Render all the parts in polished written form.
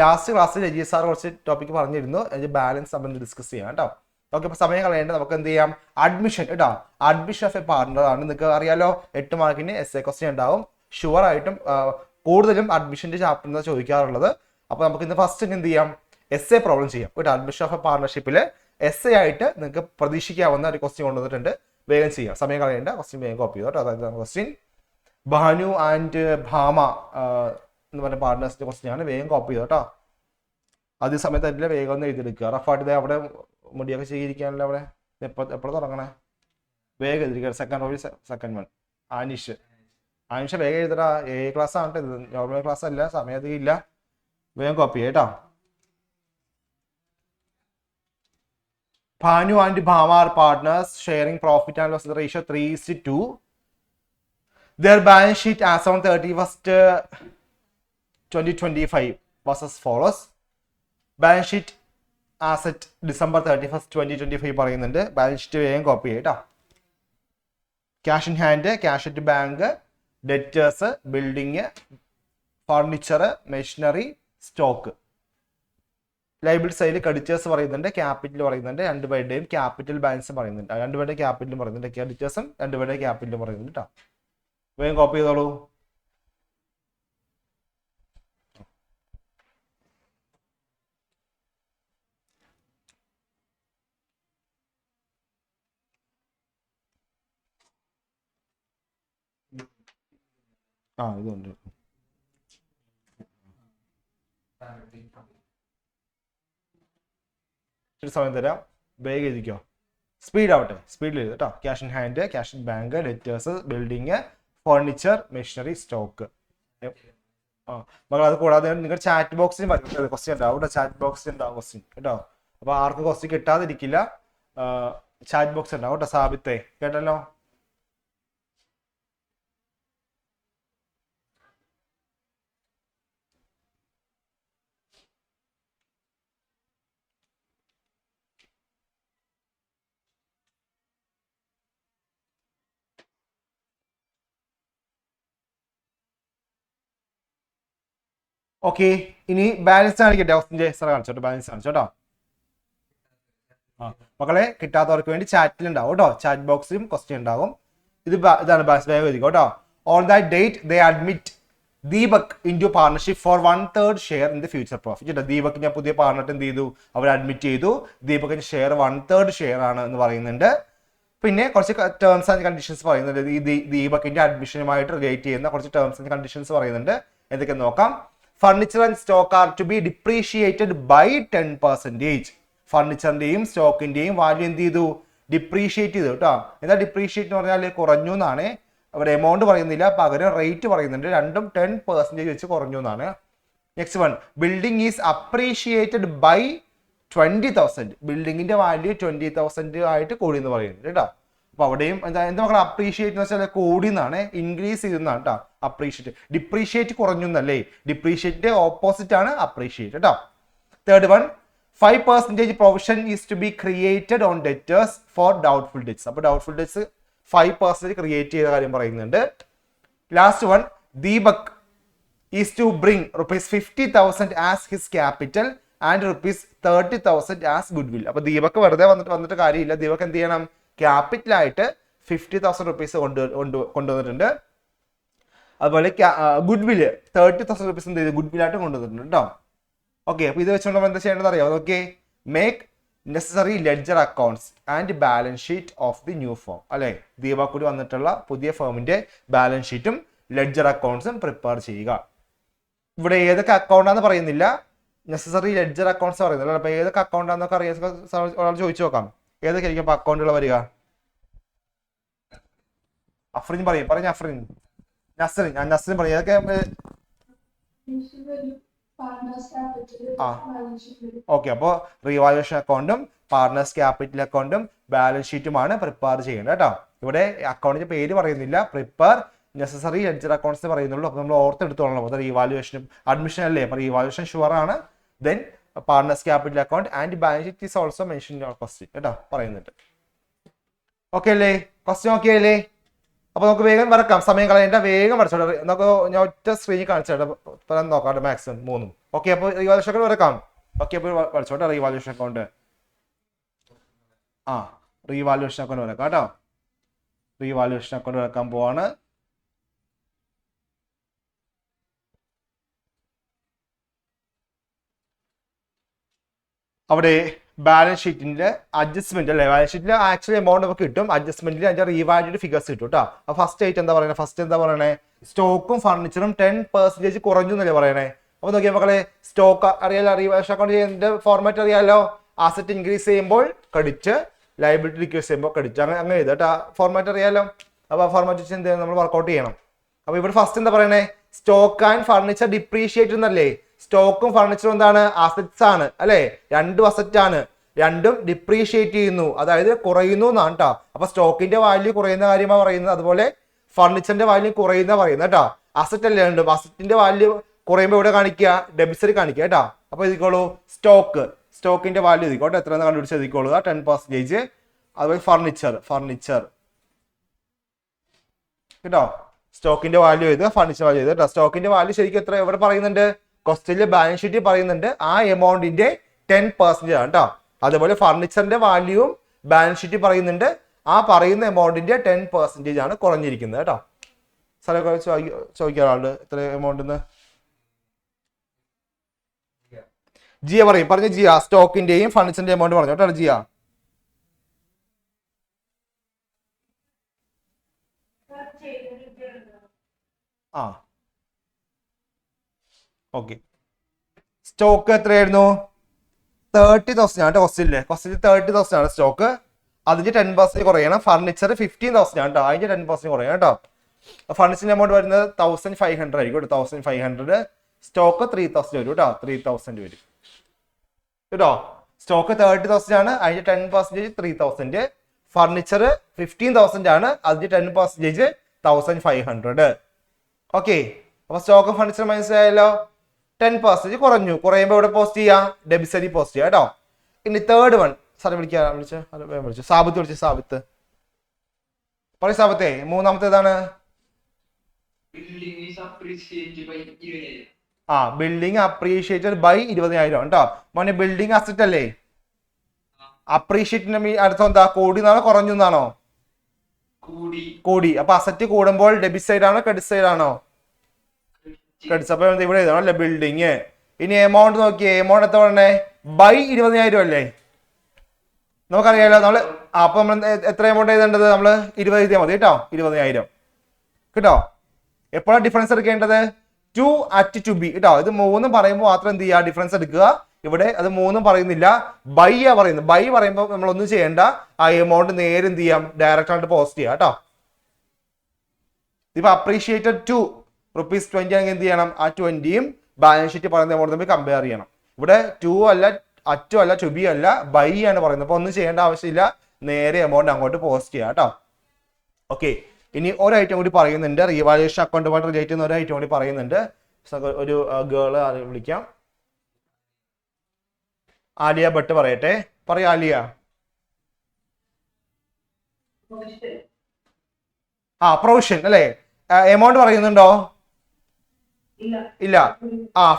Last ക്ലാസ്സിൽ രജി sir കുറച്ച് topic പറഞ്ഞിരുന്നു, ബാലൻസ് നമ്മൾ ഡിസ്കസ് ചെയ്യാം കേട്ടോ. ഓക്കെ, അപ്പോൾ സമയം കളയേണ്ടത് നമുക്ക് എന്ത് ചെയ്യാം, അഡ്മിഷൻ കേട്ടോ. അഡ്മിഷൻ ഓഫ് എ പാർട്ണർ ആണ്. നിങ്ങൾക്ക് അറിയാലോ 8 മാർക്കിന് എസ് എ ക്വസ്റ്റ്യൻ ഉണ്ടാവും. ഷുവർ ആയിട്ടും കൂടുതലും അഡ്മിഷൻ്റെ ചാപ്റ്റർ ചോദിക്കാറുള്ളത്. അപ്പോൾ നമുക്ക് ഇന്ന് ഫസ്റ്റ് എന്ത് ചെയ്യാം, എസ് എ പ്രോബ്ലം ചെയ്യാം കേട്ടോ. അഡ്മിഷൻ ഓഫ് എ പാർട്ണർഷിപ്പിൽ എസ് എ ആയിട്ട് നിങ്ങൾക്ക് പ്രതീക്ഷിക്കാവുന്ന ഒരു ക്വസ്റ്റ്യൻ കൊണ്ടുവന്നിട്ടുണ്ട്. വേഗം ചെയ്യാം, സമയം കളയേണ്ട. ക്വസ്റ്റ്യൻ വേഗം കോപ്പി ചെയ്തോ കേട്ടോ. അതായത് ക്വസ്റ്റ്യൻ ഭാനു ആൻഡ് ഭാമ എന്ന് പറഞ്ഞ പാർട്ട്നേഴ്സിന്റെ ക്വസ്റ്റ്യൻ ആണ്. വേഗം കോപ്പി ചെയ്തോ കേട്ടോ. അതേ സമയത്തായിട്ടില്ല, വേഗം ഒന്ന് എഴുതിയെടുക്കുക. റഫായിട്ട് അവിടെ മുടിയൊക്കെ ചെയ്തിരിക്കാനല്ലോ. അവിടെ എപ്പോഴും തുടങ്ങണേ, വേഗം എഴുതിരിക്കുക. സെക്കൻഡ് വൺ ആനിഷ് വേഗം എഴുതടാ. ക്ലാസ് ആണ് ഇത്, നോർമൽ ക്ലാസ് അല്ല, സമയം അധികം ഇല്ല. വേഗം കോപ്പി ചെയ്യാം കേട്ടോ. Bhanu and Bhama are partners sharing profit and loss ratio 3:2. Their balance sheet as on 31st 2025 was as follows. Balance sheet as at December 31st 2025 പറയുന്നുണ്ട്. ബാലൻസ് ഷീറ്റ് വേഗം കോപ്പി ചെയ്യട്ടോ. Cash in hand, cash at bank, debtors, building, furniture, machinery, stock. Liability സൈഡിൽ creditors പറയുന്നുണ്ട്, capital പറയുന്നുണ്ട്, രണ്ടുപേരുടെയും capital balance പറയുന്നുണ്ട്. രണ്ടുപേരുടെയും ക്യാപിറ്റലും പറയുന്നുണ്ട്, ക്രെഡിറ്റേഴ്സും രണ്ടുപേരുടെയും ക്യാപിറ്റലും പറയുന്നുണ്ട് കേട്ടോ. വേഗം കോപ്പി ചെയ്തോളൂ. ഇതുണ്ട്. സമയം തരാം, വേഗം എഴുതിക്കോ. സ്പീഡ് ആവട്ടെ, സ്പീഡിൽ എഴുതുക കേട്ടോ. Cash in hand, cash in bank, debtors, building, furniture, machinery, stock. മകൾ അത് കൂടാതെ നിങ്ങൾ ചാറ്റ് ബോക്സിൽ ക്വസ്റ്റ്യൻ ഉണ്ടാവും കേട്ടോ. ചാറ്റ് ബോക്സിൽ ഉണ്ടാവും ക്വസ്റ്റ്യൻ കേട്ടോ. അപ്പോൾ ആർക്കും ക്വസ്റ്റ്യൻ കിട്ടാതിരിക്കില്ല, ചാറ്റ് ബോക്സ് ഉണ്ടാവും കേട്ടോ. സാബിത്തെ കേട്ടല്ലോ. ഓക്കെ, ഇനി ബാലൻസ് കാണിക്കട്ടെ. സാർ കാണിച്ചോട്ടോ, ബാലൻസ് കാണിച്ചോട്ടോ. മക്കളെ കിട്ടാത്തവർക്ക് വേണ്ടി ചാറ്റിൽ ഉണ്ടാവും കേട്ടോ. ചാറ്റ് ബോക്സിലും ക്വസ്റ്റ്യൻ ഉണ്ടാകും. ഇതാണ് ബാലൻസ്. വേഗം എഴുതിക്കോ കേട്ടോ. On that date they admit Deepak into partnership for 1/3 share in the future profit കേട്ടോ. ദീപകിന്റെ പുതിയ പാർട്ണർ എന്ത് ചെയ്തു, അവർ അഡ്മിറ്റ് ചെയ്തു. ദീപകിന്റെ ഷെയർ 1/3 ഷെയർ ആണ് എന്ന് പറയുന്നുണ്ട്. പിന്നെ കുറച്ച് ടേംസ് ആൻഡ് കണ്ടീഷൻസ് പറയുന്നുണ്ട്. ഈ ദീപകിന്റെ അഡ്മിഷനുമായിട്ട് റിലേറ്റ് ചെയ്യുന്ന കുറച്ച് ടേംസ് ആൻഡ് കണ്ടീഷൻസ് പറയുന്നുണ്ട്. എന്തൊക്കെ നോക്കാം. Furniture and stock are to be depreciated by 10%. ഫർണിച്ചറിന്റെയും സ്റ്റോക്കിന്റെയും വാല്യൂ എന്ത് ചെയ്തു, ഡിപ്രീഷിയേറ്റ് ചെയ്തു കേട്ടോ. എന്താ ഡിപ്രീഷിയേറ്റ് എന്ന് പറഞ്ഞാൽ കുറഞ്ഞു എന്നാണ്. അവിടെ എമൗണ്ട് പറയുന്നില്ല, പകരം റേറ്റ് പറയുന്നുണ്ട്. രണ്ടും 10% വെച്ച് കുറഞ്ഞു എന്നാണ്. Next one, building is appreciated by 20,000. ബിൽഡിങ്ങിന്റെ വാല്യൂ 20,000 ആയിട്ട് കൂടി എന്ന് പറയുന്നുണ്ട് കേട്ടോ. അപ്പൊ അവിടെയും എന്താ മക്കൾ അപ്രീഷിയേറ്റ് എന്ന് വെച്ചാൽ കൂടി എന്നാണ്, ഇൻക്രീസ് ചെയ്തെന്നാണ് കേട്ടോ. അപ്രീഷിയേറ്റ്, ഡിപ്രീഷിയേറ്റ് കുറഞ്ഞു എന്നല്ലേ. ഡിപ്രീഷിയേറ്റിന്റെ ഓപ്പോസിറ്റ് ആണ് അപ്രീഷിയേറ്റ് കേട്ടോ. Third one, 5% provision is to be created on debtors for doubtful debts. അപ്പൊ ഡൗട്ട്ഫുൾ ഡെറ്റ്സ് 5% ക്രിയേറ്റ് ചെയ്ത കാര്യം പറയുന്നുണ്ട്. Last one, Deepak is to bring ₹50,000 as his capital and ₹30,000 as goodwill. അപ്പൊ ദീപക് വെറുതെ വന്നിട്ട് കാര്യമില്ല. ദീപക് എന്ത് ചെയ്യണം, ക്യാപിറ്റലായിട്ട് ₹50,000 കൊണ്ടുവന്നിട്ടുണ്ട്. അതുപോലെ ഗുഡ് വില് ₹30,000 എന്ത് ചെയ്ത് ഗുഡ് വില്ലായിട്ട് കൊണ്ടുവന്നിട്ടുണ്ട് കേട്ടോ. ഓക്കെ, അപ്പൊ ഇത് വെച്ചുകൊണ്ട് നമ്മൾ എന്താ ചെയ്യേണ്ടത് അറിയാം. Okay, make necessary ledger accounts and balance sheet of the new firm. അല്ലെ, ദീപക് കൂടി വന്നിട്ടുള്ള പുതിയ ഫേമിന്റെ ബാലൻസ് ഷീറ്റും ലെഡ്ജർ അക്കൗണ്ട്സും പ്രിപ്പയർ ചെയ്യുക. ഇവിടെ ഏതൊക്കെ അക്കൗണ്ടാന്ന് പറയുന്നില്ല, നെസസറി ലെഡ്ജർ അക്കൗണ്ട്സ് പറയുന്നില്ല. അപ്പൊ ഏതൊക്കെ അക്കൗണ്ടാന്നൊക്കെ അറിയാൻ ഒരാൾ ചോദിച്ചു നോക്കാം. ഏതൊക്കെ ആയിരിക്കും അപ്പൊ അക്കൗണ്ടുകൾ വരിക? അഫ്രീൻ പറയും അഫ്രീൻ. നസ്രിൻ പറയും. ഏതൊക്കെ? ഓക്കെ, അപ്പോൾ റീവാലുവേഷൻ അക്കൗണ്ടും പാർട്ണേഴ്സ് ക്യാപിറ്റൽ അക്കൗണ്ടും ബാലൻസ് ഷീറ്റുമാണ് പ്രിപ്പയർ ചെയ്യേണ്ടത് കേട്ടോ. ഇവിടെ അക്കൗണ്ടിന്റെ പേര് പറയുന്നില്ല, പ്രിപ്പയർ നെസസറി ലെഡ്ജർ അക്കൗണ്ട്സ് പറയുന്നുള്ളൂ. അപ്പോൾ നമ്മൾ ഓർത്തെടുത്തോളണം. അത് റീവാലുവേഷനും അഡ്മിഷൻ അല്ലേ, അപ്പോൾ റീവാലുവേഷൻ ഷുവർ ആണ്. Then partners capital account and balance sheet is also mention in your question കേട്ടോ പറയുന്നുണ്ട്. ഓക്കെ അല്ലേ, ക്വസ്റ്റ്യൻ ഓക്കെ അല്ലേ? അപ്പൊ നമുക്ക് വേഗം വരക്കാം, സമയം കളയണ്ട, വേഗം വരച്ചോട്ടെ. നമുക്ക് ഞാൻ ഒറ്റ സ്ക്രീനിൽ കാണിച്ചോട്ടെ, നോക്കാം മാക്സിമം 3. ഓക്കെ, അപ്പോൾ റീവാലുവേഷൻ അക്കൗണ്ട് വരക്കാം. ഓക്കെ, അപ്പോൾ പഠിച്ചോട്ടെ റീവാലുവേഷൻ അക്കൗണ്ട്. ആ റീവാലുവേഷൻ അക്കൗണ്ട് വരക്കാം കേട്ടോ. റീവാലുവേഷൻ അക്കൗണ്ട് വരക്കാൻ പോവാണ്. അവിടെ ബാലൻസ് ഷീറ്റിന്റെ അഡ്ജസ്റ്റ്മെന്റ് അല്ലേ, ബാലൻസ് ഷീറ്റിൽ ആക്ച്വലി എമൗണ്ട് നമുക്ക് കിട്ടും, അഡ്ജസ്റ്റ്മെന്റിൽ അതിന്റെ റീവാല്യൂഡ് ഫിഗേഴ്സ് കിട്ടും കേട്ടോ. അപ്പൊ ഫസ്റ്റ് ആയിട്ട് എന്താ പറയുന്നത്, ഫസ്റ്റ് എന്താ പറയണേ, സ്റ്റോക്കും ഫർണിച്ചറും 10% കുറഞ്ഞു എന്നല്ലേ പറയണേ. അപ്പൊ നോക്കിയാൽ മക്കളെ, സ്റ്റോക്ക് അറിയാലോ, റീവാലുവേഷൻ അക്കൗണ്ട് ചെയ്യുന്നതിന്റെ ഫോർമാറ്റ് അറിയാലോ, അസറ്റ് ഇൻക്രീസ് ചെയ്യുമ്പോൾ ക്രെഡിറ്റ്, ലയബിലിറ്റി ഡിക്രീസ് ചെയ്യുമ്പോൾ ക്രെഡിറ്റ്, അങ്ങനെ ചെയ്ത് കേട്ടോ, ഫോർമാറ്റ് അറിയാലോ. അപ്പൊ ആ ഫോർമാറ്റ് വെച്ച് എന്ത് നമ്മൾ വർക്ക്ഔട്ട് ചെയ്യണം. അപ്പൊ ഇവിടെ ഫസ്റ്റ് എന്താ പറയണേ, സ്റ്റോക്ക് ആൻഡ് ഫർണിച്ചർ ഡിപ്രീഷിയേറ്റ് എന്നല്ലേ. സ്റ്റോക്കും ഫർണിച്ചറും എന്താണ്, അസറ്റ്സ് ആണ് അല്ലെ, രണ്ടും അസറ്റ് ആണ്, രണ്ടും ഡിപ്രീഷിയേറ്റ് ചെയ്യുന്നു, അതായത് കുറയുന്നു എന്നാണ് കേട്ടോ. അപ്പൊ സ്റ്റോക്കിന്റെ വാല്യൂ കുറയുന്ന കാര്യമാണ് പറയുന്നത്, അതുപോലെ ഫർണിച്ചറിന്റെ വാല്യൂ കുറയുന്ന പറയുന്നത് കേട്ടോ. അസറ്റ് അല്ലേ രണ്ടും, അസറ്റിന്റെ വാല്യൂ കുറയുമ്പോൾ ഇവിടെ കാണിക്കുക, ഡെബിറ്റ്സിൽ കാണിക്കുക കേട്ടോ. അപ്പൊ എഴുതിക്കോളൂ സ്റ്റോക്കിന്റെ വാല്യൂ എഴുതിക്കോട്ടെ, എത്രയെന്ന് കണ്ടുപിടിച്ച് എഴുതിക്കോളുക, 10%. അതുപോലെ ഫർണിച്ചർ കേട്ടോ, സ്റ്റോക്കിന്റെ വാല്യൂ ചെയ്ത് ഫർണിച്ചർ വാല്യൂ ചെയ്ത് കേട്ടോ. സ്റ്റോക്കിന്റെ വാല്യൂ ശരിക്കും എത്ര എവിടെ പറയുന്നുണ്ട്, ക്വസ്റ്റ്യനിൽ ബാലൻസ് ഷീറ്റിൽ പറയുന്നുണ്ട്, ആ എമൗണ്ടിന്റെ 10% ആണ് കേട്ടോ. അതുപോലെ ഫർണിച്ചറിന്റെ വാല്യൂവും ബാലൻസ് ഷീറ്റിൽ പറയുന്നുണ്ട്, ആ പറയുന്ന എമൗണ്ടിന്റെ 10% ആണ് കുറഞ്ഞിരിക്കുന്നത് കേട്ടോ. സ്ഥലമൊക്കെ ചോദിക്കാറുണ്ട് എത്ര എമൗണ്ട്. ജിയ പറയും, പറഞ്ഞ ജിയ, സ്റ്റോക്കിന്റെയും ഫർണിച്ചറിന്റെ എമൗണ്ട് പറഞ്ഞു കേട്ടോ ജിയ. ആ ഓക്കെ, സ്റ്റോക്ക് എത്രയായിരുന്നു, 30,000 ആണ് ക്വസ്റ്റ്യനില് 30,000 ആണ് സ്റ്റോക്ക്, അതിന്റെ 10% കുറയണം. ഫർണിച്ചർ 15,000 ആണ് കേട്ടോ, അതിന്റെ 10% കുറയണം കേട്ടോ. ഫർണിച്ചറിന്റെ എമൗണ്ട് വരുന്നത് 1,500 ആയിരിക്കും കേട്ടോ, 1,500. സ്റ്റോക്ക് 3,000 വരും കേട്ടോ, 3,000 വരും കേട്ടോ. സ്റ്റോക്ക് 30,000 ആണ്, അതിന്റെ 10% 3,000. ഫർണിച്ചർ 15,000 ആണ്, അതിന്റെ 10% 1,500. ഓക്കെ, അപ്പൊ സ്റ്റോക്ക് ഫർണിച്ചർ മനസ്സിലായല്ലോ. 10% കുറയുമ്പോൾ ഇവിടെ പോസ്റ്റ് ചെയ്യാം, ഡെബിറ്റ് സൈഡിൽ പോസ്റ്റ് ചെയ്യാം കേട്ടോ. ഇനി തേർഡ് വൺ, സാറെ വിളിച്ചു സാബിത്ത് പറയും സാബത്തെ, മൂന്നാമത്തെ ഏതാണ്, ബിൽഡിംഗ് അപ്രീഷിയേറ്റഡ് ബൈ 20,000 കേട്ടോ. മോനെ ബിൽഡിംഗ് അസറ്റ് അല്ലേ, അപ്രീഷിയേറ്റിന്റെ അടുത്ത എന്താ, കൂടി എന്നാണോ കുറഞ്ഞു എന്നാണോ, കൂടി. അപ്പൊ അസറ്റ് കൂടുമ്പോൾ ഡെബിറ്റ് സൈഡ് ആണോ ക്രെഡിറ്റ് സൈഡ് ആണോ, ക്രെഡിറ്റ്. അപ്പൊ ഇവിടെ എഴുതണം അല്ലെ ബിൽഡിങ്. ഇനി എമൗണ്ട് നോക്കിയേ, എമൗണ്ട് എത്ര പറഞ്ഞേ, ബൈ 20,000 അല്ലേ, നമുക്കറിയാലോ. നമ്മള് അപ്പൊ നമ്മൾ എത്ര എമൗണ്ട് എഴുതേണ്ടത്, നമ്മള് 20 എഴുതിയാൽ മതി കേട്ടോ, 20,000 കേട്ടോ. എപ്പോഴാണ് ഡിഫറൻസ് എടുക്കേണ്ടത്, ടു അറ്റ് ടു ബി കേട്ടോ. ഇത് മൂന്നും പറയുമ്പോൾ മാത്രം എന്ത് ചെയ്യുക, ഡിഫറൻസ് എടുക്കുക. ഇവിടെ അത് മൂന്നും പറയുന്നില്ല, ബൈ ആ പറയുന്നത്. ബൈ പറയുമ്പോൾ നമ്മൾ ഒന്നും ചെയ്യേണ്ട, ആ എമൗണ്ട് നേരെ എന്ത് ചെയ്യാം, ഡയറക്റ്റ് ആയിട്ട് പോസ്റ്റ് ചെയ്യാം കേട്ടോ. ഇപ്പൊ അപ്രീഷിയേറ്റഡ് ₹20 ആണെങ്കിൽ എന്ത് ചെയ്യണം, ആ 20യും ബാലൻസ് ഷീറ്റ് പറയുന്ന എമൗണ്ട് തമ്മിൽ കമ്പയർ ചെയ്യണം. ഇവിടെ ടു അല്ല, അറ്റു അല്ല, ടു ബി അല്ല, ബൈ ആണ് പറയുന്നത്. അപ്പൊ ഒന്നും ചെയ്യേണ്ട ആവശ്യമില്ല, നേരെ എമൗണ്ട് അങ്ങോട്ട് പോസ്റ്റ് ചെയ്യാം കേട്ടോ. ഓക്കെ, ഇനി ഒരു ഐറ്റം കൂടി പറയുന്നുണ്ട്, റീവാലുവേഷൻ അക്കൗണ്ടുമായിട്ട് റിലേറ്റ് ചെയ്യുന്ന ഒരു ഐറ്റം കൂടി പറയുന്നുണ്ട്. ഒരു ഗേള് വിളിക്കാം, ആലിയ ഭട്ട് പറയട്ടെ. പറയാ ആലിയ. പ്രൊവിഷൻ അല്ലേ, എമൗണ്ട് പറയുന്നുണ്ടോ, ഇല്ല.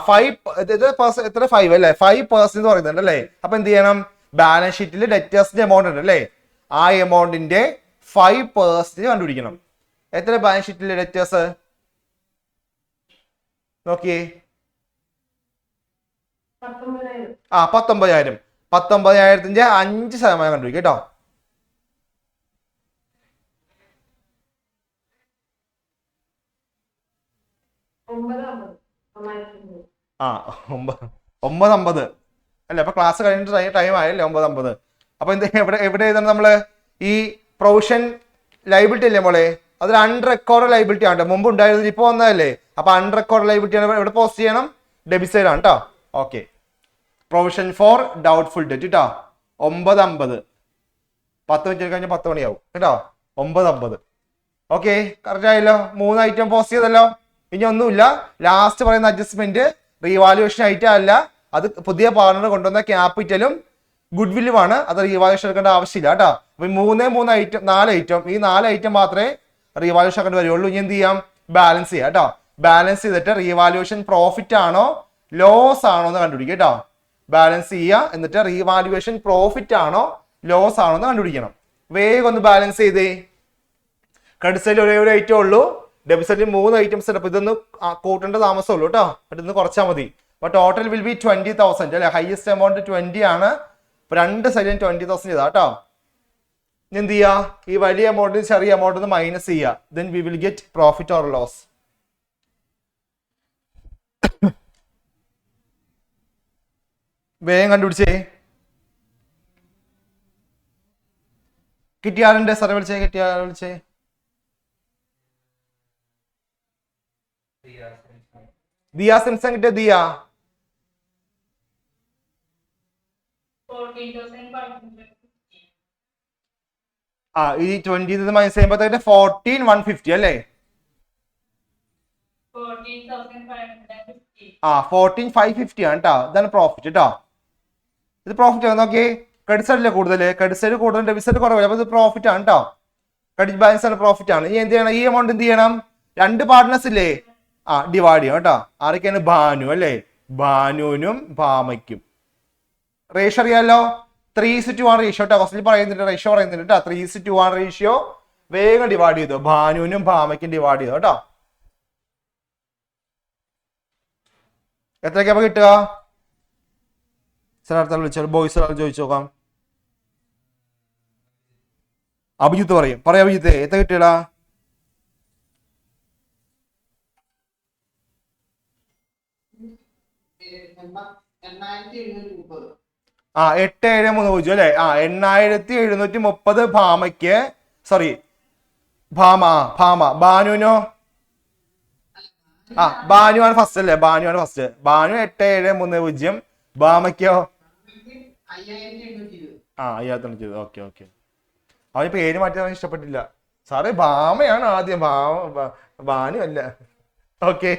5 എത്ര, 5 അല്ലേ, 5% പറയുന്നുണ്ട് അല്ലേ. അപ്പൊ എന്ത് ചെയ്യണം, ബാലൻസ് ഷീറ്റിൽ ഡെറ്റേഴ്സിന്റെ എമൗണ്ട് ഉണ്ട് അല്ലേ, ആ എമൗണ്ടിന്റെ 5% കണ്ടുപിടിക്കണം. എത്ര ബാലൻസ് ഷീറ്റിലെ ഡെറ്റേഴ്സ് നോക്കിയേ, 19,000. 19,000ന്റെ 5% കണ്ടുപിടിക്കും കേട്ടോ. ആ 9:50 അല്ലെ, അപ്പൊ ക്ലാസ് കഴിഞ്ഞിട്ട് ടൈം ആയല്ലേ, 9:50. അപ്പൊ എന്ത് എവിടെ എഴുതണം നമ്മള്, ഈ പ്രൊവിഷൻ ലൈബിലിറ്റി അല്ലേ മോളെ, അതൊരു അൺറെക്കോർഡ് ലൈബിലിറ്റി ആണ്, മുമ്പ് ഉണ്ടായിരുന്നത് ഇപ്പൊ വന്നതല്ലേ. അപ്പൊ അൺറെക്കോർഡ് ലൈബിലിറ്റി ആണ്, എവിടെ പോസ്റ്റ് ചെയ്യണം, ഡെബിറ്റ് സൈഡ് ആണ് കേട്ടോ. Okay, provision for doubtful debt കേട്ടോ, 9:50. 10 മിനിറ്റ് കഴിഞ്ഞാൽ 10 മണിയാവും കേട്ടോ, 9:50. ഓക്കെ, കറക്റ്റ് ആയല്ലോ, 3 ഐറ്റം പോസ്റ്റ് ചെയ്തല്ലോ. ഇനി ഒന്നുമില്ല, ലാസ്റ്റ് പറയുന്ന അഡ്ജസ്റ്റ്മെന്റ് റീവാലുവേഷൻ ഐറ്റം അല്ല, അത് പുതിയ പാർട്ണർ കൊണ്ടുവന്ന ക്യാപിറ്റലും ഗുഡ് വില്ലുമാണ്, അത് റീവാലുവേഷൻ എടുക്കേണ്ട ആവശ്യമില്ല കേട്ടോ. അപ്പൊ 3 ഐറ്റം, 4 ഐറ്റം, ഈ 4 ഐറ്റം മാത്രമേ റീവാലുവേഷൻ ആക്കേണ്ടി വരുള്ളൂ. ഇനി എന്ത് ചെയ്യാം, ബാലൻസ് ചെയ്യാം കേട്ടോ. ബാലൻസ് ചെയ്തിട്ട് റീവാലുവേഷൻ പ്രോഫിറ്റ് ആണോ ലോസ് ആണോ എന്ന് കണ്ടുപിടിക്കുക കേട്ടോ. ബാലൻസ് ചെയ്യുക, എന്നിട്ട് റീവാലുവേഷൻ പ്രോഫിറ്റ് ആണോ ലോസ് ആണോ എന്ന് കണ്ടുപിടിക്കണം. വേഗം ഒന്ന് ബാലൻസ് ചെയ്തേ. ക്രെഡിറ്റ് സൈഡിൽ ഒരേ ഒരു ഐറ്റം ഉള്ളൂ, ഡെബിറ്റ് സൈഡിൽ 3 ഐറ്റംസ് ഉണ്ട്. അപ്പൊ ഇതൊന്ന് കൂട്ടേണ്ട താമസമുള്ളൂ കേട്ടോ. ഇതൊന്ന് കുറച്ചാൽ മതി. അപ്പൊ ടോട്ടൽ വിൽ ബി 20,000 അല്ലെ. ഹയസ്റ്റ് എമൗണ്ട് 20 ആണ്. അപ്പൊ രണ്ട് സൈഡിലും 20,000 ചെയ്താ കേട്ടോ. എന്ത് ചെയ്യാ, ഈ വലിയ എമൗണ്ട് ചെറിയ എമൗണ്ട് ഒന്ന് മൈനസ് ചെയ്യുക. Then we will get profit or loss. വേഗം കണ്ടുപിടിച്ചേ. കിട്ടിയാളുണ്ട് സാറെ വിളിച്ചേ, കിട്ടിയാൾ വിളിച്ചേ. ദിയ സിംസൺ കിട്ടിയ ദിയ. ഈ 20 മൈനസ് ചെയ്യുമ്പോഴത്തേക്ക് 14,150 അല്ലേ. 14,550 ആണ് കേട്ടോ. ഇതാണ് പ്രോഫിറ്റ് കേട്ടോ. ഇത് പ്രോഫിറ്റ് ആണ്. നോക്കിയേ, ക്രെഡിറ്റ് സൈഡിലെ കൂടുതൽ, ക്രെഡിറ്റ് സൈഡ് കൂടുതൽ, ഡെബിറ്റ് സൈഡ് കുറവില്ല. അപ്പൊ ഇത് പ്രോഫിറ്റ് ആണ് കേട്ടോ. ക്രെഡിറ്റ് ബാലൻസ് ആണ്, പ്രോഫിറ്റ് ആണ്. ഇനി എന്ത് ചെയ്യണം, ഈ എമൗണ്ട് എന്ത് ചെയ്യണം, 2 പാർട്ട്നേഴ്സ് ഇല്ലേ, ഡിവൈഡ് ചെയ്യണം കേട്ടോ. ആരൊക്കെയാണ്, ഭാനു അല്ലേ, ഭാനുവിനും ഭാമയ്ക്കും. റേഷ്യോ അറിയാലോ, 3:1 റേഷ്യോ കേട്ടോ. ഫസ്റ്റിൽ പറയുന്നുണ്ട്, റേഷ്യോ പറയുന്നുണ്ട് കേട്ടോ. 3:1 റേഷ്യോ. വേഗം ഡിവൈഡ് ചെയ്തു, ഭാനുവിനും ഭാമയ്ക്കും ഡിവൈഡ് ചെയ്തു കേട്ടോ. എത്രയൊക്കെ അപ്പൊ കിട്ടുക? സാർ അടുത്ത വിളിച്ചോ, ബോയ്സ് ചോദിച്ചു നോക്കാം. അഭിജിത്ത് പറയും, പറയാം അഭിജിത്ത്, എത്ര കിട്ടിയടാ? 8730 അല്ലെ. 8730 ഭാമയ്ക്ക്, സോറി ഭാമ, ഭാനുവിനോ? ഭാനുവാണ് ഫസ്റ്റ് അല്ലേ, ഭാനുവാണ് ഫസ്റ്റ്. ഭാനു 8730, ഭാമയ്ക്കോ 5820. Okay okay. അവന് പേര് മാറ്റാൻ ഇഷ്ടപ്പെട്ടില്ല സാറേ, ഭാമയാണ് ആദ്യം, ഭാനു അല്ല. ഓക്കെ,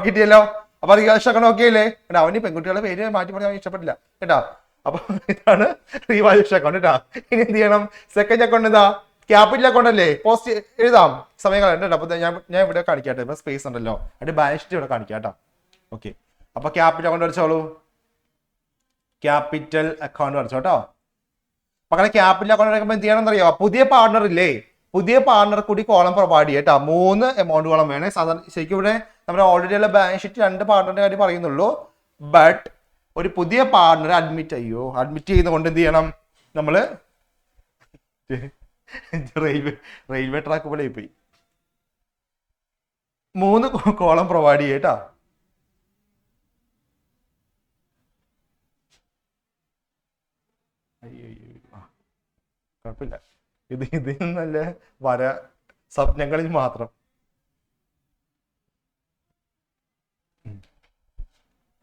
കിട്ടിയല്ലോ. അപ്പൊ റീവാലുവേഷൻ ഓക്കെ അല്ലേ. അവന് പെൺകുട്ടികളുടെ പേര് മാറ്റി പറയാൻ ഇഷ്ടപ്പെട്ടില്ല കേട്ടോ. അപ്പൊ ഇതാണ് റീവാലുവേഷൻ അക്കൗണ്ട് കേട്ടോ. ഇനി എന്ത് ചെയ്യണം, സെക്കൻഡ് അക്കൗണ്ട് എന്താ, ക്യാപിറ്റൽ അക്കൗണ്ട് അല്ലേ. പോസ്റ്റ് എഴുതാം, സമയം കളയണ്ട. അപ്പൊ ഞാൻ ഇവിടെ കാണിക്കാട്ടെ, ഇവിടെ സ്പേസ് ഉണ്ടല്ലോ, അതിന്റെ ബാലൻസ് ഷീറ്റ് ഇവിടെ കാണിക്കാം കേട്ടോ. ഓക്കെ, അപ്പൊ ക്യാപിറ്റൽ അക്കൗണ്ട് വരച്ചോളൂ. ക്യാപിറ്റൽ അക്കൗണ്ട് വരച്ചോ കേട്ടോ. മക്കളെ ക്യാപിറ്റൽ അക്കൗണ്ട് എടുക്കുമ്പോൾ എന്ത് ചെയ്യണം എന്നറിയാം, പുതിയ പാർട്ണർ ഇല്ലേ, പുതിയ പാർട്ണർ കൂടി കോളം പ്രൊവൈഡ് ചെയ്യാം കേട്ടോ. 3 എമൗണ്ടുകളും വേണേ. സാധാരണ ശരിക്കും ഇവിടെ നമ്മുടെ ഓൾറെഡി ഉള്ള ബാലൻസ് ഷീറ്റ് 2 പാർട്ണറിന്റെ കാര്യം പറയുന്നുള്ളൂ. ബട്ട് ഒരു പുതിയ പാർട്ണർ അഡ്മിറ്റ് ചെയ്യുന്നതുകൊണ്ട് എന്ത് ചെയ്യണം, നമ്മള് റെയിൽവേ ട്രാക്ക് പോലെ പോയി 3 കോളം പ്രൊവൈഡ് ചെയ്യാം കേട്ടോ. കുഴപ്പമില്ല, ഇതിൽ നല്ല സ്വപ്നങ്ങളിൽ മാത്രം.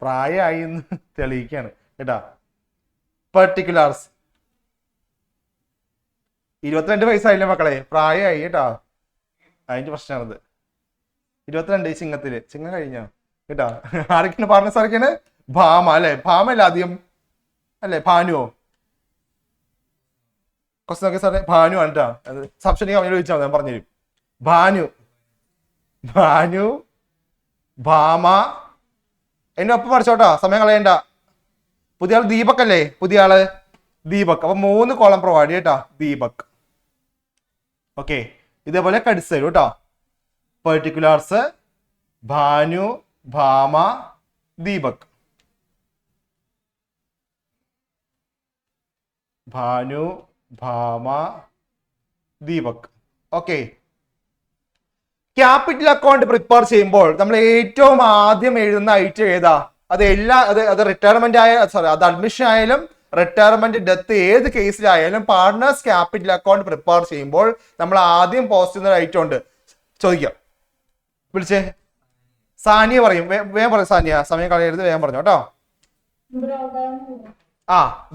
പ്രായമായി എന്ന് തെളിയിക്കാണ് കേട്ടാ. പെർട്ടിക്കുലർസ് 22 വയസ്സായില്ലേ മക്കളെ, പ്രായമായി കേട്ടാ. അതിന്റെ പ്രശ്നമാണത്. 22 ചിങ്ങത്തില്, ചിങ്ങം കഴിഞ്ഞോ കേട്ടാ. ആരൊക്കെയാണ് പാർട്ണേഴ്സ്, ആരൊക്കെയാണ്? ഭാമ അല്ലെ, ഭാമല്ല ആദ്യം അല്ലെ, ഭാനുവോ? ക്വസ്റ്റ്യൻ നോക്കിയ സാറേ, ഭാനു ആണ് കേട്ടോ. അത് സബ്ഷനിൽ അവനോട് ചോദിച്ചാൽ ഞാൻ പറഞ്ഞുതരും. ഭാനു, ഭാമ. എന്റെ ഒപ്പം പഠിച്ചോട്ടോ, സമയം കളയണ്ട. പുതിയ ആള് ദീപക് അല്ലേ, പുതിയ ആള് ദീപക്. അപ്പൊ 3 കോളം പ്രൊവൈഡ് ചെയ്യട്ടോ, ദീപക്. ഓക്കെ, ഇതേപോലെ കടിച്ചു തരും കേട്ടോ. Particulars Bhanu, Bhama, Deepak. Bhanu, Bhama, Deepak. Okay, capital account prepare ചെയ്യുമ്പോൾ നമ്മൾ ഏറ്റവും ആദ്യം എഴുതുന്ന ഐറ്റം ഏതാ? അത് റിട്ടയർമെന്റ് അത് അഡ്മിഷൻ ആയാലും റിട്ടയർമെന്റ്, ഡെത്ത്, ഏത് കേസിലായാലും പാർട്ണേഴ്സ് ക്യാപിറ്റൽ അക്കൗണ്ട് പ്രിപ്പയർ ചെയ്യുമ്പോൾ നമ്മൾ ആദ്യം പോസ്റ്റ് ചെയ്യുന്ന ഒരു ഐറ്റം ഉണ്ട്. ചോദിക്കാം, വിളിച്ചേ. സാനിയ പറയും, വേഗം പറയും സാനിയ, സമയം കളയരുത്, വേഗം പറഞ്ഞു കേട്ടോ.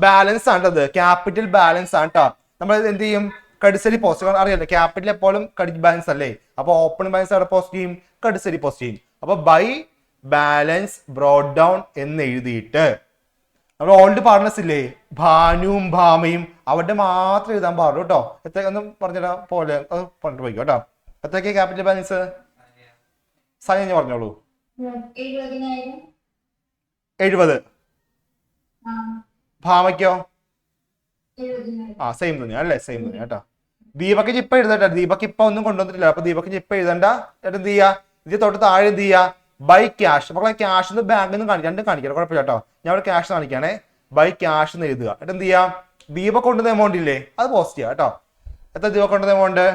ബാലൻസ് ആണത്, ക്യാപിറ്റൽ ബാലൻസ് ആണ് കേട്ടോ. നമ്മൾ എന്ത് ചെയ്യും, ക്രെഡിറ്റ് സൈഡിൽ പോസ്റ്റ് ചെയ്യും. അറിയാലോ, ക്യാപിറ്റൽ എപ്പോഴും ക്രെഡിറ്റ് ബാലൻസ് അല്ലേ. അപ്പൊ ഓപ്പൺ ബാലൻസ് അവിടെ പോസ്റ്റ് ചെയ്യും, ക്രെഡിറ്റ് സൈഡിൽ പോസ്റ്റ് ചെയ്യും. അപ്പൊ ബൈ ബാലൻസ് ബ്രോഡ് ഡൗൺ എന്ന് എഴുതിയിട്ട് നമ്മൾ ഓൾഡ് പാർട്ണേഴ്സ് ഇല്ലേ, ഭാനുവും ഭാമയും, അവരുടെ മാത്രം എഴുതാൻ പാടുള്ളൂ കേട്ടോ. എത്രയൊന്നും പറഞ്ഞിടാ പോലെ പറഞ്ഞിട്ട് പോയിക്കോ കേട്ടോ. എത്രയൊക്കെ ക്യാപിറ്റൽ ബാലൻസ് സാധനം ഞാൻ പറഞ്ഞോളൂ. 70. ഭാമയ്ക്കോ? സെയിം തന്നെയാ അല്ലേ? സെയിം തന്നെയാ കേട്ടോ. ദീപക്ക് ഇപ്പൊ എഴുതണ്ട, ദീപക്ക് ഇപ്പൊ ഒന്നും കൊണ്ടുവന്നിട്ടില്ല. അപ്പൊ ദീപക്ക് ഇപ്പൊ എഴുതണ്ട. എന്ത് ചെയ്യാ, ഇത് തൊട്ട് താഴെ എന്ത് ചെയ്യാ, ബൈ ക്യാഷ്. മക്കളെ ക്യാഷ് ബാങ്കിൽ നിന്ന് രണ്ടും കാണിക്കണം, കുഴപ്പമില്ല കേട്ടോ. ഞാൻ ഇവിടെ ക്യാഷ് കാണിക്കുകയാണേ, ബൈ ക്യാഷ് എന്ന് എഴുതുക. എന്നിട്ട് എന്ത് ചെയ്യാം, ദീപക് കൊണ്ടുവന്ന എമൗണ്ട് ഇല്ലേ അത് പോസ്റ്റ് ചെയ്യാം കേട്ടോ. എത്ര ദീപക് കൊണ്ടുവന്ന എമൗണ്ട്?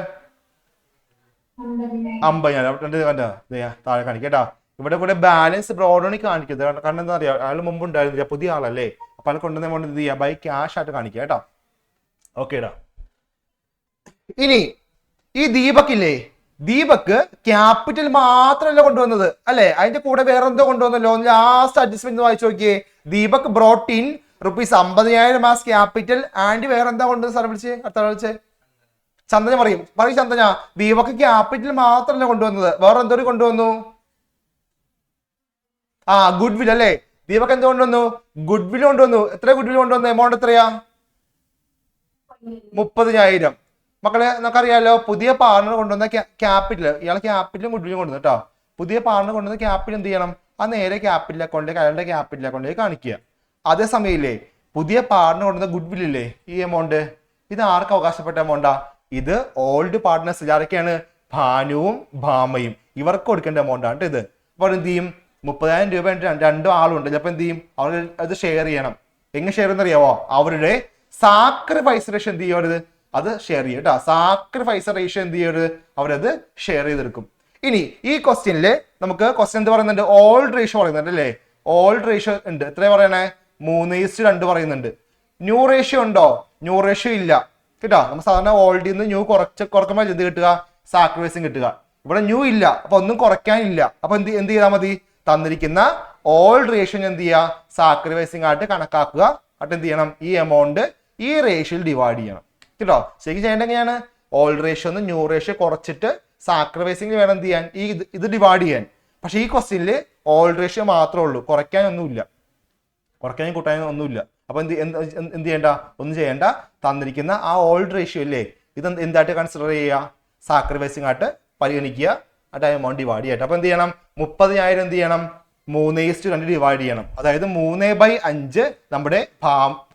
50,000. താഴെ കാണിക്കാം കേട്ടോ. ഇവിടെ കൂടെ ബാലൻസ് ബ്രോഡോണി കാണിക്കുന്നത്, കാരണം എന്താ അറിയാം, അയാൾ മുമ്പ് ഉണ്ടായിരുന്നില്ല, പുതിയ ആളല്ലേ. അപ്പൊ അയാൾ കൊണ്ടുവന്ന എമൗണ്ട് എന്ത് ചെയ്യാം, ബൈ ക്യാഷ് ആയിട്ട് കാണിക്കുക കേട്ടോ. ഓക്കേടാ. ഇനി ഈ ദീപക് ഇല്ലേ, ദീപക് ക്യാപിറ്റൽ മാത്രമല്ല കൊണ്ടുവന്നത് അല്ലെ, അതിന്റെ കൂടെ വേറെ എന്തോ കൊണ്ടുവന്നല്ലോ. ലാസ്റ്റ് അഡ്ജസ്റ്റ്മെന്റ് വായിച്ചു നോക്കിയേ. Deepak brought in ₹50,000 as capital and വേറെ എന്താ കൊണ്ടുവന്നത്? സാറെ വിളിച്ച് അടുത്ത വിളിച്ച് ചന്ദന പറയും ചന്ദന. ദീപക് ക്യാപിറ്റൽ മാത്രമല്ല കൊണ്ടുവന്നത്, വേറെ എന്തോ കൊണ്ടുവന്നു. ഗുഡ് വിൽ അല്ലേ. ദീപക് എന്ത് കൊണ്ടുവന്നു? ഗുഡ് വിൽ കൊണ്ടുവന്നു. എത്ര ഗുഡ് വിൽ കൊണ്ടുവന്നു? എമൗണ്ട് എത്രയാ? 30,000. മക്കളെ നമുക്കറിയാലോ, പുതിയ പാർട്ണർ കൊണ്ടുവന്ന ക്യാപിറ്റൽ, ഇയാളെ ക്യാപിറ്റലും ഗുഡ് വില്ലും കൊണ്ടുവന്നു കേട്ടോ. പുതിയ പാർട്ണർ കൊണ്ടുവന്ന ക്യാപിറ്റൽ എന്ത് ചെയ്യണം, നേരെ ക്യാപിറ്റൽ അക്കൗണ്ടിലേക്ക്, അയാളുടെ ക്യാപിറ്റൽ അക്കൗണ്ടിലേക്ക് കാണിക്കുക. അതേസമയം ഇല്ലേ, പുതിയ പാർട്ണർ കൊണ്ടുവന്ന ഗുഡ് വിൽ ഇല്ലേ, ഈ എമൗണ്ട് ഇത് ആർക്ക് അവകാശപ്പെട്ട എമൗണ്ടാ? ഇത് ഓൾഡ് പാർട്ട്നേഴ്സ് ആരൊക്കെയാണ്? ഭാനുവും ഭാമയും, ഇവർക്ക് കൊടുക്കേണ്ട എമൗണ്ട് ആണ് ഇത്. അപ്പോൾ എന്ത് ചെയ്യും, 30,000 രൂപ രണ്ടും ആളുണ്ട്. ചിലപ്പോൾ എന്ത് ചെയ്യും, അവർ അത് ഷെയർ ചെയ്യണം. എങ്ങനെ ഷെയർ എന്ന് അറിയാവോ? അവരുടെ സാക്രിഫൈസ് റേഷ്യോ എന്ത് ചെയ്യരുത്, അത് ഷെയർ ചെയ്യും കേട്ടോ. സാക്രിഫൈസ് റേഷ്യോ എന്ത് ചെയ്യരുത്, അവരത് ഷെയർ ചെയ്തെടുക്കും. ഇനി ഈ ക്വസ്റ്റ്യനില് നമുക്ക് ക്വസ്റ്റ്യൻ എന്ത് പറയുന്നുണ്ട്, ഓൾഡ് റേഷ്യോ പറയുന്നുണ്ട് അല്ലേ. ഓൾഡ് റേഷ്യോ ഉണ്ട്, എത്ര പറയണേ? 3:2 പറയുന്നുണ്ട്. ന്യൂ റേഷ്യോ ഉണ്ടോ? ന്യൂ റേഷ്യോ ഇല്ല കേട്ടോ. നമ്മൾ സാധാരണ ഓൾഡിൽ നിന്ന് ന്യൂ കുറക്കുമ്പോൾ എന്ത് കിട്ടുക, സാക്രിഫൈസിങ് കിട്ടുക. ഇവിടെ ന്യൂ ഇല്ല, അപ്പൊ ഒന്നും കുറയ്ക്കാനില്ല. അപ്പൊ എന്ത് ചെയ്താൽ മതി, തന്നിരിക്കുന്ന ഓൾഡ് റേഷ്യോ എന്ത് ചെയ്യുക, സാക്രിഫൈസിങ് ആയിട്ട് കണക്കാക്കുക. എന്നിട്ട് എന്ത് ചെയ്യണം, ഈ എമൗണ്ട് ഈ റേഷ്യോയിൽ ഡിവൈഡ് ചെയ്യണം കേട്ടോ. ശരിക്കും ചെയ്യേണ്ട എങ്ങനെയാണ്, ഓൾഡ് റേഷ്യോ ഒന്ന് ന്യൂ റേഷ്യോ കുറച്ചിട്ട് സാക്രിഫൈസിങ് വേണം എന്ത് ചെയ്യാൻ, ഇത് ഡിവൈഡ് ചെയ്യാൻ. പക്ഷെ ഈ ക്വസ്റ്റ്യനിൽ ഓൾഡ് റേഷ്യോ മാത്രമേ ഉള്ളൂ, കുറയ്ക്കാനൊന്നുമില്ല, കുറയ്ക്കാനും കൂട്ടാനും ഒന്നുമില്ല. അപ്പൊ എന്ത് ചെയ്യണ്ട, ഒന്നും ചെയ്യേണ്ട. തന്നിരിക്കുന്ന ആ ഓൾഡ് റേഷ്യോ ഇല്ലേ, ഇത് എന്തായിട്ട് കൺസിഡർ ചെയ്യുക, സാക്രിഫൈസിങ് ആയിട്ട് പരിഗണിക്കുക. ആ എമൗണ്ട് ഡിവൈഡ് ചെയ്യട്ടെ. അപ്പൊ എന്ത് ചെയ്യണം, 30,000 എന്ത് ചെയ്യണം, 3:2 ഡിവൈഡ് ചെയ്യണം. അതായത് 3/5 നമ്മുടെ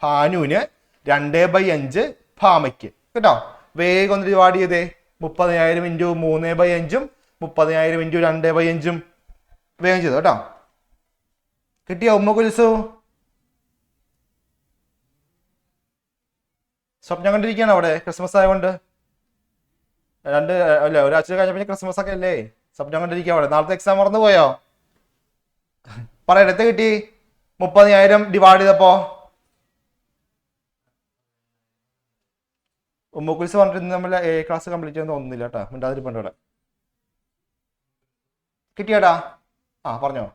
ഭാനുവിന്, 2/5 ഭാമയ്ക്ക് കേട്ടോ. വേഗം ഒന്ന് ഡിവൈഡ് ചെയ്തേ. 30,000 × 3/5 30,000 × 2/5 വേഗം ചെയ്തു കേട്ടോ. കിട്ടിയോ ഉമ്മ കുൽസു? സ്വപ്നം കണ്ടിരിക്കുകയാണ് അവിടെ, ക്രിസ്മസ് ആയതുകൊണ്ട്. ഒരാഴ്ച കഴിഞ്ഞ പിന്നെ ക്രിസ്മസ് ഒക്കെ അല്ലേ, സ്വപ്നം കണ്ടിരിക്കുക അവിടെ. നാളത്തെ എക്സാം മറന്നു പോയോ? പറയട്ടെ, കിട്ടി 30,000 ഡിവൈഡ് ചെയ്തപ്പോ ഉമ്മക്കുൽസ് പറഞ്ഞിട്ട് നമ്മൾ ക്ലാസ് കംപ്ലീറ്റ് ചെയ്യാൻ തോന്നുന്നില്ല കേട്ടോ. മിണ്ടാതിരിപ്പുണ്ട് ഇവിടെ. കിട്ടിയാടാ? പറഞ്ഞോ.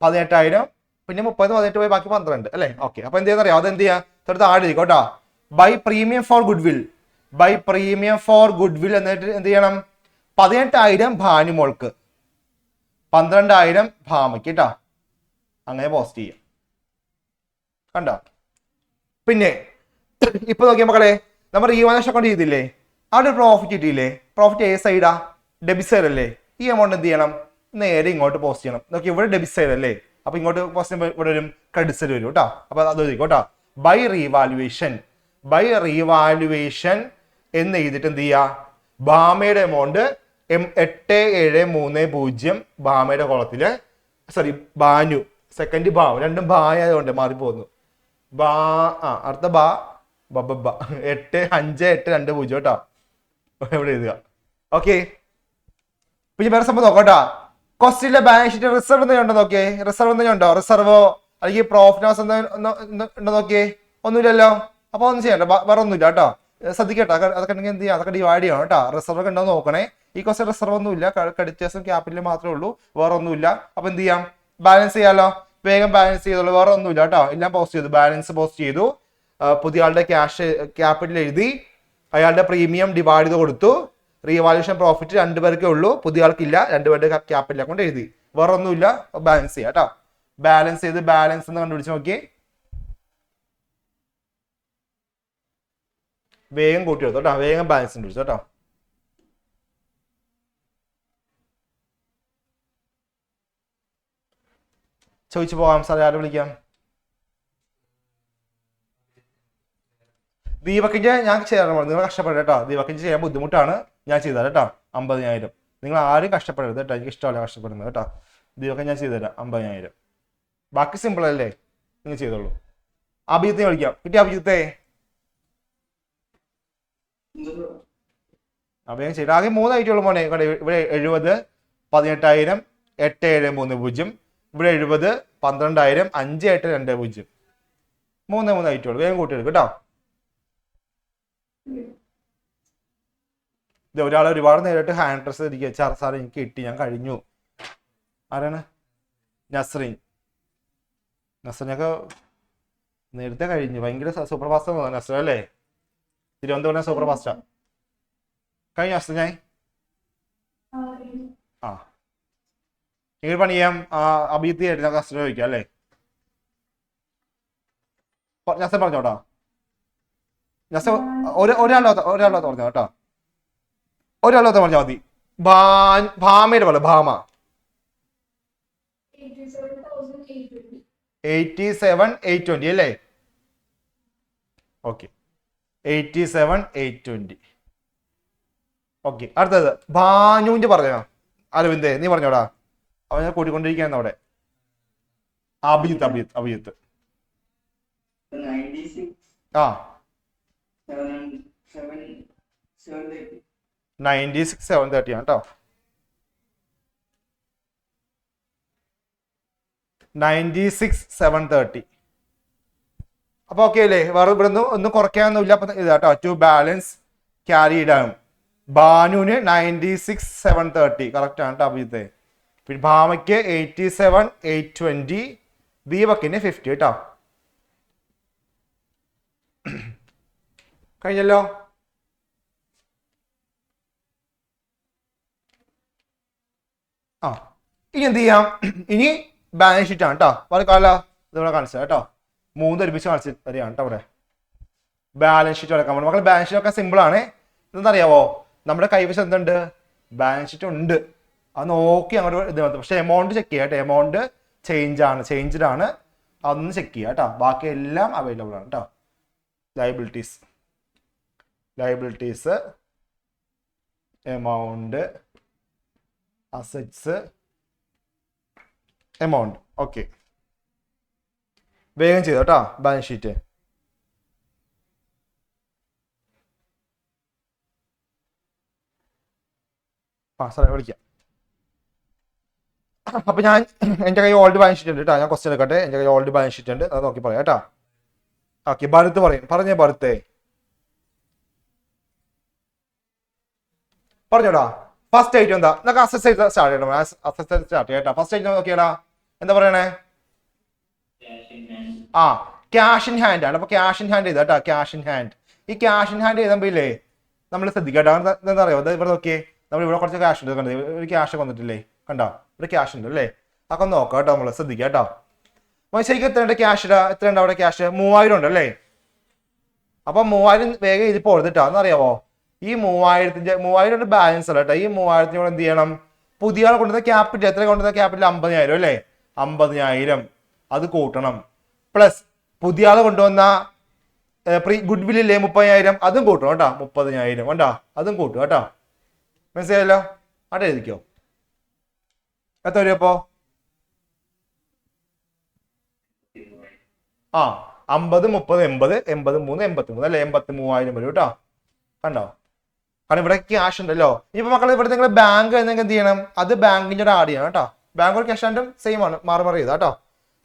18,000 പിന്നെ 30 18 പോയി ബാക്കി 12 അല്ലേ. ഓക്കെ. അപ്പൊ എന്ത് ചെയ്യാന്നറിയാം, അത് എന്ത് ചെയ്യാ, തൊട്ട് ആഡ് ചെയ്യും കേട്ടോ. By premium for goodwill, by premium for goodwill എന്നിട്ട് എന്ത് ചെയ്യണം, 18,000 ഭാനുമോൾക്ക്, 12,000 ഭാമയ്ക്ക് കേട്ടോ. അങ്ങനെ പോസ്റ്റ് ചെയ്യാം കണ്ടോ. പിന്നെ ഇപ്പൊ നോക്കിയ മക്കളെ, നമ്മൾ റീവാലുവേഷൻ അക്കൗണ്ട് ചെയ്തില്ലേ, അവിടെ പ്രോഫിറ്റ് കിട്ടിയില്ലേ. പ്രോഫിറ്റ് ഏ സൈഡാ, ഡെബിറ്റ് സൈഡ് അല്ലേ. ഈ എമൗണ്ട് എന്ത് ചെയ്യണം, നേരെ ഇങ്ങോട്ട് പോസ്റ്റ് ചെയ്യണം. നോക്കി ഇവിടെ ഡെബിറ്റ് സൈഡ് അല്ലേ, അപ്പൊ ഇങ്ങോട്ട് പോസ്റ്റ് ചെയ്യുമ്പോൾ ഇവിടെ വരും ക്രെഡിറ്റ് സൈഡ് വരും കേട്ടോ. അപ്പൊ അത് കേട്ടോ, ബൈ റീവാലുവേഷൻ, ബൈ റീവാലുവേഷൻ എന്ന് എഴുതിട്ട് എന്ത് ചെയ്യുക, ഭാമയുടെ എമൗണ്ട് 8730 ഭാമയുടെ കോളത്തില്, സോറി ഭാനു, സെക്കൻഡ് ഭാ, രണ്ടും ഭായതുകൊണ്ട് മാറിപ്പോകുന്നു. അടുത്ത 8582 കേട്ടോ, ഇവിടെ എഴുതുക. ഓക്കെ. പിന്നെ വേറെ സംഭവം നോക്കട്ടോ, ക്വസ്റ്റ്യനിലെ ബാലൻസ് ഷീറ്റ് റിസർവ് എന്തെങ്കിലും ഉണ്ടോ നോക്കിയേ. റിസർവ് എന്തെങ്കിലും ഉണ്ടോ, റിസർവോ അല്ലെങ്കിൽ പ്രോഫിറ്റ് ലോസ് ഉണ്ടോ നോക്കിയേ. ഒന്നുമില്ലല്ലോ. അപ്പൊ ഒന്നും ചെയ്യണ്ട, വേറെ ഒന്നുമില്ല കേട്ടോ. ശ്രദ്ധിക്കട്ടോ, അതൊക്കെ ഉണ്ടെങ്കിൽ എന്ത് ചെയ്യാം, അതൊക്കെ ഡിവൈഡ് ചെയ്യണം കേട്ടോ. റിസർവ് ഒക്കെ ഉണ്ടോ നോക്കണേ. ഈ ക്വസ്റ്റ്യൻ റിസർവ് ഒന്നുമില്ല, ക്രെഡിറ്റേഴ്സും ക്യാപിറ്റലും മാത്രമേ ഉള്ളൂ, വേറെ ഒന്നുമില്ല. അപ്പൊ എന്ത് ചെയ്യാം, ബാലൻസ് ചെയ്യാലോ. വേഗം ബാലൻസ് ചെയ്തോളൂ, വേറെ ഒന്നുമില്ല കേട്ടോ. എല്ലാം പോസ്റ്റ് ചെയ്തു, ബാലൻസ് പോസ്റ്റ് ചെയ്തു. പുതിയ ആളുടെ ക്യാഷ് ക്യാപിറ്റൽ എഴുതി, അയാളുടെ പ്രീമിയം ഡിവൈഡ് ചെയ്ത് കൊടുത്തു. റീവാലുവേഷൻ പ്രോഫിറ്റ് 2 പേർക്കേ ഉള്ളൂ, പുതിയ ആൾക്കില്ല. 2 പേരുടെ ക്യാപിറ്റൽ അക്കൗണ്ട് എഴുതി, വേറെ ഒന്നുമില്ല. ബാലൻസ് ചെയ്യാം കേട്ടോ. ബാലൻസ് ചെയ്ത് ബാലൻസ് എന്ന് കണ്ടുപിടിച്ച് നോക്കി, വേഗം കൂട്ടി എടുത്തു കേട്ടോ. വേഗം ബാലൻസ് കണ്ടുപിടിച്ചു കേട്ടോ. ചോദിച്ചു പോകാം. സാർ ആരെ വിളിക്കാം? ദീപക്കിന്റെ ഞാൻ ചെയ്യാൻ പറഞ്ഞു. നിങ്ങൾ കഷ്ടപ്പെടരുത് കേട്ടോ. ദീപക്കിന്റെ ചെയ്യാൻ ബുദ്ധിമുട്ടാണ്, ഞാൻ ചെയ്തത് കേട്ടോ. 50,000. നിങ്ങൾ ആരും കഷ്ടപ്പെടരുത് കേട്ടോ. എനിക്ക് ഇഷ്ടമല്ല കഷ്ടപ്പെടുന്നത് കേട്ടോ. ദീപക്കൻ ഞാൻ ചെയ്തുതരാം 50,000. ബാക്കി സിമ്പിൾ അല്ലേ, നിങ്ങൾ ചെയ്തോളൂ. അഭിജിത്തിനെ വിളിക്കാം. കിട്ടിയ അഭിജിത്തെ? അഭിയം ചെയ്തു. ആകെ 3 ഐറ്റമുള്ളൂ മോനെ. ഇവിടെ 70, 18,000, 8730. ഇവിടെ 70, 12,000, 5820. 3 ഐറ്റമുള്ളൂ. വേഗം കൂട്ടിയെടുക്കും കേട്ടോ. ഇത് ഒരാൾ ഒരുപാട് നേരിട്ട് ഹാൻഡ് പ്രസ് ഇരിക്കുക. സാർ എനിക്ക് കിട്ടി, ഞാൻ കഴിഞ്ഞു. ആരാണ്? നസ്രീൻ. നസ്രീനൊക്കെ നേരത്തെ കഴിഞ്ഞു. ഭയങ്കര സൂപ്പർ ഫാസ്റ്റ് നസ്രീൻ അല്ലേ? തിരുവനന്തപുരം സൂപ്പർ ഫാസ്റ്റാ. കഴിഞ്ഞ നസ്രീൻ. ആ നിങ്ങൾ പണി ചെയ്യാം. അഭിജിത്ത് ആയിട്ട് നസ്രീൻ ചോദിക്കാം അല്ലേ? നസ്രീൻ പറഞ്ഞോട്ടോ. ഒരാളോത്ത് പറഞ്ഞോ കേട്ടോ. ഒരാളോത്ത് പറഞ്ഞാൽ മതി. ഭാമയുടെ പോലെ. ഭാമ 87,820 അല്ലേ? ഓക്കെ, 87,820. ഓക്കെ, അടുത്തത് ഭാനുവിന്റെ പറഞ്ഞോ. അരവിന്ദ് നീ പറഞ്ഞോടാ. അവൻ കൂട്ടിക്കൊണ്ടിരിക്കുകയാണ് അവിടെ. അഭിജിത്ത് ആ 96,730 ആണ് കേട്ടോ. 96,730. അപ്പൊ ഓക്കെ അല്ലേ? വേറെ ഇവിടെ ഒന്നും കുറയ്ക്കാനൊന്നുമില്ല. അപ്പൊ ഇതാട്ടോ, ടു ബാലൻസ് ക്യാരി ഇടാം. ഭാനുവിന് 96,730 കറക്റ്റ് ആണ് കേട്ടോ അഭിജിത്തെ. പിന്നെ ഭാമയ്ക്ക് 87,820. ദീപക്കിന് 50 കേട്ടോ. കഴിഞ്ഞല്ലോ. ആ ഇനി എന്ത് ചെയ്യാം? ഇനി ബാലൻസ് ഷീറ്റ് ആണ് കേട്ടോ. പറഞ്ഞ ഇതിവിടെ കാണിച്ചത് കേട്ടോ. 3 ഒരുമിച്ച് കാണിച്ച് തരികയാണ് കേട്ടോ. അവിടെ ബാലൻസ് ഷീറ്റ് വരക്കാൻ പറ്റും. മക്കൾ ബാലൻസ് ഷീറ്റ് ഒക്കെ സിമ്പിൾ ആണ്. ഇതെന്നറിയാവോ? നമ്മുടെ കൈവശം എന്തുണ്ട്? ബാലൻസ് ഷീറ്റ് ഉണ്ട്. അത് നോക്കി അങ്ങോട്ട് ഇത് വന്നു. പക്ഷെ എമൗണ്ട് ചെക്ക് ചെയ്യാം കേട്ടോ. എമൗണ്ട് ചേഞ്ച്ഡ് ആണ്. അതൊന്ന് ചെക്ക് ചെയ്യാം കേട്ടോ. ബാക്കി എല്ലാം അവൈലബിൾ ആണ് കേട്ടോ. Liabilities, amount, assets, amount. Okay, വേഗം ചെയ്തോ കേട്ടോ ബാലൻസ് ഷീറ്റ്. സാറേ വിളിക്കാം. അപ്പൊ ഞാൻ എൻ്റെ കയ്യിൽ ഓൾഡ് ബാലൻസ് ഷീറ്റ് ഉണ്ട് കേട്ടോ. ഞാൻ ക്വസ്റ്റ്യൻ എടുക്കട്ടെ. എൻ്റെ കയ്യിൽ ഓൾഡ് ബാലൻസ് ഷീറ്റ് ഉണ്ട്, അത് നോക്കി പറയാം കേട്ടോ. ഓക്കെ, ഭരത് പറഞ്ഞേ ഭരത്തെ പറഞ്ഞോടാ. ഫസ്റ്റ് ഐറ്റം എന്താ? നമുക്ക് അസറ്റ് സ്റ്റാർട്ട് ചെയ്യണം. അസറ്റ് സ്റ്റാർട്ട് ചെയ്യട്ടോ. ഫസ്റ്റ് ഐറ്റം നോക്കിയാടാ. എന്താ പറയണേ? ക്യാഷ് ഇൻ ഹാൻഡ് ആണ്. അപ്പൊ ക്യാഷ് ഇൻ ഹാൻഡ് ചെയ്താ കേട്ടോ. Cash in hand. ഈ ക്യാഷ് ഇൻ ഹാൻഡ് ചെയ്തപ്പോ ഇല്ലേ നമ്മൾ ശ്രദ്ധിക്കട്ടോ. എന്താ അറിയോ? ഇവിടെ നോക്കിയേ, നമ്മൾ ഇവിടെ കുറച്ച് ക്യാഷ് ഉണ്ട്. കണ്ടത് ഒരു ക്യാഷ് വന്നിട്ടില്ലേ? കണ്ടോ? ഇവിടെ ക്യാഷ് ഉണ്ട് അല്ലേ? അതൊക്കെ നോക്കാം കേട്ടോ. നമ്മൾ ശ്രദ്ധിക്കാം കേട്ടോ. ശരിക്കും എത്രയുണ്ട് ക്യാഷ്? എത്രയുണ്ട് അവിടെ ക്യാഷ്? 3,000 ഉണ്ട് അല്ലേ? അപ്പൊ 3,000 വേഗം ഇതിപ്പോ കൊടുത്തിട്ടോ. എന്നറിയാവോ? ഈ 3,000 ബാലൻസ് അല്ല കേട്ടോ. ഈ 3,000 കൂടെ എന്ത് ചെയ്യണം? പുതിയ ആൾ കൊണ്ടുവന്ന ക്യാപിറ്റൽ എത്ര കൊണ്ടുവന്ന ക്യാപിറ്റൽ? 50,000 അല്ലേ? 50,000 അത് കൂട്ടണം. പ്ലസ് പുതിയ ആൾ കൊണ്ടുവന്ന ഗുഡ് വിൽ ഇല്ലേ 30,000, അതും കൂട്ടണം കേട്ടോ. 30,000 വേണ്ട, അതും കൂട്ടും കേട്ടോ. മനസ്സിലായല്ലോ? അവിടെ എഴുതിക്കോ. എത്ര വരും അപ്പോ? 50, 30, 80, 83, 83 അല്ലെ? 83,000 വരും കേട്ടോ. കണ്ടോ? കാരണം ഇവിടെ ക്യാഷ് ഉണ്ടല്ലോ. ഇനിയിപ്പോ മക്കളെ ഇവിടെ നിങ്ങൾ ബാങ്ക് എന്തെങ്കിലും എന്ത് ചെയ്യണം? അത് ബാങ്കിന്റെ ഒരു ആഡ് ചെയ്യണം കേട്ടോ. ബാങ്ക് ഒരു ക്യാഷ് ആൻഡും സെയിം ആണ്, മാറി ചെയ്താ കേട്ടോ.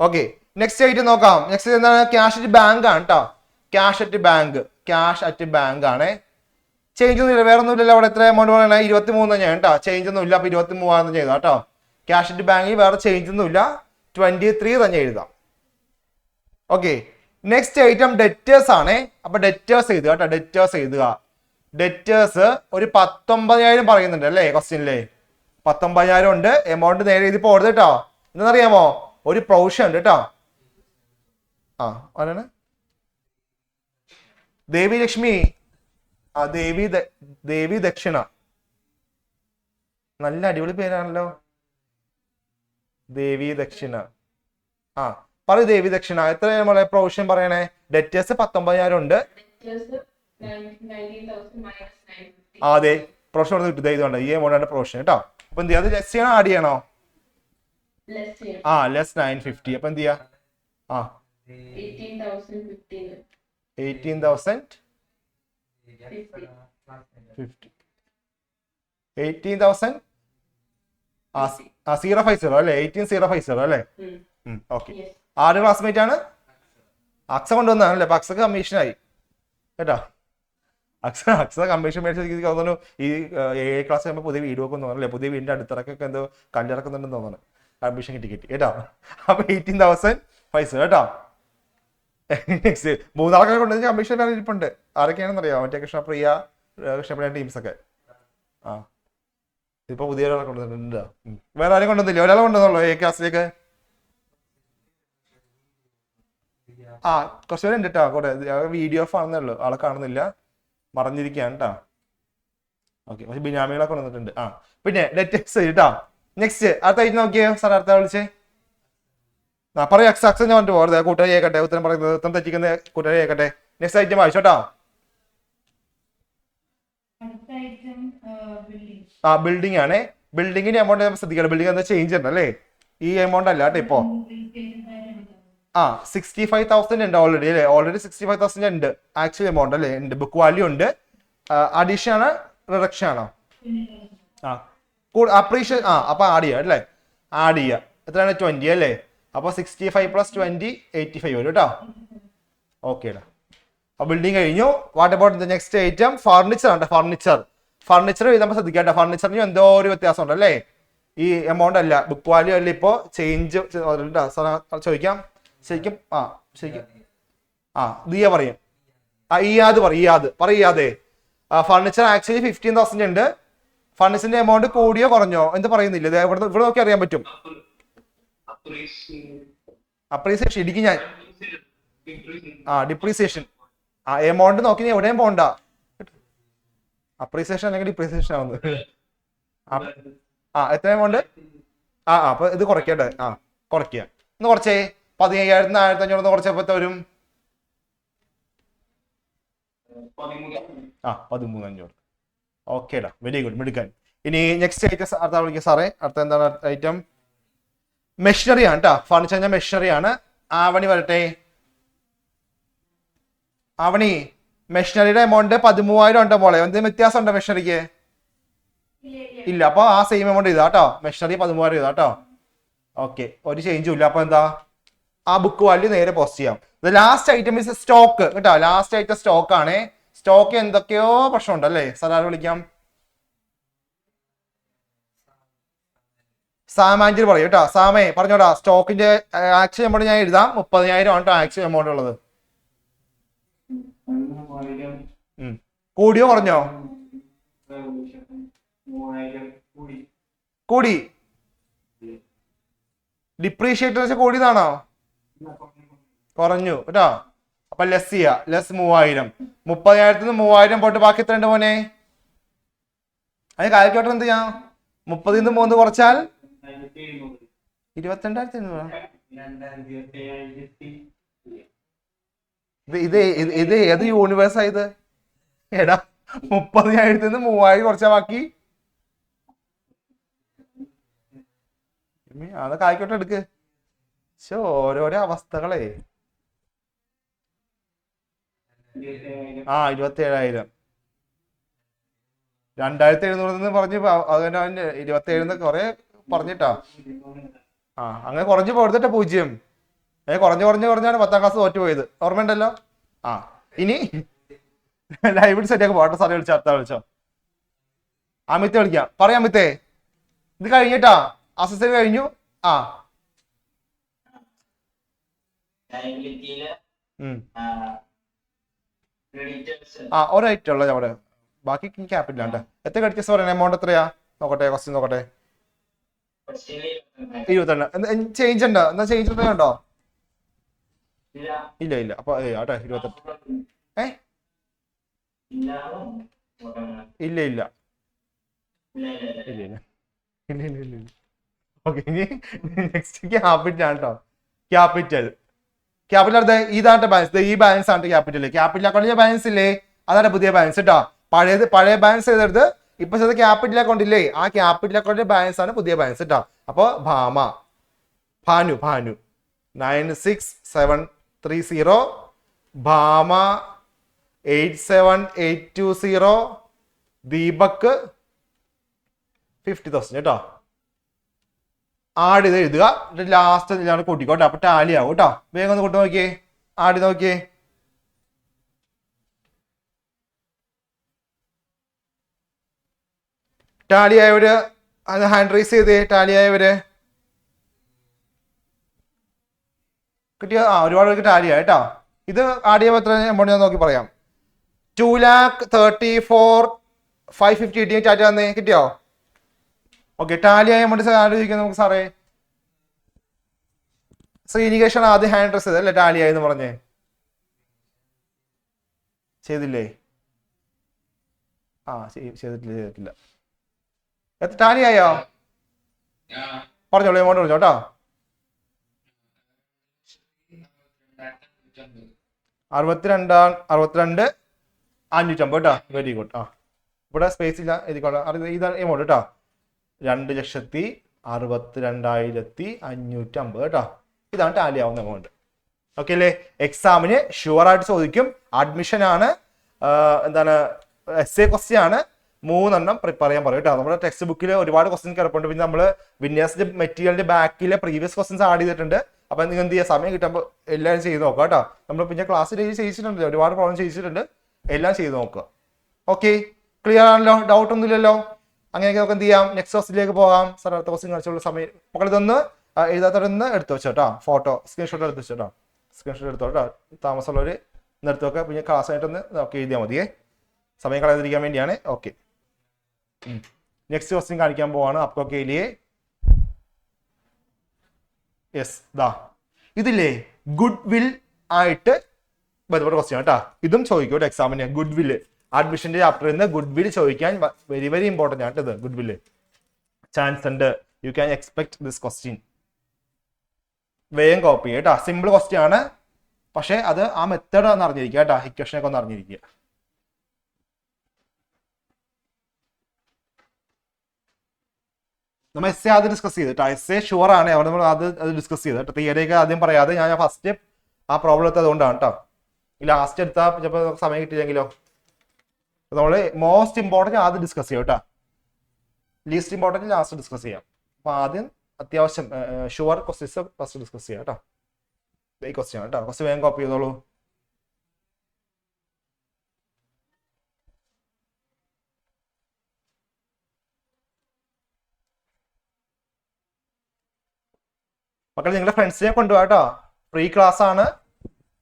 ഓക്കെ, നെക്സ്റ്റ് ആയിട്ട് നോക്കാം. നെക്സ്റ്റ് എന്താണ്? ക്യാഷ് അറ്റ് ബാങ്ക് ആണ് കേട്ടോ. ക്യാഷ് അറ്റ് ബാങ്ക് ആണ്. ചേഞ്ച് ഒന്നും ഇല്ല, വേറെ ഒന്നും ഇല്ലല്ലോ. അവിടെ എത്ര എമൗണ്ട് പറയണേ? 23 തന്നെയാണ് കേട്ടോ. ചേഞ്ച് ഒന്നും ഇല്ല. അപ്പൊ 23,000 ചെയ്താ കേട്ടോ. ക്യാഷ് അറ്റ് ബാങ്കിൽ വേറെ ചേഞ്ച് ഒന്നും ഇല്ല. 23 തന്നെ എഴുതാം. ഓക്കെ, നെക്സ്റ്റ് ഐറ്റം ഡെറ്റേഴ്സ് ആണ്. അപ്പൊ ഡെറ്റേഴ്സ് എഴുതുക കേട്ടോ. ഡെറ്റേഴ്സ് ഒരു 19,000 പറയുന്നുണ്ട് അല്ലേ ക്വസ്റ്റ്യനില്ലേ? 19,000 ഉണ്ട്. എമൗണ്ട് നേരെ ഇതിപ്പോ ഓടുന്നത് കേട്ടോ. എന്താണെന്നറിയാമോ? ഒരു പ്രൊവിഷൻ ഉണ്ട് കേട്ടോ. ആരാണ്? ദേവി ലക്ഷ്മി. ദേവി ദക്ഷിണ. നല്ല അടിപൊളി പേരാണല്ലോ. ദേവി ദക്ഷിണ. ആ പറയൂ ദേവി ദക്ഷിണ എത്ര നമ്മളെ പ്രൊവിഷൻ പറയണേ? ഡെറ്റേഴ്സ് 19,000 ഉണ്ട്. അതെ പ്രൊവിഷൻ കൊടുത്ത് കിട്ടും. ഇതുകൊണ്ട് ഈ എമൗണ്ട് ആണ് പ്രൊവിഷൻ കേട്ടോ. അപ്പൊ എന്ത് ചെയ്യാം, അത് ലെസ് ചെയ്യണോ ആഡ് ചെയ്യണോ? ലെസ് 950. അപ്പൊ എന്ത് ചെയ്യാ? 18,050. 18,000 050 അല്ലേ? 18,050 അല്ലേ? ഓക്കെ. ആര് ക്ലാസ്മേറ്റ് ആണ്? അക്സ കൊണ്ടുവന്നാണല്ലേ? അപ്പൊ അക്സക്ക് കമ്മീഷനായി കേട്ടോ. അക്സ കമ്മീഷൻ മേടിച്ച് തോന്നുന്നു ഈ 7 ക്ലാസ് ആകുമ്പോൾ പുതിയ വീട് വെക്കും തോന്നല്ലേ? പുതിയ വീടിന്റെ അടുത്തിറക്കൊക്കെ എന്തോ കല്ലിറക്കുന്നുണ്ടെന്ന് തോന്നുന്നു. കമ്മീഷൻ കിട്ടി കേട്ടോ. അപ്പൊ 18,050 കേട്ടോ. മൂന്നാളൊക്കെ കൊണ്ടുവന്ന് കമ്മീഷൻ ഇരിപ്പുണ്ട്. ആരൊക്കെയാണെന്ന് അറിയാം? മറ്റേ കൃഷ്ണപ്രിയ, കൃഷ്ണപ്രിയ ടീംസ് ഒക്കെ. ഇപ്പൊ പുതിയ ഒരാളെ കൊണ്ടുവന്നിട്ടുണ്ട്. വേറെ ആരും കൊണ്ടുവന്നില്ല? ഒരാളെ കൊണ്ടുവന്നുള്ളൂ ഈ ക്ലാസ്സിലേക്ക്. കുറച്ചുപേര് ഉണ്ട് കേട്ടോ. കൂടെ വീഡിയോ ഓഫ് ആണെന്നേ ഉള്ളൂ, ആളെ കാണുന്നില്ല, മറഞ്ഞിരിക്കുകയാണ് കേട്ടോ. ഓക്കെ, പക്ഷെ ബിനാമികളൊക്കെ കൊണ്ടുവന്നിട്ടുണ്ട്. പിന്നെ ഡെറ്റേഴ്സ് കേട്ടോ. നെക്സ്റ്റ് അടുത്ത ഐറ്റം നോക്കിയോ സാർ? അടുത്ത വിളിച്ചേ പറയൂ. അക്സ ഞാൻ പറഞ്ഞു പോകരുത്, കൂട്ടുകാരി കേൾക്കട്ടെ. ഉത്തരം പറയുന്നത് ഉത്തരം തെറ്റിക്കുന്ന കൂട്ടുകാരി കേൾക്കട്ടെ. Next item വായിച്ചോട്ടോ. ബിൽഡിംഗ് ആണ്. ബിൽഡിങ്ങിന്റെ എമൗണ്ട് നമ്മൾ ശ്രദ്ധിക്കണം. ബിൽഡിംഗ് എന്താ ചേഞ്ച് ഉണ്ട് അല്ലേ? ഈ എമൗണ്ട് അല്ല കേട്ടോ. ഇപ്പോ 65,000 ഉണ്ട് ഓൾറെഡി അല്ലേ? ഓൾറെഡി 65,000 ഉണ്ട് ആക്ച്വൽ എമൗണ്ട് അല്ലേ? ഉണ്ട്. ബുക്ക് വാല്യൂ ഉണ്ട്. അഡീഷൻ ആണ് റിഡക്ഷൻ ആണോ? അപ്രീഷിയേഷൻ. അപ്പൊ ആഡ് ചെയ്യാം അല്ലേ? ആഡ് ചെയ്യാം. എത്രയാണ്? 20 അല്ലേ? അപ്പൊ 65 + 20 85 വരും കേട്ടോ. ഓക്കെ. ബിൽഡിംഗ് കഴിഞ്ഞു. What about the next item? Furniture ആണ്. ഫർണിച്ചർ നമ്മൾ ശ്രദ്ധിക്കാം. ഫർണിച്ചറിന് എന്തോ ഒരു വ്യത്യാസം ഉണ്ട് അല്ലേ? ഈ എമൗണ്ട് അല്ല, ബുക്ക് വാല്യൂ അല്ല. ഇപ്പോ ചേഞ്ച് ചോദിക്കാം ശരിക്കും. ശരിക്കും ദിയ പറയും. ഇയാദ് പറയാതെ. ഫർണിച്ചർ ആക്ച്വലി 15,000 ഉണ്ട്. ഫർണിച്ചറിന്റെ എമൗണ്ട് കൂടിയോ കുറഞ്ഞോ എന്ന് പറയുന്നില്ല. ഇവിടെ നോക്കി അറിയാൻ പറ്റും. അപ്രീസിയേഷൻ ഇടിക്കും ഞാൻ. ഡിപ്രീസിയേഷൻ. എമൗണ്ട് നോക്കി ഞാൻ എവിടെയും പോണ്ട. അപ്രീസിയേഷൻ അല്ലെങ്കിൽ ഡിപ്രീസിയേഷൻ ആവുന്നത്. എത്ര എമൗണ്ട്? അപ്പൊ ഇത് കുറയ്ക്കട്ടെ. കുറയ്ക്കുക. ഒന്ന് കുറച്ചേ. 15,000 1,500 കുറച്ചപ്പോ വരും 13,500. ഓക്കേടാ, വെരി ഗുഡ്, മിടുക്കാൻ. ഇനി നെക്സ്റ്റ് ഐറ്റം അടുത്ത വിളിക്കുക സാറേ. അടുത്ത എന്താണ് ഐറ്റം? മെഷീനറി ആണ് കേട്ടോ. ഫർണിച്ചർ മെഷീനറി ആണ്. ആവണി വരട്ടെ. ആവണി, മെഷീനറിയുടെ എമൗണ്ട് 13,000 ഉണ്ടോ മോളെ? എന്തെങ്കിലും വ്യത്യാസം ഉണ്ടോ മെഷീനറിക്ക്? ഇല്ല. അപ്പൊ ആ സെയിം എമൗണ്ട് ചെയ്താ കേട്ടോ. മെഷീനറി 13,000 ചെയ്താ കേട്ടോ. ഓക്കെ, ഒരു ചേഞ്ചും ഇല്ല. അപ്പൊ എന്താ? ആ ബുക്ക് വാല്യൂ നേരെ പോസ്റ്റ് ചെയ്യാം. ലാസ്റ്റ് ഐറ്റം ഇസ് സ്റ്റോക്ക് കേട്ടോ. ലാസ്റ്റ് ഐറ്റം സ്റ്റോക്ക് ആണ്. സ്റ്റോക്ക് എന്തൊക്കെയോ പ്രശ്നമുണ്ട് അല്ലേ? സാർ വിളിക്കാം. സാമാഞ്ചിൽ പറയും കേട്ടോ. സാമേ പറഞ്ഞോടാ. സ്റ്റോക്കിന്റെ ആക്ച്വൽ എമൗണ്ട് ഞാൻ എഴുതാം. 30,000 ആണ് ആക്ച്വൽ എമൗണ്ട് ഉള്ളത്. കൂടിയോ കുറഞ്ഞോ? കൂടി. ഡിപ്രീഷിയേറ്റ് കൂടിയതാണോ? കുറഞ്ഞു കേട്ടോ. അപ്പൊ ലെസ് ചെയ്യാ. ലെസ് 3,000. 30,000 3,000 പോട്ട് ബാക്കി എത്ര ഉണ്ട് മോനെ? അതിന് കാൽക്കുലേറ്റർ എന്ത് ചെയ്യാം? 30 3 കുറച്ചാൽ 22,700. ഇത് ഏത് യൂണിവേഴ്സാ ഇത്? എടാ 30,000 3,000 കുറച്ചാ ബാക്കി. അത് കാൽക്കുലേറ്റർ എടുക്ക്. ഓരോരോ അവസ്ഥകളെ. 27,000. 2,700 പറഞ്ഞ് അതിന്റെ 27 കൊറേ പറഞ്ഞിട്ടാ. അങ്ങനെ കുറഞ്ഞു പോരുതട്ടെ 0. കുറഞ്ഞാണ് 10ാം ക്ലാസ് തോറ്റുപോയത്. ഓർമ്മയുണ്ടല്ലോ. ഇനി ലൈവ് സെറ്റ് പോട്ടെ. സാറേ വിളിച്ചോ. അടുത്ത വിളിച്ചോ. അമിത്തെ വിളിക്കാം. പറയാം അമിത്തേ. ഇത് കഴിഞ്ഞിട്ടാ അസസറി കഴിഞ്ഞു. ഒരൈറ്റം ഉള്ള അവിടെ. ബാക്കി ക്യാപിറ്റൽ ആണ്. എത്ര ക്രെഡിറ്റേഴ്സ് പറയണേ? എമൗണ്ട് എത്രയാ നോക്കട്ടെ. ക്വസ്റ്റ്യൻ നോക്കട്ടെ. 22. ചേഞ്ച് ഉണ്ടോ? എന്നാ ചേഞ്ച് ഉണ്ടോ? ഇല്ല. അപ്പൊ ആട്ടെ 28. ഇല്ല. ഓക്കെ, ഇനി നെക്സ്റ്റ് ക്യാപിറ്റൽ ആണ് കേട്ടോ. ക്യാപിറ്റൽ. ക്യാപിറ്റൽ അതെ ഇതാണ് ബാലൻസ്, ഈ ബാലൻസ് ആണ് ക്യാപിറ്റൽ. ക്യാപിറ്റൽ അക്കൗണ്ടിലെ ബാലൻസ് ഇല്ലേ, അതാണ് പുതിയ ബാലൻസ് കേട്ടോ. പഴയ ബാലൻസ് ചെയ്തെടുത്ത് ഇപ്പൊ ചെയ്ത ക്യാപിറ്റൽ അക്കൗണ്ട് ഇല്ലേ, ആ ക്യാപിറ്റൽ അക്കൗണ്ടിലെ ബാലൻസ് ആണ് പുതിയ ബാലൻസ് കേട്ടോ. അപ്പൊ ഭാനു 96,730, ഭാമ 87,820, ദീപക് 50,000 കേട്ടോ. ആഡ് ചെയ്ത് എഴുതുക, ലാസ്റ്റ് ഇതിലാണ് കൂട്ടിക്കോട്ടെ. അപ്പൊ ടാലി ആവും കേട്ടോ. വേഗം ഒന്ന് കൂട്ടി നോക്കിയേ, ആഡ് ചെയ്ത് നോക്കിയേ. ടാലി ആയവര് ഹാൻഡ് റൈസ് ചെയ്തേ. ടാലി ആയവര് കിട്ടിയോ? ഒരുപാട് പേർക്ക് ടാലി ആയി കേട്ടോ. ഇത് ആഡ് ചെയ്യുമ്പോൾ എത്ര എമൗണ്ട് ഞാൻ നോക്കി പറയാം. 2,34,550 കിട്ടിയ ടാറ്റ തന്നേ, കിട്ടിയോ? ഓക്കെ, ടാലി ആയ എമൗണ്ട് ആലോചിക്കാം നമുക്ക്. സാറേ ശ്രീനികേഷാണ് ആദ്യം ഹാൻഡ് റൈസ് ചെയ്തല്ലേ ടാലി ആയെന്ന് പറഞ്ഞേ, ചെയ്തില്ലേ? ചെയ്തിട്ടില്ല. ടാലി ആയോ? പറഞ്ഞോളൂ, എമൗണ്ട് പറഞ്ഞോ കേട്ടോ. 62,550 കേട്ടോ. Very good. ഇവിടെ സ്പേസ് ഇല്ല, ഇതാണ് എമൗണ്ട് കേട്ടോ. 2,62,550 കേട്ടോ. ഇതാണ് ടാലി ആവുന്ന എമൗണ്ട്. ഓക്കെ അല്ലേ? എക്സാമിന് ഷുവർ ആയിട്ട് ചോദിക്കും. അഡ്മിഷൻ ആണ്, എന്താണ് എസ്എ ക്വസ്റ്റ്യൻ ആണ്. 3 എണ്ണം പ്രിപ്പയർ ചെയ്യാൻ പറയും കേട്ടോ. നമ്മുടെ ടെക്സ്റ്റ് ബുക്കിൽ ഒരുപാട് ക്വസ്റ്റ്യൻ കിടപ്പുണ്ട്. പിന്നെ നമ്മൾ വിന്യാസിന്റെ മെറ്റീരിയലിന്റെ ബാക്കിലെ പ്രീവിയസ് ക്വസ്റ്റ്യൻസ് ആഡ് ചെയ്തിട്ടുണ്ട്. അപ്പൊ നിങ്ങൾ എന്ത് ചെയ്യുക, സമയം കിട്ടുമ്പോൾ എല്ലാവരും ചെയ്ത് നോക്കുക കേട്ടോ. നമ്മൾ പിന്നെ ക്ലാസ്സിൽ ചെയ്യിച്ചിട്ടുണ്ട്, ഒരുപാട് പ്രോബ്ലം ചെയ്യിച്ചിട്ടുണ്ട്. എല്ലാം ചെയ്ത് നോക്കുക. ഓക്കെ, ക്ലിയർ ആണല്ലോ? ഡൗട്ട് ഒന്നുമില്ലല്ലോ? അങ്ങനെയൊക്കെ നമുക്ക് എന്ത് ചെയ്യാം, നെക്സ്റ്റ് ക്വസ്റ്റിലേക്ക് പോകാം. സാർ അടുത്ത ക്വസ്റ്റ്യൻ കാണിച്ചുള്ള സമയം മക്കളിതൊന്ന് എഴുതാത്തവരൊന്ന് എടുത്തു വെച്ചോട്ടോ. ഫോട്ടോ സ്ക്രീൻഷോട്ട് എടുത്ത് വെച്ചോട്ടോ. സ്ക്രീൻഷോട്ട് എടുത്തോട്ടോ. താമസമുള്ളവർ നിർത്തി വെക്കുക. പിന്നെ ക്ലാസ് ആയിട്ടൊന്ന് നോക്കി എഴുതിയാൽ മതിയേ, സമയം കളയാതിരിക്കാൻ വേണ്ടിയാണ്. ഓക്കെ, നെക്സ്റ്റ് ക്വസ്റ്റ്യൻ കാണിക്കാൻ പോവാണ്. അപ്പോ കേലിയെ യെസ് ഇതില്ലേ ഗുഡ് വിൽ ആയിട്ട് ബന്ധപ്പെട്ട ക്വസ്റ്റ്യൻ കേട്ടോ. ഇതും ചോദിക്കും എക്സാമിന്. ഗുഡ് വില്ല് അഡ്മിഷന്റെ ചാപ്റ്ററിൽ നിന്ന് ഗുഡ് വിൽ ചോദിക്കാൻ വെരി വെരി ഇമ്പോർട്ടന്റ് ആണ് ഇത്. ഗുഡ് വില്ല് ചാൻസ് ഉണ്ട്. U can expect this question. വേഗം കോപ്പി കേട്ടോ. സിമ്പിൾ ക്വസ്റ്റ്യൻ ആണ്, പക്ഷെ അത് ആ മെത്തേഡ് ഒന്ന് അറിഞ്ഞിരിക്കുക കേട്ടോ. ഇക്വേഷനൊക്കെ ഒന്ന് അറിഞ്ഞിരിക്കുക. നമ്മൾ എസ് ആദ്യം ഡിസ്കസ് ചെയ്ത് കേട്ടോ. എസ് ഷുവർ ആണ്, അവിടെ നമ്മൾ അത് ഡിസ്കസ് ചെയ്ത് കേട്ടോ. തിയറിയൊക്കെ ആദ്യം പറയാതെ ഞാൻ ഫസ്റ്റ് ആ പ്രോബ്ലം എടുത്തത് അതുകൊണ്ടാണ് കേട്ടോ. ഈ ലാസ്റ്റ് എടുത്താൽ ചിലപ്പോൾ സമയം കിട്ടിയില്ലെങ്കിലോ. നമ്മൾ മോസ്റ്റ് ഇമ്പോർട്ടൻറ്റ് ആദ്യം ഡിസ്കസ് ചെയ്യാം കേട്ടോ. ലീസ്റ്റ് ഇമ്പോർട്ടൻറ്റ് ലാസ്റ്റ് ഡിസ്കസ് ചെയ്യാം. അപ്പൊ ആദ്യം അത്യാവശ്യം ഷുവർ ക്വസ്റ്റ്യൻസ് ഫസ്റ്റ് ഡിസ്കസ് ചെയ്യാം കേട്ടോ. ഈ ക്വസ്റ്റ്യൻ കേട്ടോ. ക്വസ്റ്റ്യൻ വേഗം കോപ്പി ചെയ്തോളൂ. മക്കളെ നിങ്ങളുടെ ഫ്രണ്ട്സിനെ കൊണ്ടുപോകാം കേട്ടോ. ഫ്രീ ക്ലാസ് ആണ്.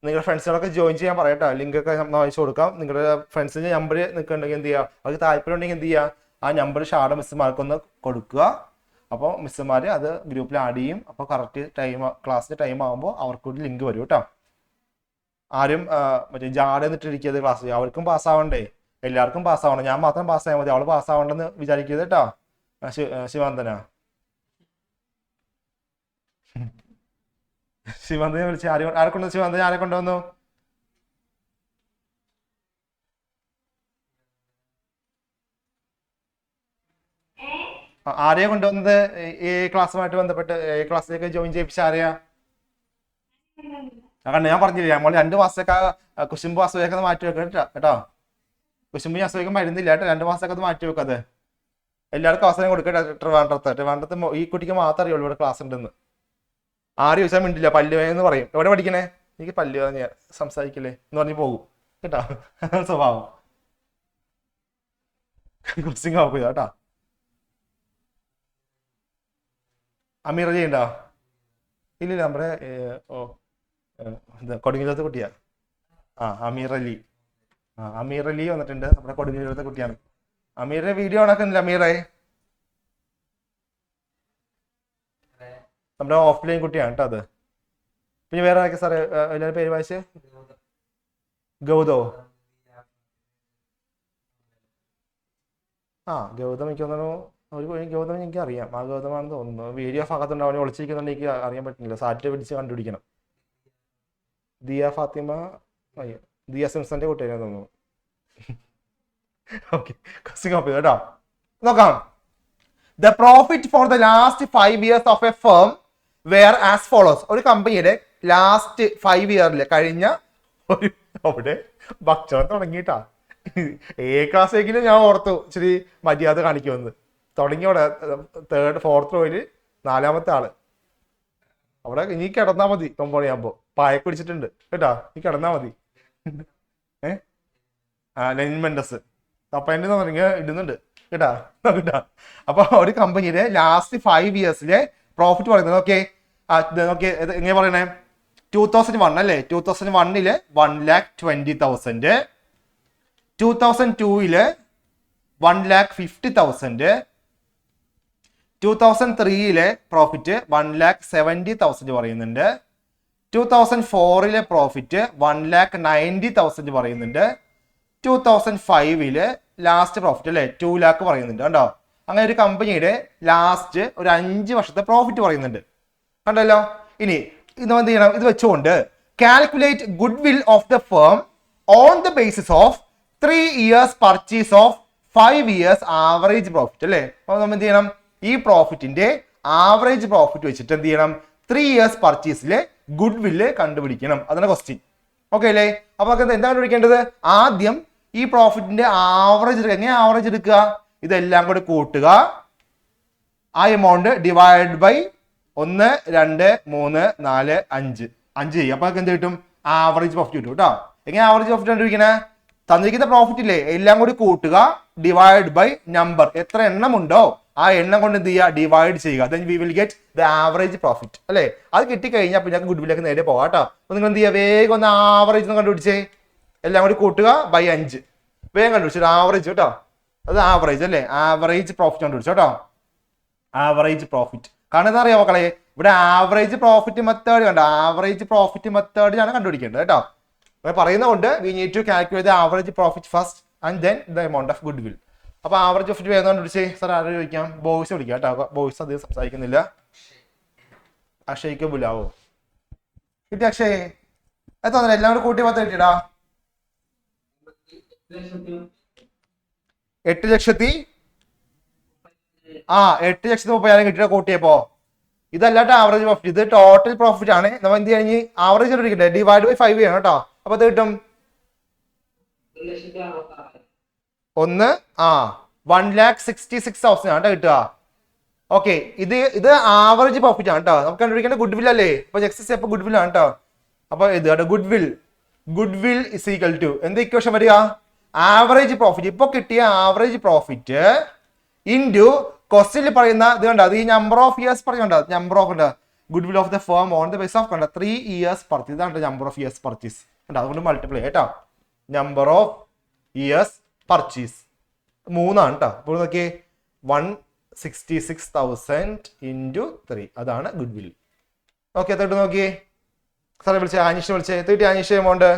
നിങ്ങളുടെ ഫ്രണ്ട്സിനൊക്കെ ജോയിൻ ചെയ്യാൻ പറയട്ടോ. ലിങ്ക് ഒക്കെ അയച്ചു കൊടുക്കാം. നിങ്ങളുടെ ഫ്രണ്ട്സിന്റെ നമ്പർ നിൽക്കുന്നുണ്ടെങ്കിൽ എന്ത് ചെയ്യുക, അവർക്ക് താല്പര്യം ഉണ്ടെങ്കിൽ എന്ത് ചെയ്യുക, ആ നമ്പർ ഷാഡോ മിസ്സുമാർക്കൊന്ന് കൊടുക്കുക. അപ്പോൾ മിസ്സുമാർ അത് ഗ്രൂപ്പിൽ ആഡ് ചെയ്യും. അപ്പോൾ കറക്റ്റ് ടൈം ക്ലാസ്സിന്റെ ടൈം ആകുമ്പോൾ അവർക്കൊരു ലിങ്ക് വരും കേട്ടോ. ആരും മറ്റേ ജാടെ നിന്നിട്ടിരിക്കുന്നത് ക്ലാസ്. അവർക്കും പാസ്സാവണ്ടേ, എല്ലാവർക്കും പാസ്സാവണം. ഞാൻ മാത്രം പാസ്സായാൽ മതി, അവൾ പാസ്സാവണ്ടെന്ന് വിചാരിക്കരുത് കേട്ടോ. ശിവാന്തന ശിവാന്തനെ വിളിച്ച് ആരെ കൊണ്ടുവന്നു? ശിവാന്തനെ ആരെ കൊണ്ടുവന്നു? ആരെയാ കൊണ്ടുവന്നത്? ഈ ക്ലാസ്സുമായിട്ട് ബന്ധപ്പെട്ട് ക്ലാസ്സിലേക്ക് ജോയിൻ ചെയ്യിപ്പിച്ച ആരെയാ? കാരണം ഞാൻ പറഞ്ഞില്ലേ, നമ്മൾ 2 മാസത്തേക്ക് കുശുമ്പ് അസുഖമൊക്കെ മാറ്റി വെക്കാം കേട്ടോ. കുശുമ്പ് അസുഖം മരുന്നില്ല കേട്ടോ. 2 മാസത്തേക്ക് അത് മാറ്റി വെക്കാതെ എല്ലാവർക്കും അവസരം കൊടുക്കട്ടെ. ട്രിവാൻഡ്രത്ത് ഈ കുട്ടിക്ക് മാത്രമേ അറിയുള്ളൂ ഇവിടെ ക്ലാസ് ഉണ്ടെന്ന്. ആരും ചോദിച്ചാൽ മിണ്ടില്ല, പല്ല് എന്ന് പറയും. എവിടെ പഠിക്കണേ? എനിക്ക് പല്ല് ഞാൻ സംസാരിക്കില്ലേ എന്ന് പറഞ്ഞ് പോകും കേട്ടോ. സ്വഭാവം ക്വസ്റ്റ്യൻ നോക്കുക കേട്ടോ. അമീർ ചെയ്യണ്ടോ? ഇല്ലില്ല, നമ്മുടെ കൊടുങ്ങല്ലൂരത്തെ കുട്ടിയാ. അമീർ അലി. അമീർ അലി വന്നിട്ടുണ്ട്. നമ്മുടെ കൊടുങ്ങല്ലൂരത്തെ കുട്ടിയാണ്. അമീറിന്റെ വീഡിയോ ഓണാക്കുന്നില്ല അമീറെ? നമ്മുടെ ഓഫ്ലൈൻ കുട്ടിയാണ് കേട്ടോ അത്. പിന്നെ വേറെ ആരൊക്കെ സാറേ എല്ലാവരും പേര് വായിച്ച്? ഗൗതം. ഗൗതം എനിക്ക് തോന്നുന്നു ഗൗതം എനിക്ക് അറിയാം, ആ ഗൗതമാണെന്ന് തോന്നുന്നു. വീഡിയോ ഭാഗത്തുണ്ട്, അവനെ ഒളിച്ചിരിക്കുന്നുണ്ട്, എനിക്ക് അറിയാൻ പറ്റുന്നില്ല. സാറ്റ് പിടിച്ച് കണ്ടുപിടിക്കണം. ദിയ ഫാത്തിമ, അയ്യോ ദിയ സിംസന്റെ കുട്ടിയെ തോന്നുന്നു. ഓക്കെ, കേട്ടോ, നോക്കാം. The profit for the last 5 years of a firm were as follows. ഒരു കമ്പനിയുടെ ലാസ്റ്റ് 5 year കഴിഞ്ഞ ഒരു അവിടെ ഭക്ഷണം തുടങ്ങിയിട്ടാ. ക്ലാസ്സെങ്കിലും ഞാൻ ഓർത്തു ഇച്ചിരി മര്യാദ കാണിക്കുമെന്ന്. തുടങ്ങിയോടെ 3rd 4th റോയില് 4ാമത്തെ ആള്. അവിടെ ഇനി കിടന്നാ മതി. 9 മണിയാകുമ്പോ പായ പിടിച്ചിട്ടുണ്ട് കേട്ടാ, നീ കിടന്നാ മതി. ലെനിൻ മെൻഡസ് തപ്പേന്റെ ഇടുന്നുണ്ട് കേട്ടാ കേട്ടാ. അപ്പൊ ഒരു കമ്പനിയുടെ ലാസ്റ്റ് 5 yearsലെ പ്രോഫിറ്റ് പറയുന്നത് ഓക്കെ എങ്ങനെ പറയണേ? 2001 അല്ലേ? 2001 1,20,000, 2002 1,50,000, 2003 പ്രോഫിറ്റ് 1,70,000 പറയുന്നുണ്ട്, 2004 പ്രോഫിറ്റ് 1,90,000 പറയുന്നുണ്ട്, 2005 ലാസ്റ്റ് പ്രോഫിറ്റ് അല്ലേ 2 lakh പറയുന്നുണ്ട് കണ്ടോ. അങ്ങനെ ഒരു കമ്പനിയുടെ ലാസ്റ്റ് ഒരു 5 വർഷത്തെ പ്രോഫിറ്റ് പറയുന്നുണ്ട് കണ്ടല്ലോ. ഇനി ഇത് എന്ത് ചെയ്യണം? ഇത് വെച്ചുകൊണ്ട് calculate good will of the firm on the basis of 3 years purchase of 5 years average profit അല്ലേ. അപ്പൊ നമ്മൾ എന്ത് ചെയ്യണം? ഈ പ്രോഫിറ്റിന്റെ ആവറേജ് പ്രോഫിറ്റ് വെച്ചിട്ട് എന്ത് ചെയ്യണം? 3 years പർച്ചേസിലെ ഗുഡ് വില്ല് കണ്ടുപിടിക്കണം. അതാണ് ക്വസ്റ്റ്യൻ. ഓക്കെ അല്ലേ? അപ്പൊ എന്താ കണ്ടുപിടിക്കേണ്ടത്? ആദ്യം ഈ പ്രോഫിറ്റിന്റെ ആവറേജ് എടുക്കുക. എങ്ങനെ ആവറേജ് എടുക്കുക? ഇതെല്ലാം കൂടെ കൂട്ടുക, ആ എമൗണ്ട് ഡിവൈഡ് ബൈ 1, 2, 3, 4, 5 ചെയ്യും. അപ്പൊ എന്ത് കിട്ടും? ആവറേജ് പ്രോഫിറ്റ് കിട്ടും കേട്ടോ. എങ്ങനെ ആവറേജ് പ്രോഫിറ്റ് കണ്ടുപിടിക്കണേ? തന്നിരിക്കുന്ന പ്രോഫിറ്റ് ഇല്ലേ എല്ലാം കൂടി കൂട്ടുക, ഡിവൈഡ് ബൈ നമ്പർ, എത്ര എണ്ണം ഉണ്ടോ ആ എണ്ണം കൊണ്ട് എന്ത് ചെയ്യുക? ഡിവൈഡ് ചെയ്യുക. Then we will get the average profit അല്ലേ. അത് കിട്ടിക്കഴിഞ്ഞാൽ പിന്നെ ഗുഡ് വില്ലേക്ക് നേരെ പോകാം കേട്ടോ. അപ്പൊ നിങ്ങൾ എന്ത് ചെയ്യുക? വേഗം ഒന്ന് ആവറേജ് ഒന്ന് കണ്ടുപിടിച്ചേ. എല്ലാം കൂടി കൂട്ടുക ബൈ 5, വേഗം കണ്ടുപിടിച്ചു ആവറേജ് കേട്ടോ. അത് ആവറേജ് അല്ലേ, ആവറേജ് പ്രോഫിറ്റ് കണ്ടുപിടിച്ചു കേട്ടോ. ആവറേജ് പ്രോഫിറ്റ് കാരണം എന്താ അറിയാമോ മക്കളെ? ഇവിടെ ആവറേജ് പ്രോഫിറ്റ് മെത്തേഡ് കണ്ടോ, ആവറേജ് പ്രോഫിറ്റ് മെത്തേഡിലാണ് കണ്ടുപിടിക്കേണ്ടത് കേട്ടോ. പറയുന്നതുകൊണ്ട് we need to calculate the average profit first and then the amount of goodwill. അപ്പൊ ആവറേജ് പ്രോഫിറ്റ് വേഗം കണ്ടുപിടിച്ചേ. സാർ ആരും ചോദിക്കാം? ബോയ്സ് വിളിക്കാം കേട്ടോ. ബോയ്സ് അധികം സംസാരിക്കുന്നില്ല. അക്ഷയ്ക്ക് ബുലാവോ കിട്ടി? അക്ഷയ് എത്ര എല്ലാം കൂടെ കൂട്ടി 10 കിട്ടിയടാ. 8,30,000 8,30,000 കിട്ടിയ കൂട്ടിയപ്പോ ഇതല്ലാട്ട് ആവറേജ് പ്രോഫിറ്റ്, ഇത് ടോട്ടൽ പ്രോഫിറ്റ് ആണ്. നമ്മൾ എന്ത് കഴിഞ്ഞ് ആവറേജ് കണ്ടുപിടിക്കട്ടെ? ഡിവൈഡ് ബൈ 5 ചെയ്യണം കേട്ടോ. അപ്പൊ ഇത് കിട്ടും 1,66,000 ആണ് കിട്ടുക. ഓക്കെ, ഇത് ആവറേജ് പ്രോഫിറ്റ് ആണ് കേട്ടോ. നമുക്ക് കണ്ടുപിടിക്കേണ്ട ഗുഡ് വിൽ അല്ലേ. അപ്പൊ നെക്സ്റ്റ് സ്റ്റെപ്പ് ഗുഡ് വിൽ ആണ് കേട്ടോ. അപ്പൊ ഇത് കേട്ടോ goodwill is equal to എന്ത് ഇക്വേഷൻ വരിക? ആവറേജ് പ്രോഫിറ്റ്, ഇപ്പൊ കിട്ടിയ ആവറേജ് പ്രോഫിറ്റ് ഇൻറ്റു ക്വസ്റ്റ്യനിൽ പറയുന്ന ഇത് കണ്ടോ, അത് ഈ നമ്പർ ഓഫ് ഇയേഴ്സ് പറയുന്നുണ്ടോ, number of good will of the firm on the base of കണ്ടോ 3 years പർച്ചേസ്. ഇതാണ് നമ്പർ ഓഫ് ഇയേഴ്സ് പർച്ചേസ് കണ്ടോ, അതുകൊണ്ട് മൾട്ടിപ്ലൈ കേട്ടോ. നമ്പർ ഓഫ് ഇയേഴ്സ് പർച്ചേസ് 3 ആണ് കേട്ടോ. അപ്പോൾ നോക്കിയേ 166,000 ഇൻറ്റു 3 അതാണ് ഗുഡ് വിൽ. ഓക്കെ, എത്ര നോക്കിയേ? സാറെ വിളിച്ചേ, അനീഷ് വിളിച്ചേ. എത്ര അനീഷ് എമൗണ്ട്?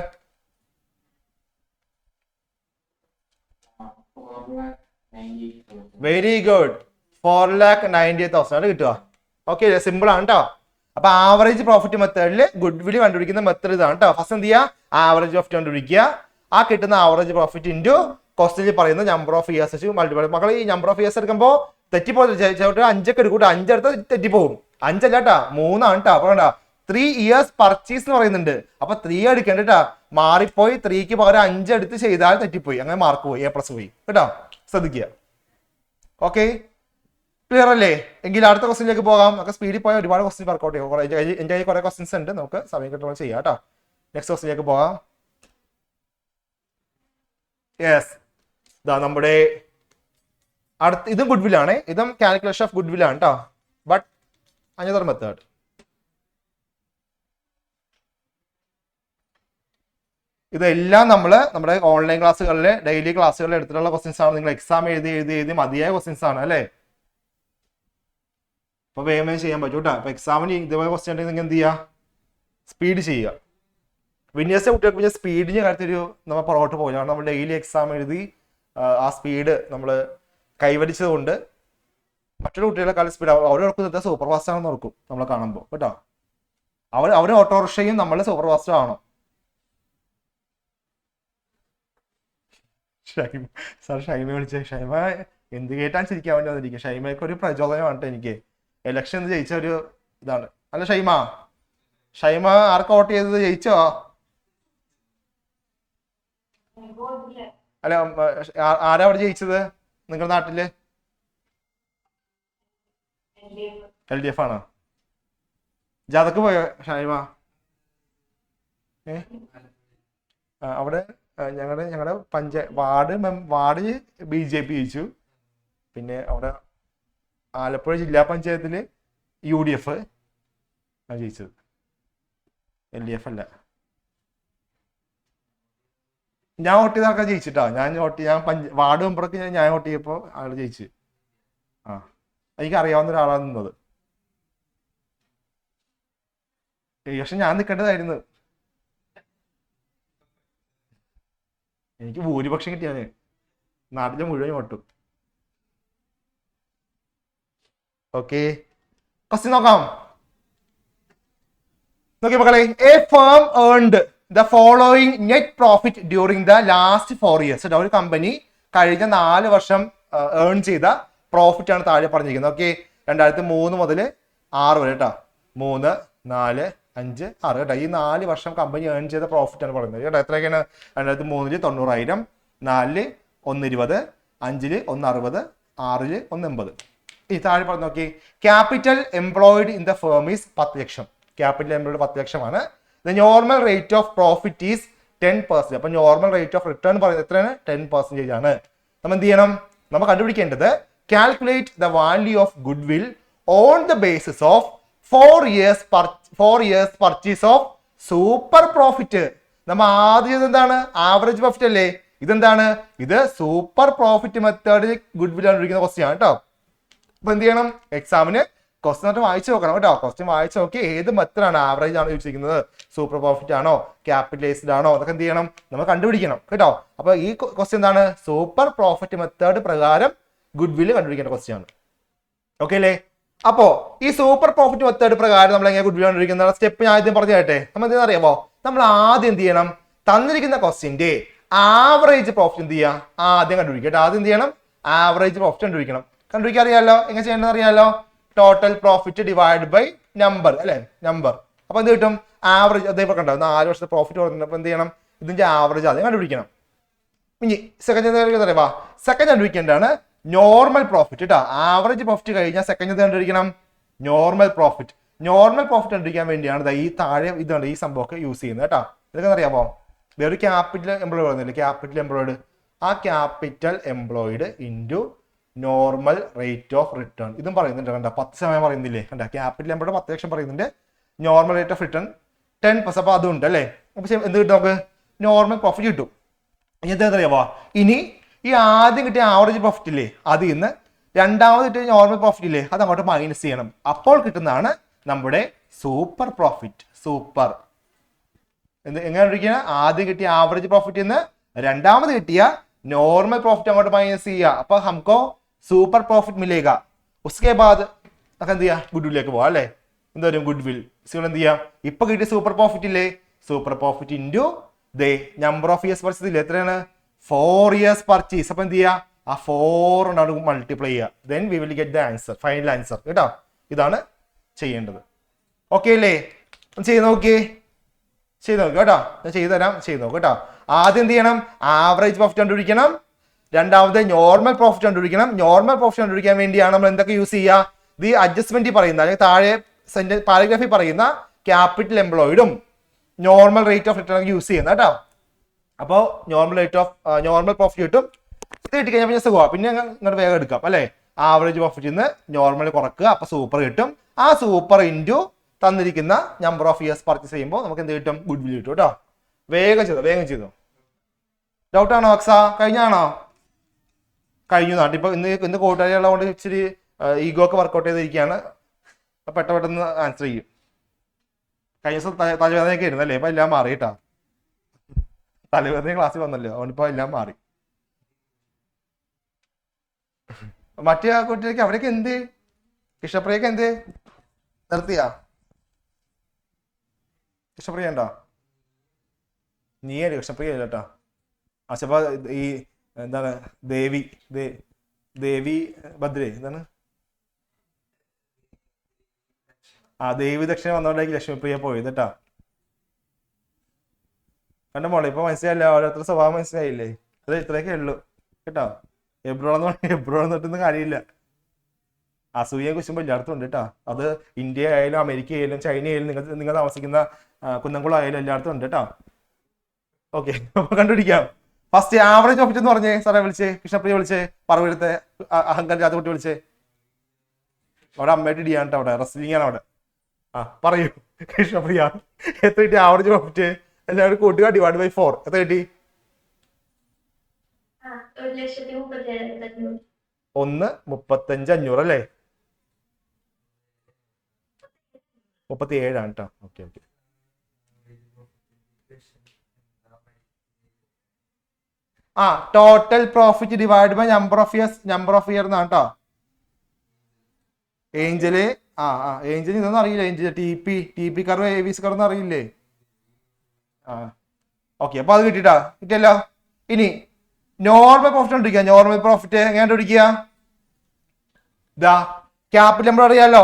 4,90,000. വെരി ഗുഡ്, 4,90,000 കിട്ടുക. ഓക്കെ, സിമ്പിൾ ആണ് കേട്ടോ. അപ്പൊ ആവറേജ് പ്രോഫിറ്റ് മെത്തേഡിൽ ഗുഡ് വിൽ കണ്ടുപിടിക്കുന്ന മെത്തേഡ് ഇതാണ് കേട്ടോ. ഫസ്റ്റ് എന്ത് ചെയ്യുക? ആവറേജ് പ്രോഫിറ്റ് കണ്ടുപിടിക്കുക. ആ കിട്ടുന്ന ആവറേജ് പ്രോഫിറ്റ് ഇൻറ്റു ക്വസ്റ്റ്യനിൽ പറയുന്ന നമ്പർ ഓഫ് ഇയേഴ്സ് വെച്ച് മൾട്ടിപ്ലൈ. മക്കൾ ഈ നമ്പർ ഓഫ് ഇയേഴ്സ് എടുക്കുമ്പോൾ തെറ്റിപ്പോകും. 5 ഒക്കെ എടുക്കൂട്ടോ, 5 എടുത്ത് തെറ്റിപ്പോകും. 5 അല്ല കേട്ടാ, 3 ആണ് കേട്ടോ. അപ്പൊ 3 years പർച്ചേസ് എന്ന് പറയുന്നുണ്ട്. അപ്പൊ 3 എടുക്കേണ്ട കേട്ടാ, മാറിപ്പോയി. 3ക്ക് പകരം 5 എടുത്ത് ചെയ്താൽ തെറ്റിപ്പോയി, അങ്ങനെ മാർക്ക് പോയി, A+ പോയി കേട്ടോ. ശ്രദ്ധിക്കുക. ഓക്കെ, ക്ലിയർ അല്ലേ? എങ്കിൽ അടുത്ത ക്വസ്റ്റ്യനിലേക്ക് പോകാം. നമുക്ക് സ്പീഡിൽ പോയാൽ ഒരുപാട് ക്വസ്റ്റ്യൻ വർക്കൗട്ട് ചെയ്യും. എൻ്റെ കയ്യിൽ കുറെ ക്വസ്റ്റ്യൻസ് ഉണ്ട്, നമുക്ക് സമയം കിട്ടുമ്പോൾ ചെയ്യാം കേട്ടോ. നെക്സ്റ്റ് ക്വസ്റ്റ്യനിലേക്ക് പോകാം. യെസ്, ഇതാ നമ്മുടെ അടുത്ത ഇതും ഗുഡ് വിൽ ആണ്. ഇതും കാൽക്കുലേഷൻ ഓഫ് ഗുഡ് വിൽ ആണ് കേട്ടോ. But another method. ഇതെല്ലാം നമ്മുടെ ഓൺലൈൻ ക്ലാസ്സുകളിൽ ഡെയിലി ക്ലാസ്സുകളിൽ എടുത്തിട്ടുള്ള ക്വസ്റ്റ്യൻസ് ആണ്. നിങ്ങൾ എക്സാം എഴുതി മതിയായ ക്വസ്റ്റ്യൻസ് ആണ് അല്ലേ. അപ്പൊ വേഗം ചെയ്യാൻ പറ്റും കേട്ടോ. അപ്പൊ എക്സാമിന് ഇതേപോലെ ക്വസ്റ്റ്യൻ ഉണ്ടെങ്കിൽ നിങ്ങൾ എന്ത് ചെയ്യുക? സ്പീഡ് ചെയ്യുക. വിന്യാസ കുട്ടികൾക്ക് പിന്നെ സ്പീഡിന് കാര്യത്തിലൊരു നമ്മൾ പുറകോട്ട് പോകില്ല. കാരണം നമ്മൾ ഡെയിലി എക്സാം എഴുതി ആ സ്പീഡ് നമ്മൾ കൈവരിച്ചത് കൊണ്ട് മറ്റൊരു കുട്ടികളെക്കാളും സ്പീഡ് അവർ ഓർക്കുന്നത് സൂപ്പർ ഫാസ്റ്റ് ആണെന്ന് ഓർക്കും നമ്മളെ കാണുമ്പോൾ കേട്ടോ. അവർ ഓട്ടോറിക്ഷയും നമ്മൾ സൂപ്പർ ഫാസ്റ്റും ആണോ? ഷൈമ സാർ, ഷൈമ വിളിച്ച ഷൈമ എന്ത് കേട്ടാൻ ചിരിക്കാൻ വേണ്ടി വന്നിരിക്കും. ഷൈമയ്ക്ക് ഒരു പ്രചോദനമാണ് എനിക്ക്. ഇലക്ഷൻ ജയിച്ച ഒരു ഇതാണ്. അല്ല ഷൈമ, ഷൈമ ആർക്കാ വോട്ട് ചെയ്തത്? ജയിച്ചോ? അല്ല ആരാ അവിടെ ജയിച്ചത് നിങ്ങളുടെ നാട്ടില്? LDF ആണോ? ജാഥക്ക് പോയോ ഷൈമ? അവിടെ ഞങ്ങളുടെ വാർഡ് BJP ജയിച്ചു. പിന്നെ അവിടെ ആലപ്പുഴ ജില്ലാ പഞ്ചായത്തില് UDF ജയിച്ചത്. LDF അല്ല. ഞാൻ വോട്ട് ചെയ്ത ആൾക്കാർ ജയിച്ചിട്ടാ. ഞാൻ വാർഡ് മെമ്പറൊക്കെ ഞാൻ വോട്ട് ചെയ്യപ്പോ ആള് ജയിച്ചു. എനിക്ക് അറിയാവുന്ന ഒരാളാണ് നിന്നത്. പക്ഷെ ഞാൻ നിൽക്കേണ്ടതായിരുന്നു. എനിക്ക് ഭൂരിപക്ഷം കിട്ടിയാണ് നാട്ടിലെ മുഴുവൻ വോട്ടും. ഓക്കെ, ക്വസ്റ്റ്യൻ നോക്കാം. നോക്കി മക്കളെ, A firm earned the following net profit during the last 4 years. ഒരു കമ്പനി കഴിഞ്ഞ 4 വർഷം ഏൺ ചെയ്ത പ്രോഫിറ്റ് ആണ് താഴെ പറഞ്ഞിരിക്കുന്നത്. ഓക്കെ, 2003 മുതൽ 6 വരെ കേട്ടോ. 3, 4, 5, 6 കേട്ടോ. ഈ 4 വർഷം കമ്പനി ഏൺ ചെയ്ത പ്രോഫിറ്റ് ആണ് പറയുന്നത് കേട്ടോ. എത്രയൊക്കെയാണ്? 2003 90,000, 4 120, 5 160, 6 180. ഈ താഴെ പറഞ്ഞു നോക്കി. Capital employed in the firm is 10 lakh. Capital employed 10 ലക്ഷമാണ്. The normal rate of profit is 10%. അപ്പൊ നോർമൽ റേറ്റ് ഓഫ് റിട്ടേൺ പറയുന്നത് എത്രയാണ്? 10% ആണ്. നമ്മൾ എന്ത് ചെയ്യണം? നമ്മൾ കണ്ടുപിടിക്കേണ്ടത് calculate the value of good will on the basis of 4 years purchase of super profit. നമ്മൾ ആദ്യം എന്താണ്? ആവറേജ് പ്രോഫിറ്റ് അല്ലേ? ഇതെന്താണ്? ഇത് super profit method good will കണ്ടുപിടിക്കുന്ന ക്വസ്റ്റ്യൻ ആണ് കേട്ടോ. അപ്പൊ എന്ത് ചെയ്യണം? എക്സാമിന് ക്വസ്റ്റ്യൻ ആയിട്ട് വായിച്ചു നോക്കണം കേട്ടോ. ക്വസ്റ്റ്യൻ വായിച്ചു നോക്കി ഏത് മെത്തേഡാണ്, ആവറേജ് ആണോ യൂസ് ചെയ്യുന്നത്, സൂപ്പർ പ്രോഫിറ്റ് ആണോ, ക്യാപിറ്റലൈസ്ഡ് ആണോ, അതൊക്കെ എന്ത് ചെയ്യണം? നമ്മൾ കണ്ടുപിടിക്കണം കേട്ടോ. അപ്പൊ ഈ ക്വസ്റ്റ്യൻ എന്താണ്? സൂപ്പർ പ്രോഫിറ്റ് മെത്തേഡ് പ്രകാരം ഗുഡ് വിൽ കണ്ടുപിടിക്കേണ്ട ക്വസ്റ്റ്യൻ ആണ്. ഓക്കെ അല്ലേ? അപ്പോ ഈ സൂപ്പർ പ്രോഫിറ്റ് മെത്തേഡ് പ്രകാരം നമ്മൾ എങ്ങനെ ഗുഡ് വിൽ കണ്ടുപിടിക്കുന്ന സ്റ്റെപ്പ് ഞാൻ ആദ്യം പറഞ്ഞു കേട്ടെ. നമ്മൾ എന്താ അറിയാമോ? നമ്മൾ ആദ്യം എന്ത് ചെയ്യണം? തന്നിരിക്കുന്ന ക്വസ്റ്റ്യന്റെ ആവറേജ് പ്രോഫിറ്റ് എന്ത് ചെയ്യാം? ആദ്യം കണ്ടുപിടിക്കട്ടെ. ആദ്യം എന്ത് ചെയ്യണം? ആവറേജ് പ്രോഫിറ്റ് കണ്ടുപിടിക്കണം. കണ്ടുപിടിക്കാൻ അറിയാലോ? എങ്ങനെ ചെയ്യണമെന്ന് അറിയാലോ? Total profit divide by number അല്ലെ? നമ്പർ. അപ്പൊ എന്ത് കിട്ടും? ആവറേജ്. അതേപോലെ കണ്ടോ 4 വർഷത്തെ പ്രോഫിറ്റ് കൊടുത്തിട്ടുണ്ട്. അപ്പൊ എന്ത് ചെയ്യണം? ഇതിന്റെ ആവറേജ് ആദ്യം കണ്ടുപിടിക്കണം. ഇനി സെക്കൻഡ് അറിയാ? സെക്കൻഡ് കണ്ടുപിടിക്കേണ്ടതാണ് നോർമൽ പ്രോഫിറ്റ് കേട്ടോ. ആവറേജ് പ്രോഫിറ്റ് കഴിഞ്ഞാൽ സെക്കൻഡ് കണ്ടുപിടിക്കണം നോർമൽ പ്രോഫിറ്റ്. നോർമൽ പ്രോഫിറ്റ് കണ്ടുപിടിക്കാൻ വേണ്ടിയാണ് ഈ താഴെ ഇതുണ്ട് ഈ സംഭവമൊക്കെ യൂസ് ചെയ്യുന്നത് കേട്ടോ. ഇതൊക്കെ അറിയാമോ? വേറെ ക്യാപിറ്റൽ എംപ്ലോയിഡ് പറയുന്നില്ലേ? Capital employed. ആ capital employed into normal rate of return. ഇതും പറയുന്നുണ്ട് കണ്ട. 10% പറയുന്നില്ലേ? കണ്ട, ക്യാപിറ്റൽ എംപ്ലോയിഡ് 10 ലക്ഷം പറയുന്നുണ്ട്. Normal rate of return 10%. അപ്പൊ അതുണ്ട് അല്ലേ? അപ്പൊ എന്ത് കിട്ടും നമുക്ക്? നോർമൽ പ്രോഫിറ്റ് കിട്ടും. ഇനി എന്താ അറിയാമോ? ഇനി ഈ ആദ്യം കിട്ടിയ ആവറേജ് പ്രോഫിറ്റ് ഇല്ലേ, അതിൽ നിന്ന് രണ്ടാമത് കിട്ടിയ നോർമൽ പ്രോഫിറ്റ് ഇല്ലേ, അത് അങ്ങോട്ട് മൈനസ് ചെയ്യണം. അപ്പോൾ കിട്ടുന്നതാണ് നമ്മുടെ സൂപ്പർ പ്രോഫിറ്റ്. സൂപ്പർ എങ്ങനെ കണ്ടുപിടിക്കുക? ആദ്യം കിട്ടിയ ആവറേജ് പ്രോഫിറ്റ് നിന്ന് രണ്ടാമത് കിട്ടിയ നോർമൽ പ്രോഫിറ്റ് അങ്ങോട്ട് മൈനസ് ചെയ്യുക. അപ്പൊ हमको സൂപ്പർ പ്രോഫിറ്റ് മിലേगा. उसके बाद നമുക്ക് എന്ത് ചെയ്യാം? ഗുഡ് വില്ലേക്ക് പോവാം അല്ലെ? എന്താ വരും? ഗുഡ് വിൽ എന്ത് ചെയ്യാം? ഇപ്പൊ കിട്ടിയ സൂപ്പർ പ്രോഫിറ്റ് ഇല്ലേ, super profit into number of years purchase ഇല്ലേ, എത്രയാണ്? 4 years പർച്ചേസ്. അപ്പൊ എന്ത് ചെയ്യാ? ആ 4 കൊണ്ടാണ് മൾട്ടിപ്ലൈ ചെയ്യുക. Then we will get the answer, final answer കേട്ടോ. ഇതാണ് ചെയ്യേണ്ടത്. ഓക്കെ അല്ലേ? ചെയ്ത് നോക്കി കേട്ടോ. ഞാൻ ചെയ്തു തരാം, ചെയ്ത് നോക്ക് കേട്ടോ. ആദ്യം എന്ത് ചെയ്യണം? ആവറേജ് പ്രോഫിറ്റ് കണ്ടുപിടിക്കണം. രണ്ടാമത് നോർമൽ പ്രോഫിറ്റ് കണ്ടുപിടിക്കണം. നോർമൽ പ്രോഫിറ്റ് കണ്ടുപിടിക്കാൻ വേണ്ടിയാണ് നമ്മൾ എന്തൊക്കെ യൂസ് ചെയ്യുക? ദി അഡ്ജസ്റ്റ്മെന്റ് പറയുന്ന അല്ലെങ്കിൽ താഴെ പാരഗ്രാഫിൽ പറയുന്ന ക്യാപിറ്റൽ എംപ്ലോയിഡും normal rate of return use ചെയ്യുന്നത് കേട്ടോ. അപ്പോൾ നോർമൽ പ്രോഫിറ്റ് കിട്ടും. ഇത് കിട്ടിക്കഴിഞ്ഞാൽ പിന്നെ സുഖമാണ്. പിന്നെ ഇങ്ങോട്ട് വേഗം എടുക്കാം അല്ലെ? ആവറേജ് പ്രോഫിറ്റിൽ നിന്ന് നോർമൽ കുറക്കുക. അപ്പൊ സൂപ്പർ കിട്ടും. ആ സൂപ്പർ ഇൻറ്റു തന്നിരിക്കുന്ന നമ്പർ ഓഫ് ഇയേഴ്സ് പർച്ചേസ് ചെയ്യുമ്പോൾ നമുക്ക് എന്ത് കിട്ടും? ഗുഡ് വിൽ കിട്ടും കേട്ടോ. വേഗം ചെയ്തോ. ഡൗട്ടാണോ അക്സ? കഴിഞ്ഞാണോ? കഴിഞ്ഞു നാട്ടിൽ. ഇപ്പൊ ഇന്ന് കൂട്ടുകാരികളുള്ളതുകൊണ്ട് ഇച്ചിരി ഈഗോ ഒക്കെ വർക്കൗട്ട് ചെയ്തിരിക്കുകയാണ്. പെട്ടെന്ന് ആൻസർ ചെയ്യും. കഴിഞ്ഞ ദിവസം തലവേദനയൊക്കെ ആയിരുന്നു അല്ലേ? ഇപ്പൊ എല്ലാം മാറി കേട്ടോ. തലവേദന ക്ലാസ്സിൽ വന്നല്ലോ, അതുകൊണ്ടിപ്പോ എല്ലാം മാറി. മറ്റേ ആ കുട്ടിക്ക് അവിടേക്ക് എന്ത് കൃഷ്ണപ്രിയക്ക് എന്ത് നിർത്തിയാ? കൃഷ്ണപ്രിയ ഉണ്ടോ? നീയല്ലേ കൃഷ്ണപ്രിയ അല്ല കേട്ടോ. അച്ഛപ്പ ഈ എന്താണ് ദേവി ദേവി ഭദ്രേ എന്താണ് ദേവി ദക്ഷിണ വന്നോണ്ടേക്ക് ലക്ഷ്മിപ്രിയ പോയത് കേട്ടാ. കണ്ട മോളെ ഇപ്പൊ മനസ്സിലായില്ല, ഓരോരുത്തർ സ്വഭാവം മനസ്സിലായില്ലേ? അത് ഇത്രയൊക്കെ ഉള്ളു കേട്ടോ. എബ്രോൺ തൊട്ടൊന്നും കാര്യമില്ല. അസൂയെ കുശുമ്പോ എല്ലായിടത്തും ഉണ്ട് കേട്ടോ. അത് ഇന്ത്യ ആയാലും അമേരിക്ക ആയാലും ചൈന ആയാലും നിങ്ങൾ താമസിക്കുന്ന കുന്നംകുളം ആയാലും എല്ലായിടത്തും ഉണ്ട് കേട്ടോ. ഓക്കെ, അപ്പൊ കണ്ടുപിടിക്കാം. ഫസ്റ്റ് ആവറേജ് പ്രോഫിറ്റ് എന്ന് പറഞ്ഞേ സാറേ, വിളിച്ചേ കൃഷ്ണപ്രിയ വിളിച്ചേ, പറവെടുത്ത് അഹങ്കാരം ജാത കുട്ടി വിളിച്ചേ. അവിടെ അമ്മയായിട്ട് ഇടിയാണ് കേട്ടോ, അവിടെ റെസ്ലിംഗ് ആണ് അവിടെ. പറയൂ കൃഷ്ണപ്രിയ, എത്ര കിട്ടി ആവറേജ് പ്രോഫിറ്റ്? എല്ലാവരും കൂട്ടുക, ഡിവൈഡ് ബൈ 4 എത്ര കിട്ടി? 1,35,500 അല്ലേ? 37 കേട്ടോ. Okay okay. Total profit divide by number of year എന്നാണ് കേട്ടോ. ഏഞ്ചല് ഏഞ്ചൽ ഇതൊന്നും അറിയില്ല. Angel T P curve AVC curve അറിയില്ലേ? ഓക്കെ, അപ്പൊ അത് കിട്ടിയല്ലോ. ഇനി നോർമൽ പ്രോഫിറ്റ് കണ്ടിരിക്കുക. നോർമൽ പ്രോഫിറ്റ് എങ്ങനെ കണ്ടുപിടിക്കുക? ക്യാപിറ്റൽ നമ്മൾ അറിയാലോ,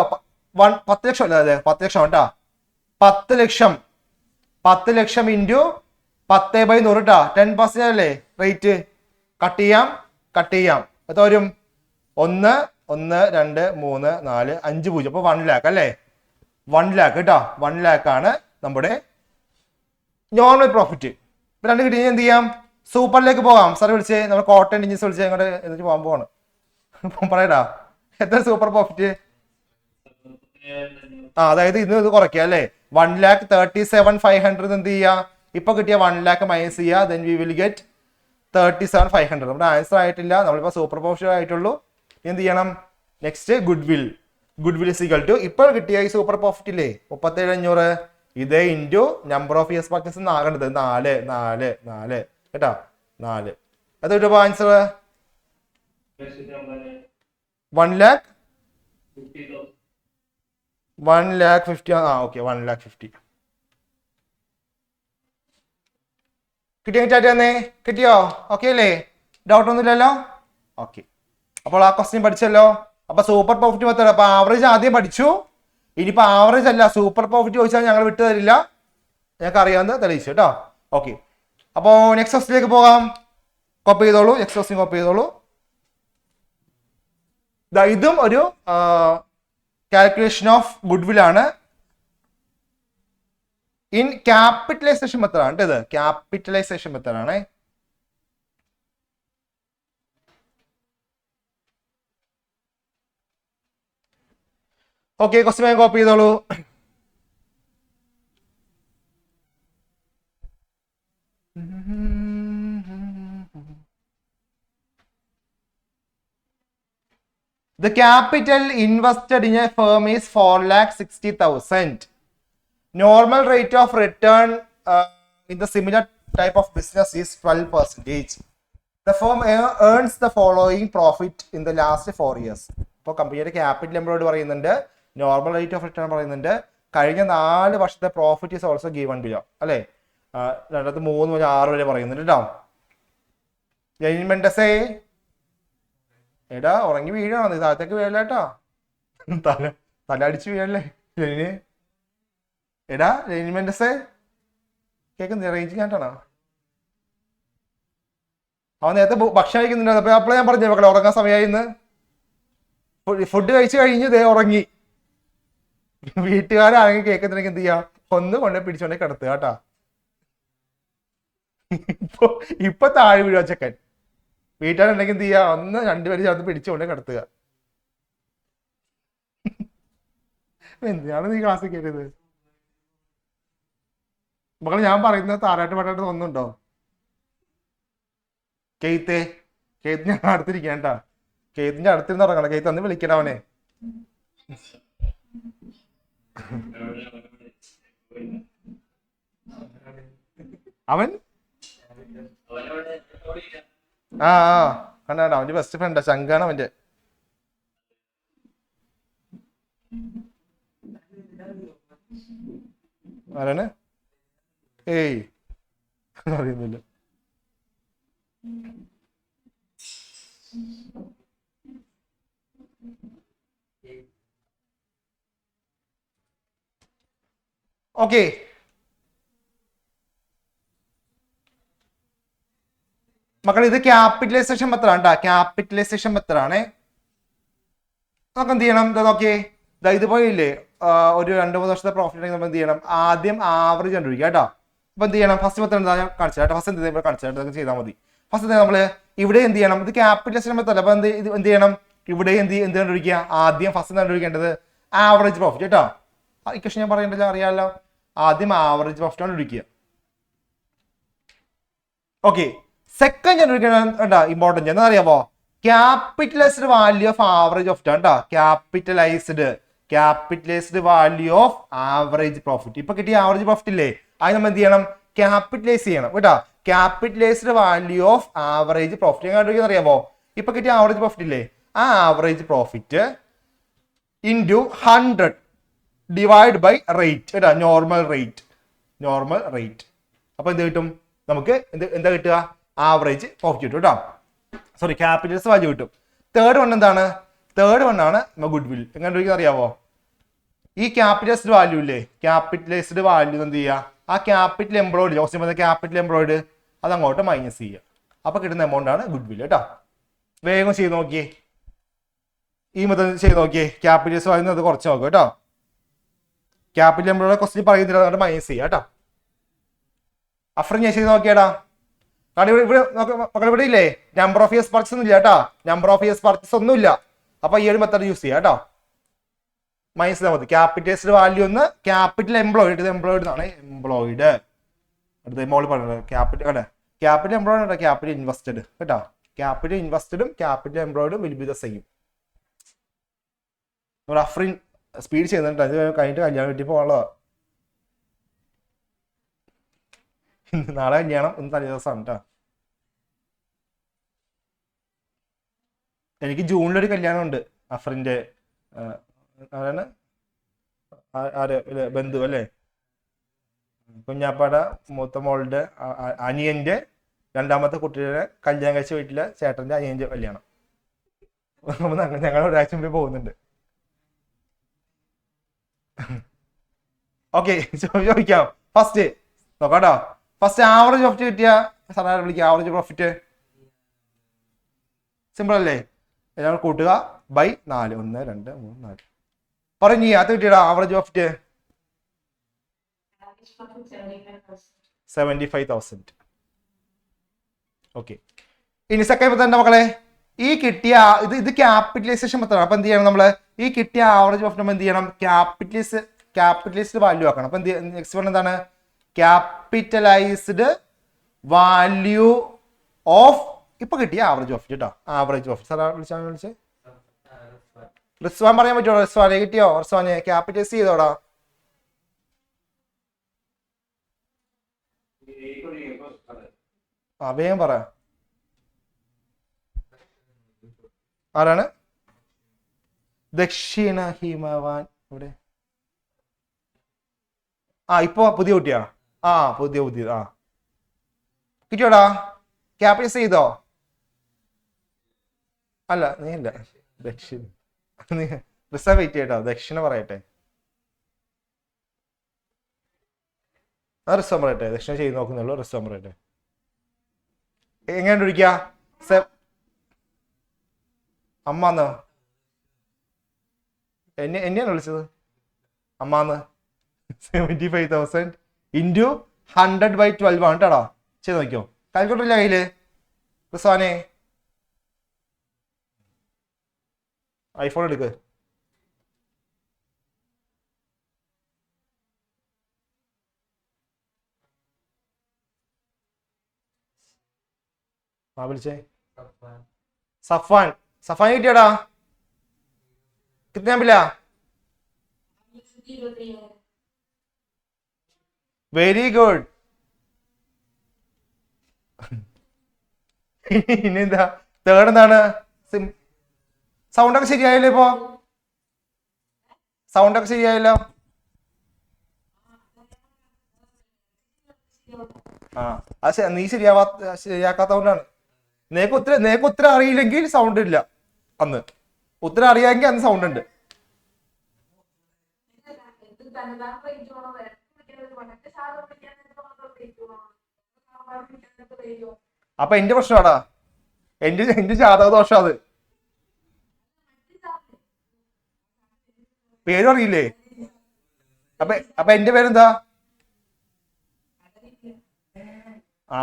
10 ലക്ഷം അല്ലേ? അതെ 10 ലക്ഷം കേട്ടാ. 10 ലക്ഷം ഇൻറ്റു 10/100 കേട്ടാ. 10% അല്ലേ റേറ്റ്? കട്ട് ചെയ്യാം. എത്ര വരും? 1 1 2 3 4 5 0. അപ്പൊ 1 lakh അല്ലേ? 1 lakh കേട്ടോ. 1 lakh ആണ് നമ്മുടെ നോർമൽ പ്രോഫിറ്റ്. ഇപ്പൊ രണ്ട് കിട്ടി എന്ത് ചെയ്യാം? സൂപ്പറിലേക്ക് പോകാം. സാർ വിളിച്ചേ, നമ്മൾ കോട്ടൺ ഇഞ്ചസ് വിളിച്ചേ, അങ്ങോട്ട് എന്നിട്ട് പോകാൻ പോവാണ്. പറയടാ, എത്ര സൂപ്പർ പ്രോഫിറ്റ്? അതായത് ഇത് കുറയ്ക്കുക അല്ലേ? 1,37,500 എന്ത് ചെയ്യുക? ഇപ്പൊ കിട്ടിയ 1 lakh മൈനസ് ചെയ്യുക. Then we will get 37,500. നമ്മുടെ ആൻസർ ആയിട്ടില്ല, നമ്മളിപ്പോ സൂപ്പർ പ്രോഫിറ്റ് ആയിട്ടുള്ളൂ. എന്ത് ചെയ്യണം? Next goodwill is equal to ഇപ്പോൾ കിട്ടിയ ഈ സൂപ്പർ പ്രോഫിറ്റ് ഇല്ലേ 37,500, ഇതേ into number of years purchase ആകേണ്ടത് 4 കേട്ടോ. 4 അത് കിട്ടുമ്പോ ആൻസർ 1,50,000. 1,50,000. ഓക്കെ, 1,50,000 കിട്ടിയോ? ഓക്കെ അല്ലേ? ഡൗട്ട് ഒന്നുമില്ലല്ലോ? ഓക്കെ, അപ്പോൾ ആ ക്വസ്റ്റ്യൻ പഠിച്ചല്ലോ. അപ്പൊ സൂപ്പർ പ്രോഫിറ്റ് മെത്തേഡ്. അപ്പൊ ആവറേജ് ആദ്യം പഠിച്ചു. ഇനിയിപ്പോ ആവറേജ് അല്ല, സൂപ്പർ പ്രോഫിറ്റ് ചോദിച്ചാൽ ഞങ്ങൾ വിട്ടു തരില്ല, ഞങ്ങൾക്ക് അറിയാവുന്ന തെളിയിച്ചു കേട്ടോ. ഓക്കെ, അപ്പോ നെക്സ്റ്റ് ക്വസ്റ്റിലേക്ക് പോകാം. കോപ്പി ചെയ്തോളൂ, നെക്സ്റ്റ് ക്വസ്റ്റ്യൻ കോപ്പി ചെയ്തോളൂ. ഇതും ഒരു കാൽക്കുലേഷൻ ഓഫ് ഗുഡ്വിൽ ആണ്. ഇൻ ക്യാപിറ്റലൈസേഷൻ മെത്തേഡ് ആണ് ഇത്. ക്യാപിറ്റലൈസേഷൻ മെത്തേഡ് ആണ്. ഓക്കെ, ക്വസ്റ്റ്യൻ കോപ്പി ചെയ്തോളൂ. The capital invested in a firm is 4,60,000. Normal rate of return in the similar type of business is 12%. The firm earns the following profit in the last 4 years. ഇപ്പോൾ കമ്പനിയുടെ capital employed പറയുന്നുണ്ട്, normal rate of return പറയുന്നുണ്ട്, കഴിഞ്ഞ 4 വർഷത്തെ profit is also given below അല്ലേ? 2003 മുതൽ 6 വരെ പറയുന്നുണ്ട് കേട്ടോ. ജഡ്ജ്മെന്റ്സേ എടാ ഉറങ്ങി വീഴാണോ? നീ താഴത്തേക്ക് വീഴല്ല കേട്ടോ, തല അടിച്ച് വീഴല്ലേ ലെനിന്. എടാ ജഡ്ജ്മെന്റ്സേ കേൾക്കുന്നില്ല, റേഞ്ച് കേട്ടാണോ? അവൻ നേരത്തെ ഭക്ഷണം കഴിക്കുന്നുണ്ട്. അപ്പൊ അപ്പോഴേ ഞാൻ പറഞ്ഞു മക്കളെ ഉറങ്ങാൻ സമയമായിന്ന്. ഫുഡ് കഴിച്ചു കഴിഞ്ഞ് ദേ ഉറങ്ങി. വീട്ടുകാരാണെങ്കിൽ കേൾക്കുന്നുണ്ടെങ്കിൽ എന്ത് ചെയ്യാ? ഒന്ന് കൊണ്ടേ പിടിച്ചോണ്ടേ കിടത്തുക കേട്ടാ. ഇപ്പൊ താഴെ വീഴുക ചെക്കൻ. വീട്ടുകാരുണ്ടെങ്കിൽ എന്ത് ചെയ്യാ? ഒന്ന് 2 പേര് ചേർത്ത് പിടിച്ചുകൊണ്ടേ കിടത്തുക. എന്തിനാണ് നീ ക്ലാസ്സിൽ കയറിയത്? മക്കളെ ഞാൻ പറയുന്നത് താരാട്ട് പാട്ടായിട്ട് തോന്നുന്നുണ്ടോ? കേത്ത് ഞാൻ അടുത്തിരിക്കേണ്ട. കേത്തിന്റെ അടുത്തിരുന്ന് ഉറങ്ങണം. കേത്ത് ഒന്ന് വിളിക്കണ അവനെ. അവൻ കണ്ടാ അവന്റെ ബെസ്റ്റ് ഫ്രണ്ടാ, ശങ്കാണ് അവന്റെ. ആരാണ്? ഏയ് അറിയുന്നില്ല. ഓക്കെ, മക്കളെ ഇത് ക്യാപിറ്റലൈസേഷൻ മെത്തഡ് ആണ്. ക്യാപിറ്റലൈസേഷൻ മെത്തഡ് ആണ്. നമുക്ക് എന്ത് ചെയ്യണം? ഇത് നോക്കിയേ, ഇതുപോലെ ഇല്ലേ, ഒരു 2-3 വർഷത്തെ പ്രോഫിറ്റ് നമ്മൾ എന്ത് ചെയ്യണം? ആദ്യം ആവറേജ് കണ്ടുപിടിക്കുക കേട്ടോ. അപ്പൊ എന്ത് ചെയ്യണം? ഫസ്റ്റ് മെത്തഡ് എന്താ ഞാൻ കാണിച്ചു കേട്ടോ. ഫസ്റ്റ് എന്ത് കാണിച്ചു ചെയ്താൽ മതി. ഫസ്റ്റ് നമ്മള് ഇവിടെ എന്ത് ചെയ്യണം? ഇത് ക്യാപിറ്റലൈസേഷൻ മെത്തഡ്. അപ്പൊ എന്ത് ചെയ്യണം? ഇവിടെ എന്ത് കണ്ടുപിടിക്കുക? ആദ്യം ഫസ്റ്റ് കണ്ടുപിടിക്കേണ്ടത് ആവറേജ് പ്രോഫിറ്റ് കേട്ടോ. ഇക്വേഷൻ ഞാൻ പറയേണ്ടല്ലോ, അറിയാമല്ലോ. ആദ്യം ആവറേജ് പ്രോഫിറ്റ് കണ്ടുപിടിക്കുക. ഓക്കെ, സെക്കൻഡ് കണ്ടുപിടിക്കേണ്ട ഇമ്പോർട്ടൻറ്റ് എന്താ അറിയാമോ? Capitalised value of average profit ആണ് കേട്ടോ. Capitalised value of average profit. ഇപ്പൊ കിട്ടിയ ആവറേജ് പ്രോഫിറ്റ് ഇല്ലേ, അത് നമ്മൾ എന്ത് ചെയ്യണം? ക്യാപിറ്റലൈസ് ചെയ്യണം കേട്ടോ. Capitalised value of average profit കണ്ടുപിടിക്കാൻ അറിയാമോ? ഇപ്പൊ കിട്ടിയ ആവറേജ് പ്രോഫിറ്റ് ഇല്ലേ, ആ average profit into 100 divide by rate കേട്ടോ. Normal rate. അപ്പൊ എന്ത് കിട്ടും നമുക്ക്? എന്താ കിട്ടുക? ആവറേജ് പ്രോഫിറ്റ് കിട്ടും കേട്ടോ. സോറി, ക്യാപിറ്റൽസ് വാല്യൂ കിട്ടും. തേർഡ് വൺ എന്താണ്? തേർഡ് വൺ ആണ് ഗുഡ് വിൽ. എങ്ങനെ അറിയാവോ? ഈ ക്യാപിറ്റലൈസ്ഡ് വാല്യൂ ഇല്ലേ, ക്യാപിറ്റലൈസ്ഡ് വാല്യൂ എന്ത് ചെയ്യുക? ആ ക്യാപിറ്റൽ എംപ്ലോയിഡ്, ക്യാപിറ്റൽ എംപ്ലോയിഡ് അത് അങ്ങോട്ട് മൈനസ് ചെയ്യുക. അപ്പൊ കിട്ടുന്ന എമൗണ്ട് ആണ് ഗുഡ് വിൽ കേട്ടോ. വേഗം ചെയ്ത് നോക്കിയേ, ഈ മെത്തേഡ് ചെയ്ത് നോക്കിയേ. ക്യാപിറ്റൽസ് വാല്യൂ അത് കുറച്ച് നോക്കുക കേട്ടോ. ക്യാപിറ്റൽ എംപ്ലോയിഡ് ക്വസ്റ്റ്യൻ പറയുന്നില്ല, അതുകൊണ്ട് മൈനസ് ചെയ്യുക കേട്ടോ. അഫ്രം ഞാൻ ചെയ്ത് നോക്കിയാടാ. കാരണം ഇവിടെ മക്കൾ ഇവിടെ ഇല്ലേ, നമ്പർ ഓഫ് ഇയേഴ്സ് പർച്ചേസ് ഒന്നും ഇല്ല കേട്ടോ. നമ്പർ ഓഫ് ഇയേഴ്സ് പർച്ചേസ് ഒന്നും ഇല്ല. അപ്പൊ ഈ ഒരു മെത്തേഡ് യൂസ് ചെയ്യാം കേട്ടോ. മൈനസ് ചെയ്താൽ മതി. ക്യാപിറ്റലൈസ്ഡ് വാല്യൂ ഒന്ന് ക്യാപിറ്റൽ എംപ്ലോയിഡ് എന്നാണ്. എംപ്ലോയിഡ് അടുത്ത മോള് പറഞ്ഞത് ക്യാപിറ്റൽ എംപ്ലോയിഡ് ക്യാപിറ്റൽ ഇൻവെസ്റ്റഡ് കേട്ടോ. ക്യാപിറ്റൽ ഇൻവെസ്റ്റഡും ക്യാപിറ്റൽ എംപ്ലോയിഡും will be the same. Afreen speed ചെയ്യുന്നുണ്ട്. അത് കഴിഞ്ഞിട്ട് കല്യാണം വീട്ടിൽ പോകാനുള്ളതാ. നാളെ കല്യാണം, ഇന്ന് തലേ ദിവസമാണ് കേട്ടോ. എനിക്ക് ജൂണിലൊരു കല്യാണം ഉണ്ട്. അഫറിന്റെ ആരാണ്? ബന്ധു അല്ലേ? കുഞ്ഞാപ്പാട മൂത്ത മോളുടെ അനിയന്റെ രണ്ടാമത്തെ കുട്ടിയുടെ കല്യാണം കഴിച്ച വീട്ടിലെ ചേട്ടന്റെ അനിയന്റെ കല്യാണം. ഞങ്ങൾ ഒരാഴ്ച മുമ്പേ പോകുന്നുണ്ട്. ഓക്കെ, ചോദിക്കാം. ഫസ്റ്റ് നോക്കാട്ടോ. ഫസ്റ്റ് ആവറേജ് പ്രോഫിറ്റ് കിട്ടിയ സാധാരണ വിളിക്കുക. ആവറേജ് പ്രോഫിറ്റ് സിമ്പിൾ അല്ലേ? എല്ലാവരും കൂട്ടുക ബൈ 4. 1 2 3 4 പറഞ്ഞു. അത് കിട്ടിയടാ ആവറേജ് പ്രോഫിറ്റ് 75,000. ഓക്കെ, ഇനി സെക്കൻഡ് മെത്തേഡ് മക്കളെ. ഈ കിട്ടിയ ഇത് ക്യാപിറ്റലൈസേഷൻ മെത്തേഡ്. അപ്പൊ എന്ത് ചെയ്യണം? നമ്മള് ഈ കിട്ടിയ ആവറേജ് പ്രോഫിറ്റ് നമ്മൾ എന്ത് ചെയ്യണം? ക്യാപിറ്റലൈസ്ഡ് വാല്യൂ ആക്കണം. അപ്പൊ നെക്സ്റ്റ് വൺ എന്താണ്? ക്യാപിറ്റലൈസ്ഡ് വാല്യൂ ഓഫ് ഇപ്പൊ കിട്ടിയ ആവറേജ് പ്രോഫിറ്റ് കേട്ടോ. ആവറേജ് പ്രോഫിറ്റ് സാർ വിളിച്ചേ. റിസ്വാൻ പറയാൻ പറ്റുമോ? റിസ്വാനെ കിട്ടിയോ? റിസ്വാനെ ക്യാപിറ്റലൈസ് ചെയ്തോടാ. വേഗം പറ. ആരാണ്? ദക്ഷിണ ഹിമവാൻ ഇവിടെ. ഇപ്പൊ പുതിയ കുട്ടിയാ? പുതിയ കിട്ടിയോടാ? ക്യാപിറ്റലൈസ് ചെയ്തോ? അല്ല, നീ ഇല്ല. ദക്ഷിണ വെയിറ്റ് ചെയ്യട്ടോ. ദക്ഷിണ പറയട്ടെ. റിസ്വാൻ പറയട്ടെ. ദക്ഷിണ ചെയ്ത് നോക്കുന്നുള്ളൂ. റിസ്വാൻ പറയട്ടെ. എങ്ങനെ വിളിക്കുക? അമ്മാന്നോ? എന്നെയാണ് വിളിച്ചത് അമ്മാന്ന്. 75,000 ഇൻറ്റു 100/12 ആണ് കേട്ടോ. ചെയ്ത് നോക്കിയോ? കാൽക്കുലേറ്റർ ഇല്ല കയ്യില്? റിസ്വാനെ ഐഫോൺ എടുക്ക്. വിളിച്ചേ. സഫാൻ കിട്ടിയടാ? കിട്ടാൻ പറ്റില്ല. Very good. ഇനി എന്താ തേർഡ് എന്താണ്? സൗണ്ടൊക്കെ ശരിയായല്ലോ? ഇപ്പോ സൗണ്ടൊക്കെ ശരിയായല്ലോ? ആ അത് നീ ശരിയാക്കാത്തതുകൊണ്ടാണ്. നിനക്ക് ഉത്തരം അറിയില്ലെങ്കിൽ സൗണ്ട് ഇല്ല. അന്ന് ഉത്തരം അറിയാമെങ്കിൽ അന്ന് സൗണ്ട് ഉണ്ട്. അപ്പൊ എന്റെ പ്രശ്നമാടാ, എന്റെ ജാതക ദോഷം അത്. പേരും അറിയില്ലേ? അപ്പൊ എന്റെ പേരെന്താ? ആ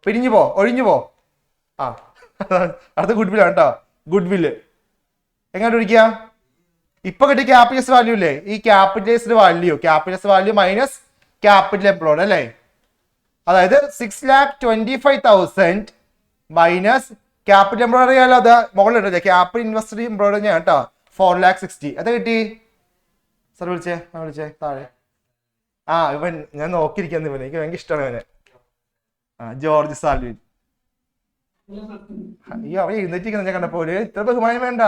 ഒഴിഞ്ഞു പോ. ആ അടുത്ത ഗുഡ് വില്ലാണ് കേട്ടോ. ഗുഡ് വില്ല് എങ്ങനെ ഒഴിക്കുക? ഇപ്പൊ കിട്ടിയ ക്യാപിറ്റൽ വാല്യൂ ഇല്ലേ, ഈ capitalised value minus capital employed അല്ലേ? അതായത് 6,25,000 മൈനസ് ക്യാപിറ്റൽ എംപ്ലോയ്ഡ് അറിയാലോ, അത് മുകളിലുണ്ടല്ലേ. ക്യാപിറ്റൽ ഇൻവെസ്റ്റഡ് എംപ്ലോയ്ഡ് ഞാൻ കേട്ടോ 4,60,000. അത് കിട്ടി. സാർ വിളിച്ചേ താഴെ. ഇവൻ ഞാൻ നോക്കിയിരിക്കുന്നു, ഇവന് എനിക്ക് ഭയങ്കര ഇഷ്ടമാണ് ഇവന്. ജോർജ് സാൽവിൻ. അയ്യോ അവൻ എഴുന്നേറ്റിരിക്കുന്ന ഞാൻ കണ്ടപ്പോ ഇത്ര ബഹുമാനം വേണ്ട.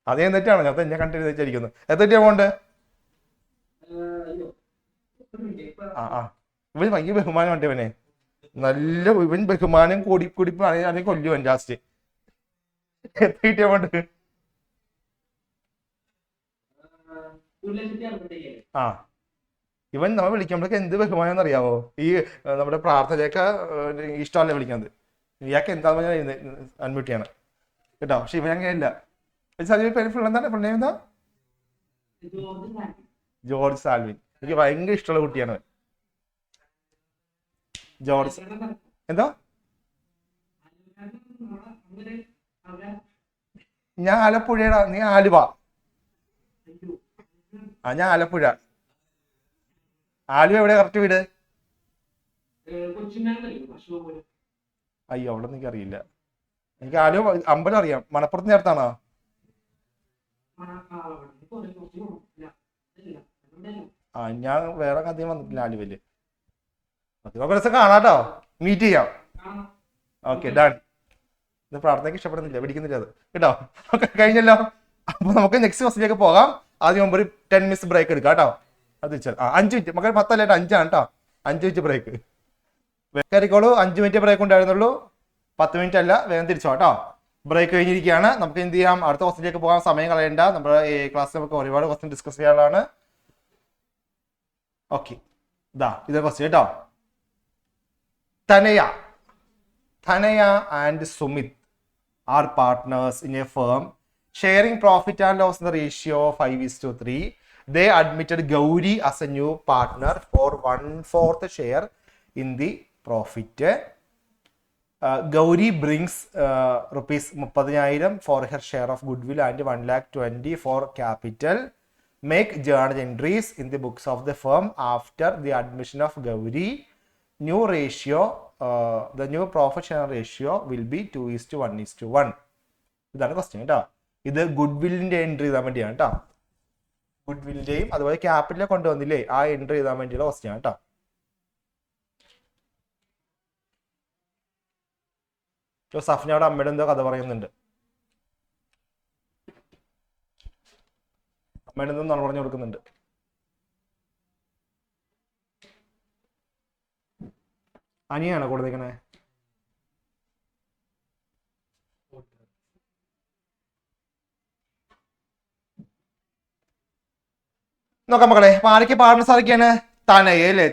അത് എന്നിട്ടാണ് ഞാൻ എന്നെ കണ്ടിരുന്നിരിക്കുന്നത്. എത്തിട്ട് പോണ്ട്. ഇവൻ ഭയങ്കര ബഹുമാനമുണ്ട് ഇവനെ. നല്ല ഇവൻ ബഹുമാനം കൂടിപ്പ് കൊല്ലുവൻ ലാസ്റ്റ്. എത്തിട്ട് പോണ്ട്. ഇവൻ നമ്മൾ വിളിക്കുമ്പോഴൊക്കെ എന്ത് ബഹുമാനം എന്നറിയാമോ? ഈ നമ്മുടെ പ്രാർത്ഥനയൊക്കെ ഇഷ്ടമല്ല വിളിക്കുന്നത്. ഇയാൾക്ക് എന്താന്ന് പറഞ്ഞാൽ അൺമ്യൂട്ട് ചെയ്യണം കേട്ടോ. പക്ഷെ ഇവൻ അങ്ങനെയല്ല. എന്താ? ജോർജ് സാൽവിൻ. എനിക്ക് ഭയങ്കര ഇഷ്ടമുള്ള കുട്ടിയാണ് ജോർജ്. എന്താ? ഞാൻ ആലപ്പുഴയുടെ, നീ ആലുവ. ഞാൻ ആലപ്പുഴ. ആലുവ എവിടെ കറക്റ്റ് വീട്? അയ്യോ അവിടെ എനിക്ക് അറിയില്ല. എനിക്ക് ആലുവ അമ്പലം അറിയാം. മണപ്പുറത്ത് നേരത്താണോ? ഞാൻ വേറെ അധികം വന്നിട്ടില്ല ആലുവയില്. ദിവസം കാണാട്ടോ, മീറ്റ് ചെയ്യാം. Okay done. ഇത് പ്രാർത്ഥനയ്ക്ക് ഇഷ്ടപ്പെടുന്നില്ല, പിടിക്കുന്നില്ല അത് കേട്ടോ. ഓക്കെ കഴിഞ്ഞല്ലോ. അപ്പൊ നമുക്ക് നെക്സ്റ്റ് ക്വസ്റ്റിലേക്ക് പോകാം. ആദ്യം മുമ്പ് ഒരു 10 minutes ബ്രേക്ക് എടുക്കാം കേട്ടോ. അത് വെച്ചാൽ 5 minute, മക്കൾ 10 അല്ല 5 ആണ് കേട്ടോ. 5 minute ബ്രേക്ക് കയറിക്കോളൂ. 5 minute ബ്രേക്ക് ഉണ്ടായിരുന്നുള്ളൂ, 10 minute അല്ല. വേഗം തിരിച്ചോ കേട്ടോ. ബ്രേക്ക് കഴിഞ്ഞിരിക്കുകയാണ്. നമുക്ക് എന്ത് ചെയ്യാം, അടുത്ത ക്വസ്റ്റിലേക്ക് പോകാൻ സമയം കളയണ്ട. നമ്മുടെ ഈ ക്ലാസ്സിൽ നമുക്ക് ഒരുപാട് ക്വസ്റ്റ്യൻ ഡിസ്കസ് ചെയ്യാനുള്ളതാണ്. ഓക്കെ ഇതൊരു ക്വസ്റ്റ്യൻ കേട്ടോ. Tanaya and Sumit are partners in a firm sharing profit and loss in the ratio of 5:3. They admitted Gauri as a new partner for 1/4 share in the profit. Gauri brings rupees 30,000 for her share of goodwill and 1,20,000 for capital. Make journal entries in the books of the firm after the admission of Gauri. New ratio, the new profit share ratio will be 2:1:1. ഇതാണ് question കേട്ടോ. ഇത് good വില്ലിന്റെ entry ചെയ്താൻ വേണ്ടിയാണ് കേട്ടോ. Good വില്ലിന്റെയും അതുപോലെ ക്യാപിറ്റലെ കൊണ്ടുവന്നില്ലേ, ആ entry ചെയ്താൻ വേണ്ടിയുള്ള question കേട്ടോ. സഫ്നയുടെ അമ്മയുടെ എന്തോ കഥ പറയുന്നുണ്ട്. അമ്മയുടെ എന്തോ നുണ പറഞ്ഞു കൊടുക്കുന്നുണ്ട്. അനിയാണോ കൊടുത്തേക്കണേ? നോക്കാം മക്കളെ. ആരൊക്കെ പാർട്ണേഴ്സ് ആരൊക്കെയാണ്? തനയല്ലേ,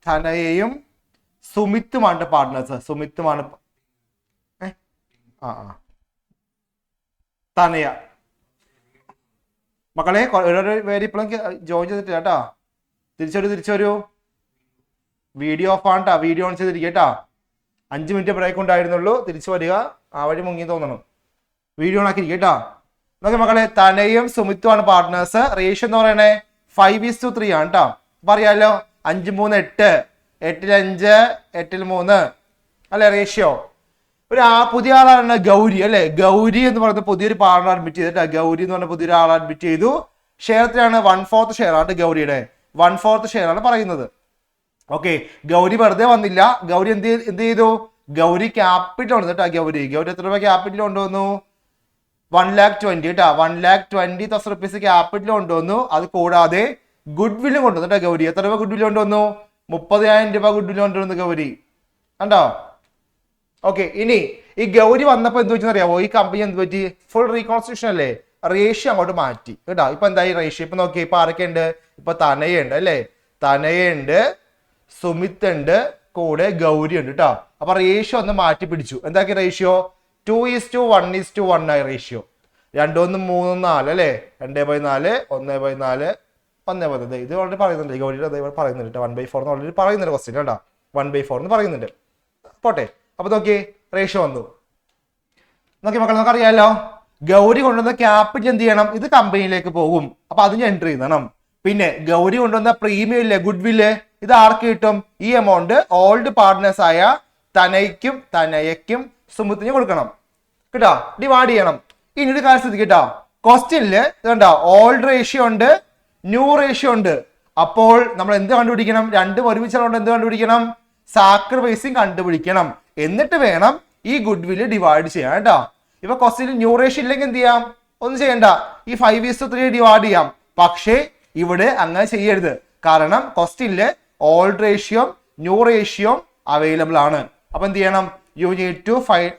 തനയയും സുമിത്തുമാണ് പാർട്ണേഴ്സ്. സുമിത്തുമാണ് തനയ. മക്കളെ ഓരോരോ പേര് ഇപ്പോഴും ജോയിൻ ചെയ്തിട്ടില്ല കേട്ടോ. തിരിച്ചൊരു വീഡിയോ ഓഫ് ആണ് കേട്ടോ. വീഡിയോ ഓൺ ചെയ്തിരിക്കുക കേട്ടോ. 5 minute ബ്രേക്ക് ഉണ്ടായിരുന്നുള്ളൂ. തിരിച്ചു വരിക. ആ വഴി മുങ്ങി തോന്നണം. വീഡിയോ ഓൺ ആക്കിയിരിക്കുക കേട്ടോ. നോക്കി മക്കളെ, തനയും സുമിത്തുമാണ് പാർട്ട്നേഴ്സ്. റേഷ്യോ എന്ന് പറയണേ 5:3 ആണ് കേട്ടോ. അപ്പൊ അറിയാലോ 5, 3, 8, 8, 5, 8, 3 അല്ലെ റേഷ്യോ. പുതിയ ആളാണ് ഗൗരി അല്ലെ. ഗൗരി എന്ന് പറയുന്ന പുതിയൊരു പാർട്ണർ അഡ്മിറ്റ് ചെയ്തിട്ട്, ഗൗരി എന്ന് പറഞ്ഞ പുതിയൊരു ആളെ അഡ്മിറ്റ് ചെയ്തു. ഷെയറിലാണ് 1/4 ഷെയർ ആണ് ഗൗരിയുടെ. 1/4 ഷെയർ ആണ് പറയുന്നത്. ഓക്കെ, ഗൗരി വെറുതെ വന്നില്ല. ഗൗരി എന്ത് ചെയ്തു? ഗൗരി ക്യാപിറ്റൽ ഉണ്ട് കേട്ടോ. ഗൗരി എത്ര രൂപ ക്യാപിറ്റൽ കൊണ്ടുവന്നു? 1,20,000 കേട്ടോ. 1,20,000 റുപ്പീസ് ക്യാപിറ്റൽ കൊണ്ടുവന്നു. അത് കൂടാതെ ഗുഡ് വില്ലും കൊണ്ടുവന്നു കേട്ടോ ഗൗരി. എത്ര രൂപ ഗുഡ് വില്ല് കൊണ്ടുവന്നു? 30,000 രൂപ ഗുഡ് വില്ല് കൊണ്ടുവന്നു ഗൗരി. കണ്ടോ? ഓക്കെ. ഇനി ഈ ഗൗരി വന്നപ്പോ എന്ത് വെച്ചെന്ന് അറിയാവോ? ഈ കമ്പനി എന്ത് പറ്റി? ഫുൾ റീകോൺസ്ട്രക്ഷൻ അല്ലേ, റേഷ്യോ അങ്ങോട്ട് മാറ്റി കേട്ടോ. ഇപ്പൊ എന്തായി റേഷ്യോ? ഇപ്പൊ നോക്കി, ഇപ്പൊ ആരൊക്കെ ഉണ്ട്? ഇപ്പൊ തനയുണ്ട് അല്ലേ, തനയുണ്ട്, സുമിത് ഉണ്ട്, കൂടെ ഗൗരി ഉണ്ട് കേട്ടോ. അപ്പൊ റേഷ്യോ ഒന്ന് മാറ്റി പിടിച്ചു. എന്താക്കി റേഷ്യോ? 2:1:1 ആയി റേഷ്യോ. 2:3:4 അല്ലേ, 2/4, 1/4, 1/4. ഇത് ഓൾറെഡി പറയുന്നുണ്ട് ഗൗരിയുടെ, പറയുന്നുണ്ട് കേട്ടോ. 1/4 എന്ന് ഓൾറെഡി പറയുന്നുണ്ട് ക്വസ്റ്റ്യൻ കേട്ടോ. 1/4 എന്ന് പറയുന്നുണ്ട്. പോട്ടെ. അപ്പൊ നോക്കി റേഷ്യോ വന്നു. നോക്കി മക്കൾ, നമുക്കറിയാലോ ഗൗരി കൊണ്ടുവന്ന ക്യാപിറ്റൽ എന്ത് ചെയ്യണം? ഇത് കമ്പനിയിലേക്ക് പോകും. അപ്പൊ അതിന് എൻട്രി ചെയ്യണം. പിന്നെ ഗൗരി കൊണ്ടുവന്ന പ്രീമിയം ഇല്ലേ, ഗുഡ് വില്ല്, ഇത് ആർക്ക് കിട്ടും? ഈ എമൗണ്ട് ഓൾഡ് പാർട്ട്നേഴ്സ് ആയ തനയയ്ക്കും സുമിത്തിനും കൊടുക്കണം കേട്ടോ. ഡിവൈഡ് ചെയ്യണം. ഇനി ഒരു കാര്യം ശ്രദ്ധിക്കട്ടോ, ക്വസ്റ്റ്യനില് ഇതുണ്ടോ, ഓൾഡ് റേഷ്യോ ഉണ്ട്, ന്യൂ റേഷ്യോ ഉണ്ട്. അപ്പോൾ നമ്മൾ എന്ത് കണ്ടുപിടിക്കണം? രണ്ടും ഒരുമിച്ചുകൊണ്ട് എന്ത് കണ്ടുപിടിക്കണം? സാക്രിഫൈസിങ് കണ്ടുപിടിക്കണം. എന്നിട്ട് വേണം ഈ ഗുഡ് വില്ല് ഡിവൈഡ് ചെയ്യാൻ കേട്ടോ. ഇപ്പൊ ക്വസ്റ്റ്യനിൽ ന്യൂ റേഷ്യോ ഇല്ലെങ്കിൽ എന്ത് ചെയ്യാം? ഒന്നും ചെയ്യണ്ട, ഈ 5:3 ഡിവൈഡ് ചെയ്യാം. പക്ഷേ ഇവിടെ അങ്ങനെ ചെയ്യരുത്. കാരണം ക്വസ്റ്റ്യനില് old ratio new ratio available ആണ്. അപ്പൊ എന്ത് ചെയ്യണം? You need to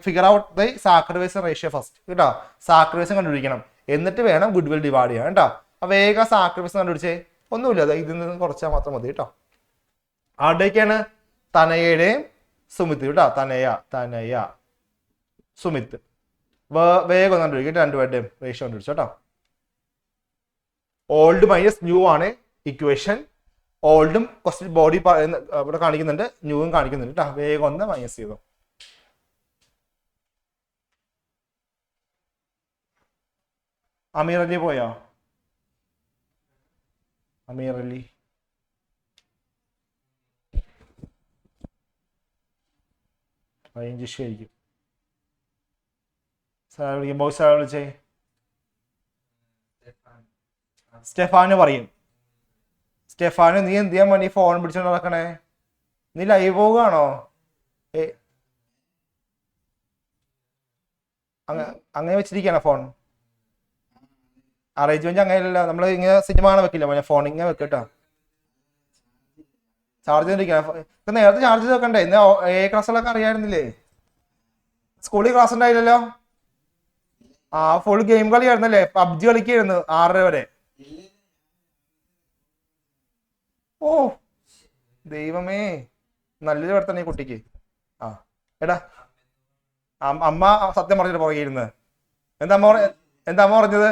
figure out the sacrifice ratio first കേട്ടോ. സാക്രിഫൈസ് കണ്ടുപിടിക്കണം. എന്നിട്ട് വേണം ഗുഡ് വിൽ ഡിവൈഡ് ചെയ്യാൻ കേട്ടോ. അപ്പൊ വേഗം സാക്രിഫൈസ് കണ്ടുപിടിച്ചേ. ഒന്നുമില്ല, ഇതിൽ നിന്ന് കുറച്ചാൽ മാത്രം മതി കേട്ടോ. ആരുടെയൊക്കെയാണ്? തനയുടെയും സുമിത്ത് കേട്ടോ. തനയ സുമിത്ത്. വേഗം കണ്ടുപിടിക്കും. രണ്ടുപേരുടെയും റേഷ്യോ കണ്ടുപിടിച്ചു കേട്ടോ. ഓൾഡ് മൈനസ് ന്യൂ ആണ് ഇക്വേഷൻ. ഓൾഡും ക്വസ്റ്റ്യൻ ബോഡി ഇവിടെ കാണിക്കുന്നുണ്ട്, ന്യൂവും കാണിക്കുന്നുണ്ട് കേട്ടോ. വേഗം ഒന്ന് മൈനസ് ചെയ്തു. അമീർ അലി പോയോ? അമീർ അലി റേഞ്ച് ഇഷ്യൂ ആയിരിക്കും. സാർ വിളിക്കുമ്പോൾ സാർ വിളിച്ചേ. സ്റ്റെഫാന് പറയും. സ്റ്റെഫാന്, നീ എന്ത് ചെയ്യാൻ വേണ്ടി ഫോൺ പിടിച്ചോണ്ട് നടക്കണേ? നീ ലൈവ് പോകുകയാണോ? അങ്ങനെ വെച്ചിരിക്കുകയാണോ ഫോൺ? അറേഞ്ച്മെന്റ് അങ്ങനെയല്ല, നമ്മൾ ഇങ്ങനെ സിനിമ കാണാൻ വെക്കില്ല, ഫോൺ ഇങ്ങനെ വെക്കട്ടോ. ചാർജ് ചെയ്തിരിക്കണം. നേരത്തെ ചാർജ് ചെയ്ത് വെക്കണ്ടേ? ഇന്ന് ക്ലാസ്സുകളൊക്കെ അറിയായിരുന്നില്ലേ? സ്കൂളിൽ ക്ലാസ് ഉണ്ടായില്ലല്ലോ. ആ ഫുൾ ഗെയിം കളിയായിരുന്നല്ലേ, പബ്ജി കളിക്കായിരുന്നു 6:30 വരെ. ഓ ദൈവമേ, നല്ലൊരു വർത്തന്നെ ഈ കുട്ടിക്ക്. ആ എടാ, അമ്മ സത്യം പറഞ്ഞിട്ട് പുറകെ ഇരുന്ന്. എന്താ അമ്മ പറഞ്ഞത്?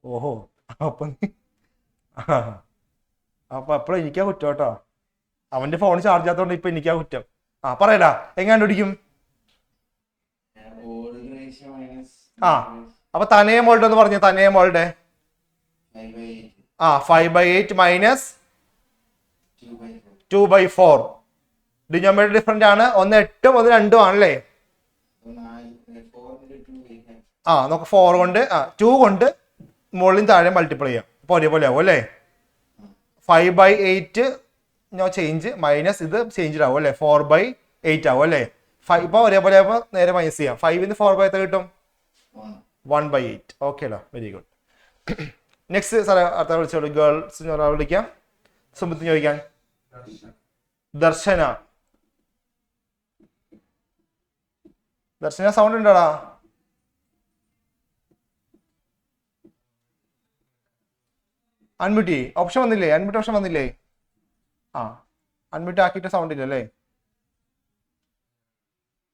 ഓഹോ, അപ്പൊ എപ്പോഴും എനിക്കാ കുറ്റം കേട്ടോ. അവന്റെ ഫോൺ ചാർജ് ചെയ്യാത്തോണ്ട് ഇപ്പൊ എനിക്കാ കുറ്റം. ആ പറയടാ, എങ്ങനെ കണ്ടുപിടിക്കും? ആ അപ്പൊ തനയ മോളുടെ എന്ന് പറഞ്ഞു. തനയ മോളുടെ 5/8 മൈനസ് 2/4. ഡിനോമിനേറ്റർ ഡിഫറെന്റ് ആണ്. 1 8 1 2 ആണല്ലേ. നമുക്ക് 4 കൊണ്ട് 2 കൊണ്ട് മുകളിലും താഴെ മൾട്ടിപ്ലൈ ചെയ്യാം. അപ്പൊ ഒരേപോലെ ആവും അല്ലേ. 5/8 ചേഞ്ച് മൈനസ് ഇത് ചേഞ്ച് ആവും അല്ലേ. 4/8 ആവും അല്ലേ. ഇപ്പൊ ഒരേപോലെ ആവുമ്പോ നേരെ മൈനസ് ചെയ്യാം. 5 4/8 കിട്ടും 1/8. ഓക്കേടാ, വെരി ഗുഡ്. നെക്സ്റ്റ് സാറേ അടുത്ത വിളിച്ചോളൂ. ഗേൾസ് ഒരാൾ വിളിക്കാം. സുമിത്തിന് ചോദിക്കാൻ. ദർശന സൗണ്ട് ഉണ്ടോടാ? അൺമ്യൂട്ട് ഓപ്ഷൻ വന്നില്ലേ? അൺമ്യൂട്ട് ഓപ്ഷൻ വന്നില്ലേ? അൺമ്യൂട്ട് ആക്കിയിട്ട് സൗണ്ട് ഇല്ല അല്ലേ?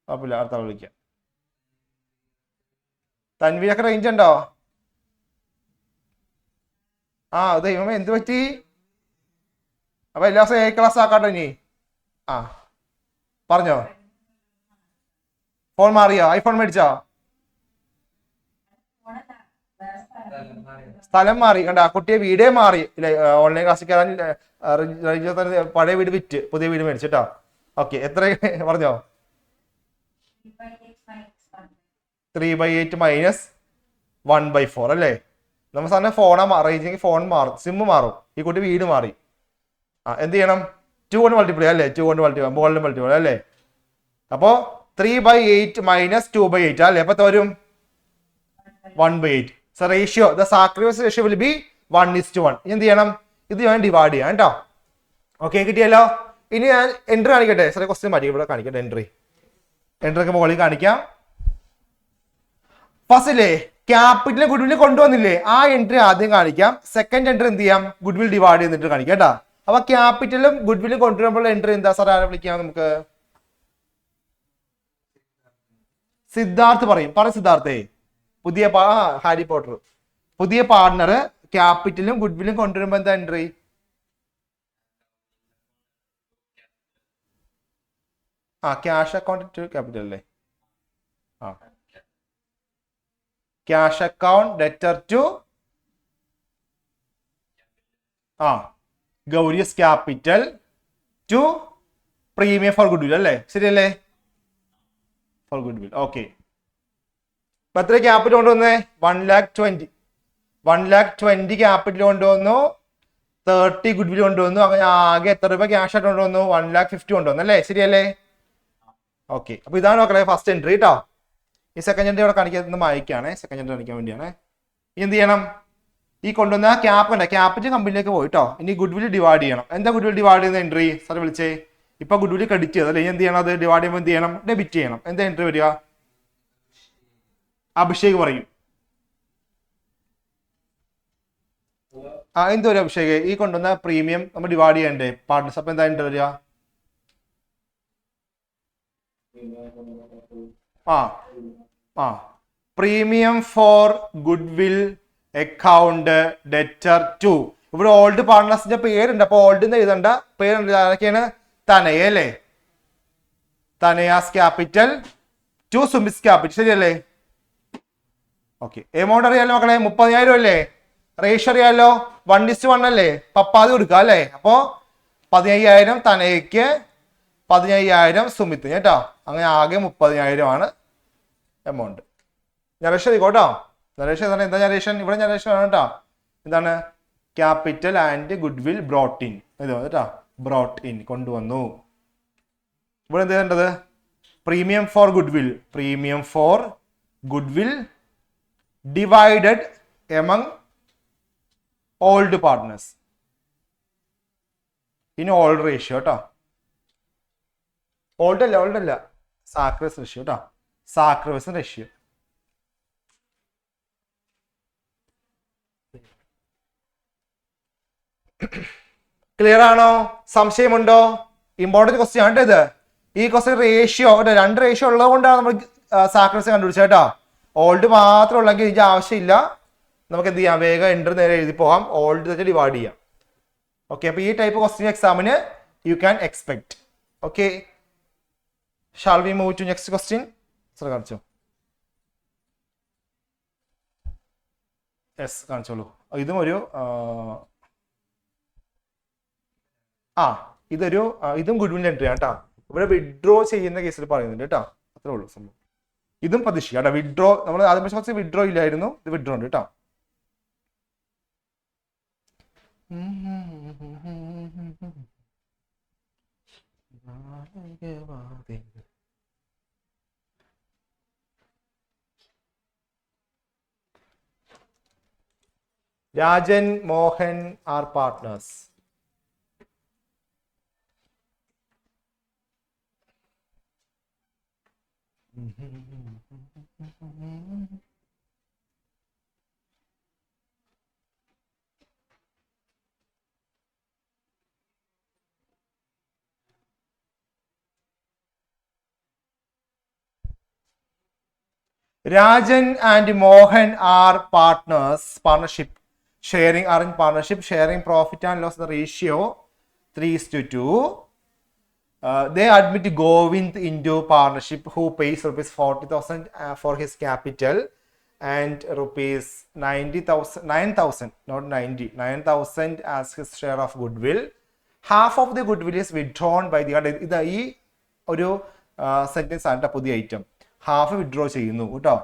കുഴപ്പമില്ല, അടുത്ത ആൾ വിളിക്കാം. തൻവീരൊക്കെ റേഞ്ച് ഉണ്ടോ? ദൈവമേ എന്ത് പറ്റി? അപ്പൊ എല്ലാ ദിവസവും A ക്ലാസ് ആക്കാട്ടോ ഇനി. പറഞ്ഞോ. ഫോൺ മാറിയോ? ഐഫോൺ മേടിച്ചോ? സ്ഥലം മാറി കണ്ട. കുട്ടിയെ വീടേ മാറി. ഓൺലൈൻ ക്ലാസ്സിൽ കയറാൻ പഴയ വീട് വിറ്റ് പുതിയ വീട് മേടിച്ചിട്ടോ. ഓക്കെ, എത്ര പറഞ്ഞോ? 3/8 മൈനസ് 1/4 അല്ലേ. നമ്മൾ സാറിന് ഫോണാ റേഞ്ചെങ്കിൽ ഫോൺ മാറും, സിമ്മ് മാറും. ഈ കുട്ടി വീട് മാറി. എന്ത് ചെയ്യണം? 2 കൊണ്ട് മൾട്ടിപ്ലൈ അല്ലേ. 2 കൊണ്ട് മൾട്ടിപ്ലൈ, മുകളിൽ മൾട്ടിപ്ലൈ അല്ലേ. അപ്പോ 3/8 minus 2/8 അല്ലേ? അപ്പൊ വരും 1/8. So ratio, the sacrifice ratio will be 1:1. ഇനി എന്ത് ചെയ്യണം? ഇത് ഞാൻ ഡിവൈഡ് ചെയ്യാം കേട്ടോ. ഓക്കെ, കിട്ടിയല്ലോ. ഇനി ഞാൻ എൻട്രി കാണിക്കട്ടെ. സാറേ ക്വസ്റ്റ്യൻ മാറ്റി ഇവിടെ കാണിക്കട്ടെ. എൻട്രി ഒക്കെ മുകളിൽ കാണിക്കാം. ഫസ്റ്റില്ലേ ക്യാപിറ്റൽ ഗുഡ്വിൽ കൊണ്ടുവന്നില്ലേ, ആ എൻട്രി ആദ്യം കാണിക്കാം. സെക്കൻഡ് എൻട്രി എന്ത് ചെയ്യാം? ഗുഡ്വിൽ ഡിവൈഡ് ചെയ്തിട്ട് കാണിക്കാം കേട്ടോ. അപ്പൊ ക്യാപിറ്റലും ഗുഡ്വിലും കൊണ്ടുവരുമ്പോൾ എൻട്രി എന്താ സാർ? ആരെ വിളിക്കാം നമുക്ക്? സിദ്ധാർത്ഥ് പറയും. സിദ്ധാർത്ഥേ, പുതിയ ഹാരി പോട്ടർ പുതിയ പാർട്ണർ ക്യാപിറ്റലും ഗുഡ്വിലും കൊണ്ടുവരുമ്പോ എന്താ entry? Cash account to capital അല്ലേ? Cash account debtor to Gauri's capital to premium for goodwill അല്ലേ? ശരിയല്ലേ? Four goodwill. ഓക്കെ, ഇപ്പൊ എത്ര ക്യാപിറ്റൽ കൊണ്ടുവന്നേ? 1,20,000 ക്യാപിറ്റൽ കൊണ്ടുവന്നു, 30 ഗുഡ്വിൽ കൊണ്ടുവന്നു. അങ്ങനെ ആകെ എത്ര രൂപ ക്യാഷ് ആയിട്ട് കൊണ്ടുവന്നു? 1,50,000 കൊണ്ടുവന്നു അല്ലേ? ശരിയല്ലേ? ഓക്കെ, അപ്പൊ ഇതാണ് നോക്കണേ ഫസ്റ്റ് എൻട്രി കേട്ടോ. ഈ സെക്കൻഡ് എൻട്രി ഇവിടെ കാണിക്കുന്നത് വായിക്കുകയാണേ. സെക്കൻഡ് എൻട്രി കാണിക്കാൻ വേണ്ടിയാണ്. ഇനി എന്ത് ചെയ്യണം? ഈ കൊണ്ടുവന്ന ക്യാപിറ്റൽ കമ്പനിയിലേക്ക് പോയിട്ടോ. ഇനി ഗുഡ്വിൽ ഡിവൈഡ് ചെയ്യണം. എന്താ ഗുഡ്വിൽ ഡിവൈഡ് ചെയ്യുന്ന എൻട്രി? സാർ വിളിച്ചേ. ഇപ്പൊ ഗുഡ്വിൽ ക്രെഡിറ്റ് ചെയ്തത് അല്ലേ? എന്ത് ചെയ്യണം? അത് ഡിവൈഡ് ചെയ്യുമ്പോൾ എന്ത് ചെയ്യണം? ഡെബിറ്റ് ചെയ്യണം. എന്താ എൻട്രി വരിക? അഭിഷേക് പറയും. എന്ത് വരും അഭിഷേക്? ഈ കൊണ്ടുവന്ന പ്രീമിയം നമ്മൾ ഡിവൈഡ് ചെയ്യണ്ടേ പാർട്ട്നേഴ്സ്. അപ്പൊ എന്താ എൻട്രി വരിക? Premium for goodwill account debtor to. ഇവിടെ ഓൾഡ് പാർട്ട്നേഴ്സിന്റെ പേരുണ്ട്. അപ്പൊ ഓൾഡ് എന്ന് എഴുതണ്ട, പേരുണ്ട്. ആരൊക്കെയാണ്? തനയ അല്ലേ? Tanaya's capital to Sumi's capital. ശരിയല്ലേ? ഓക്കെ, എമൗണ്ട് അറിയാലോ മക്കളെ, 30,000 അല്ലേ? റേഷ്യോ അറിയാലോ, 1:1 അല്ലേ? പപ്പാതി കൊടുക്കുക അല്ലേ? അപ്പോ 15,000 തനയ്ക്ക്, 15,000 സുമിത്തിന് കേട്ടോ. അങ്ങനെ ആകെ 30,000 ആണ് എമൗണ്ട്. നരേഷൻ കേട്ടോ. നരേഷൻ എന്താ നരേഷൻ? ഇവിടെ നരേഷൻ ആണ് കേട്ടോ. എന്താണ്? Capital and goodwill brought in. ഇത് കേട്ടോ, ബ്രോട്ട് ഇൻ കൊണ്ടുവന്നു. ഇവിടെ എന്ത് ചെയ്യേണ്ടത്? Premium for goodwill divided among old partners in old ratio കേട്ടോ. ഓൾഡ് അല്ല സാക്രിഫൈസ് റേഷ്യോ കേട്ടോ. Sacrifice ratio. ക്ലിയർ ആണോ? സംശയമുണ്ടോ? ഇമ്പോർട്ടന്റ് ക്വസ്റ്റ്യൻ ആണ് ഇത്. ഈ ക്വസ്റ്റ്യൻ റേഷ്യോ 2 റേഷ്യോ ഉള്ളത് കൊണ്ടാണ് നമ്മൾ സാക്രിഫൈസ് കണ്ടുപിടിച്ചത് കേട്ടോ. ഓൾഡ് മാത്രം ഉള്ളെങ്കിൽ ഇതിന്റെ ആവശ്യമില്ല. നമുക്ക് എന്ത് ചെയ്യാം? വേഗം എൻട്രി നേരെ എഴുതി പോകാം. ഓൾഡ് വെച്ച് ഡിവൈഡ് ചെയ്യാം. ഓക്കെ, അപ്പൊ ഈ ടൈപ്പ് ക്വസ്റ്റ്യൻ എക്സാമിന് you can expect. Okay, shall we move to next question? Sir കാണിച്ചോ. യെസ്, കാണിച്ചോളൂ. ഇതും ഒരു ഇതും ഗുഡ്വിൽ എൻട്രി ആണ് കേട്ടോ. ഇവിടെ വിഡ്രോ ചെയ്യുന്ന കേസിൽ പറയുന്നുണ്ട് കേട്ടോ. അത്രേ ഉള്ളൂ സംഭവം. ഇതും പ്രതീക്ഷിക്കുക കേട്ടോ. വിഡ്രോ നമ്മൾ ആദ്യം കുറച്ച് വിഡ്രോ ഇല്ലായിരുന്നു, ഇത് വിഡ്രോ ഉണ്ട് കേട്ടോ. Rajan, Mohan are partners. Rajan and Mohan are partners. Partnership sharing are in partnership. Sharing profit and loss. The ratio 3:2. They admit Govind into partnership, who pays rupees 40,000 for his capital and rupees 9,000, not 90, 9,000 as his share of goodwill. Half of the goodwill is withdrawn by the other. ഇത് ഈ ഒരു sentence ആണ് പുതിയ item. Half withdraw ചെയ്യുന്നു കേട്ടോ.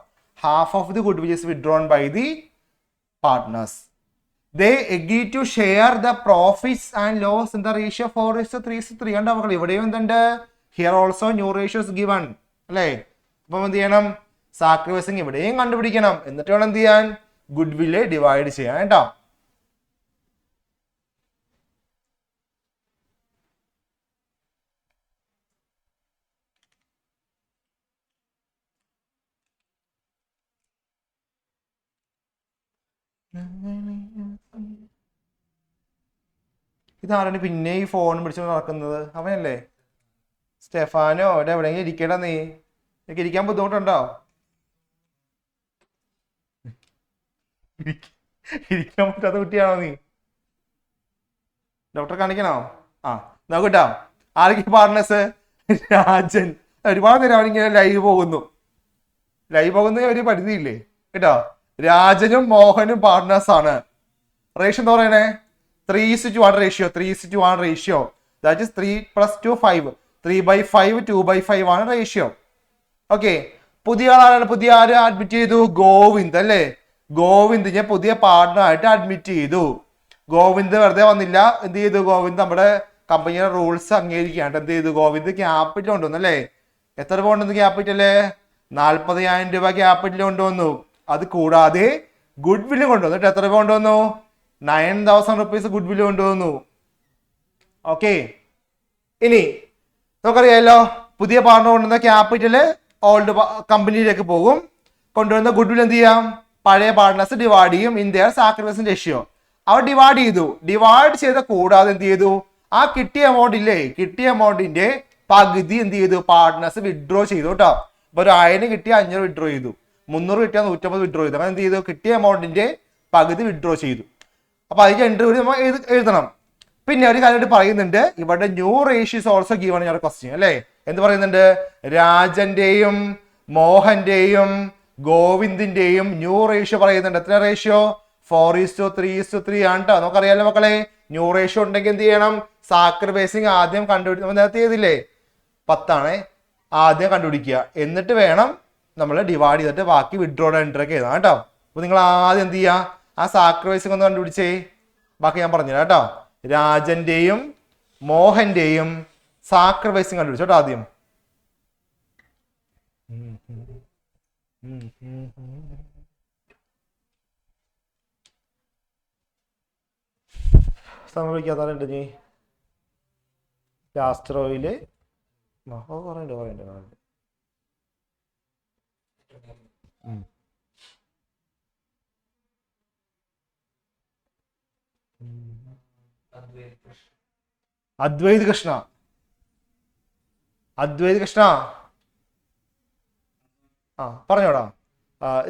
Half of the goodwill is withdrawn by the partners. They agree to share the profits and loss in the ratio 4:3:3. കണ്ടോ മക്കളെ? ഇവിടെയും എന്തുണ്ട്? Here also new ratio is given. അല്ലേ? അപ്പം എന്ത് ചെയ്യണം? സാക്രിഫൈസിങ് ഇവിടെയും കണ്ടുപിടിക്കണം. എന്നിട്ട് വേണം എന്ത് ചെയ്യാൻ? ഗുഡ് വില്ല് ഡിവൈഡ് ചെയ്യാൻ കേട്ടോ. ഇതാരാണ് പിന്നെ ഈ ഫോൺ പിടിച്ചോണ്ട് നടക്കുന്നത്? അവനല്ലേ? സ്റ്റെഫാനോ, ഇവിടെ എവിടെയെങ്കിലും ഇരിക്കടാ നീ. എനിക്ക് ഇരിക്കാൻ ബുദ്ധിമുട്ടുണ്ടോ? ഇരിക്കാൻ പറ്റാത്ത കുട്ടിയാണോ നീ? ഡോക്ടറെ കാണിക്കണോ? ആ നോക്കട്ടോ. ആരൊക്കെ പാർട്ട്നേഴ്സ്? രാജൻ. ഒരുപാട് നേരം അവനിങ്ങനെ ലൈവ് പോകുന്നു ഒരു പരിധിയില്ലേ കേട്ടോ. രാജനും മോഹനും പാർട്ട്നേഴ്സ് ആണ്. റേഷ്യോ എന്താ പറയണേ? 3:1 റേഷ്യോ. 3:1 റേഷ്യോ. That is 3 + 2 5. 3/5 2/5 ആണ് റേഷ്യോ. ഓക്കെ. പുതിയ ആളാണ്. പുതിയ ആര് അഡ്മിറ്റ് ചെയ്തു? ഗോവിന്ദ് അല്ലേ? ഗോവിന്ദിനെ പുതിയ പാർട്ട്ണർ ആയിട്ട് അഡ്മിറ്റ് ചെയ്തു. ഗോവിന്ദ് വെറുതെ വന്നില്ല. എന്ത് ചെയ്തു? ഗോവിന്ദ് നമ്മുടെ കമ്പനിയുടെ റൂൾസ് അംഗീകരിക്കാണ്ട് എന്ത് ചെയ്തു? ഗോവിന്ദ് ക്യാപിറ്റൽ കൊണ്ടുവന്നു അല്ലേ? എത്ര രൂപ കൊണ്ടുവന്നു ക്യാപിറ്റല്? 40,000 രൂപ ക്യാപിറ്റൽ കൊണ്ടുവന്നു. അത് കൂടാതെ ഗുഡ് വില്ല് കൊണ്ടുവന്നു. എത്ര രൂപ കൊണ്ടുവന്നു? 9,000 റുപ്പീസ് ഗുഡ് വില്ല് കൊണ്ടുവന്നു. ഓക്കെ. ഇനി നമുക്കറിയാലോ, പുതിയ പാർട്ണർ കൊണ്ടുവന്ന ക്യാപിറ്റല് ഓൾഡ് കമ്പനിയിലേക്ക് പോകും. കൊണ്ടുവന്ന ഗുഡ് വില്ല് എന്ത് ചെയ്യാം? പഴയ പാർട്ട്നേഴ്സ് ഡിവൈഡ് ചെയ്യും ഇൻ ദിയർ സാക്രിഫൈസിങ് റേഷ്യോ. അവർ ഡിവൈഡ് ചെയ്തു. ഡിവൈഡ് ചെയ്ത കൂടാതെ എന്ത് ചെയ്തു? ആ കിട്ടിയ എമൗണ്ട് ഇല്ലേ, കിട്ടിയ എമൗണ്ടിന്റെ പകുതി എന്ത് ചെയ്തു? പാർട്ട്നേഴ്സ് വിഡ്രോ ചെയ്തു കേട്ടോ. ഇപ്പൊ ഒരു 1000 കിട്ടിയ 500 വിഡ്രോ ചെയ്തു. 300 കിട്ടിയ 150 വിഡ്രോ ചെയ്തു. അങ്ങനെ എന്ത് ചെയ്തു? കിട്ടിയ എമൗണ്ടിന്റെ പകുതി വിഡ്രോ ചെയ്തു. അപ്പൊ അതിന്റെ എൻട്രി കൂടി നമ്മൾ എഴുതണം. പിന്നെ ഒരു കാര്യം പറയുന്നുണ്ട്, ഇവിടെ ന്യൂ റേഷ്യോസ് ഓൾസോ ഗിവൺ ആണ് ക്വസ്റ്റ്യൻ അല്ലേ? എന്ത് പറയുന്നുണ്ട്? രാജന്റെയും മോഹന്റെയും ഗോവിന്ദിന്റെയും ന്യൂ റേഷ്യോ പറയുന്നുണ്ട്. എത്ര റേഷ്യോ? 4:3:3 ആണ് കേട്ടോ. നമുക്കറിയാലോ മക്കളെ, ന്യൂ റേഷ്യോ ഉണ്ടെങ്കിൽ എന്ത് ചെയ്യണം? സാക്രിഫൈസിങ് ആദ്യം കണ്ടുപിടിക്കും. നേരത്തെ ചെയ്തില്ലേ? 10 ആദ്യം കണ്ടുപിടിക്കുക. എന്നിട്ട് വേണം നമ്മൾ ഡിവൈഡ് ചെയ്തിട്ട് ബാക്കി വിഡ്രോയുടെ എൻട്രി ഒക്കെ എഴുതാം കേട്ടോ. അപ്പൊ നിങ്ങൾ ആദ്യം എന്ത് ചെയ്യുക? ആ സാക്രിഫൈസിങ് ഒന്ന് കണ്ടുപിടിച്ചേ. ബാക്കി ഞാൻ പറഞ്ഞുതരാം കേട്ടോ. രാജന്റെയും മോഹന്റെയും സാക്രിഫൈസിങ് കണ്ടുപിടിച്ചോട്ടോ ആദ്യം. സംഭവിക്കാത്തണ്ട് നീ ലാസ്റ്റർ ഓയില് പറയണ്ട്. അദ്വൈത് കൃഷ്ണ. ആ പറഞ്ഞോടാ.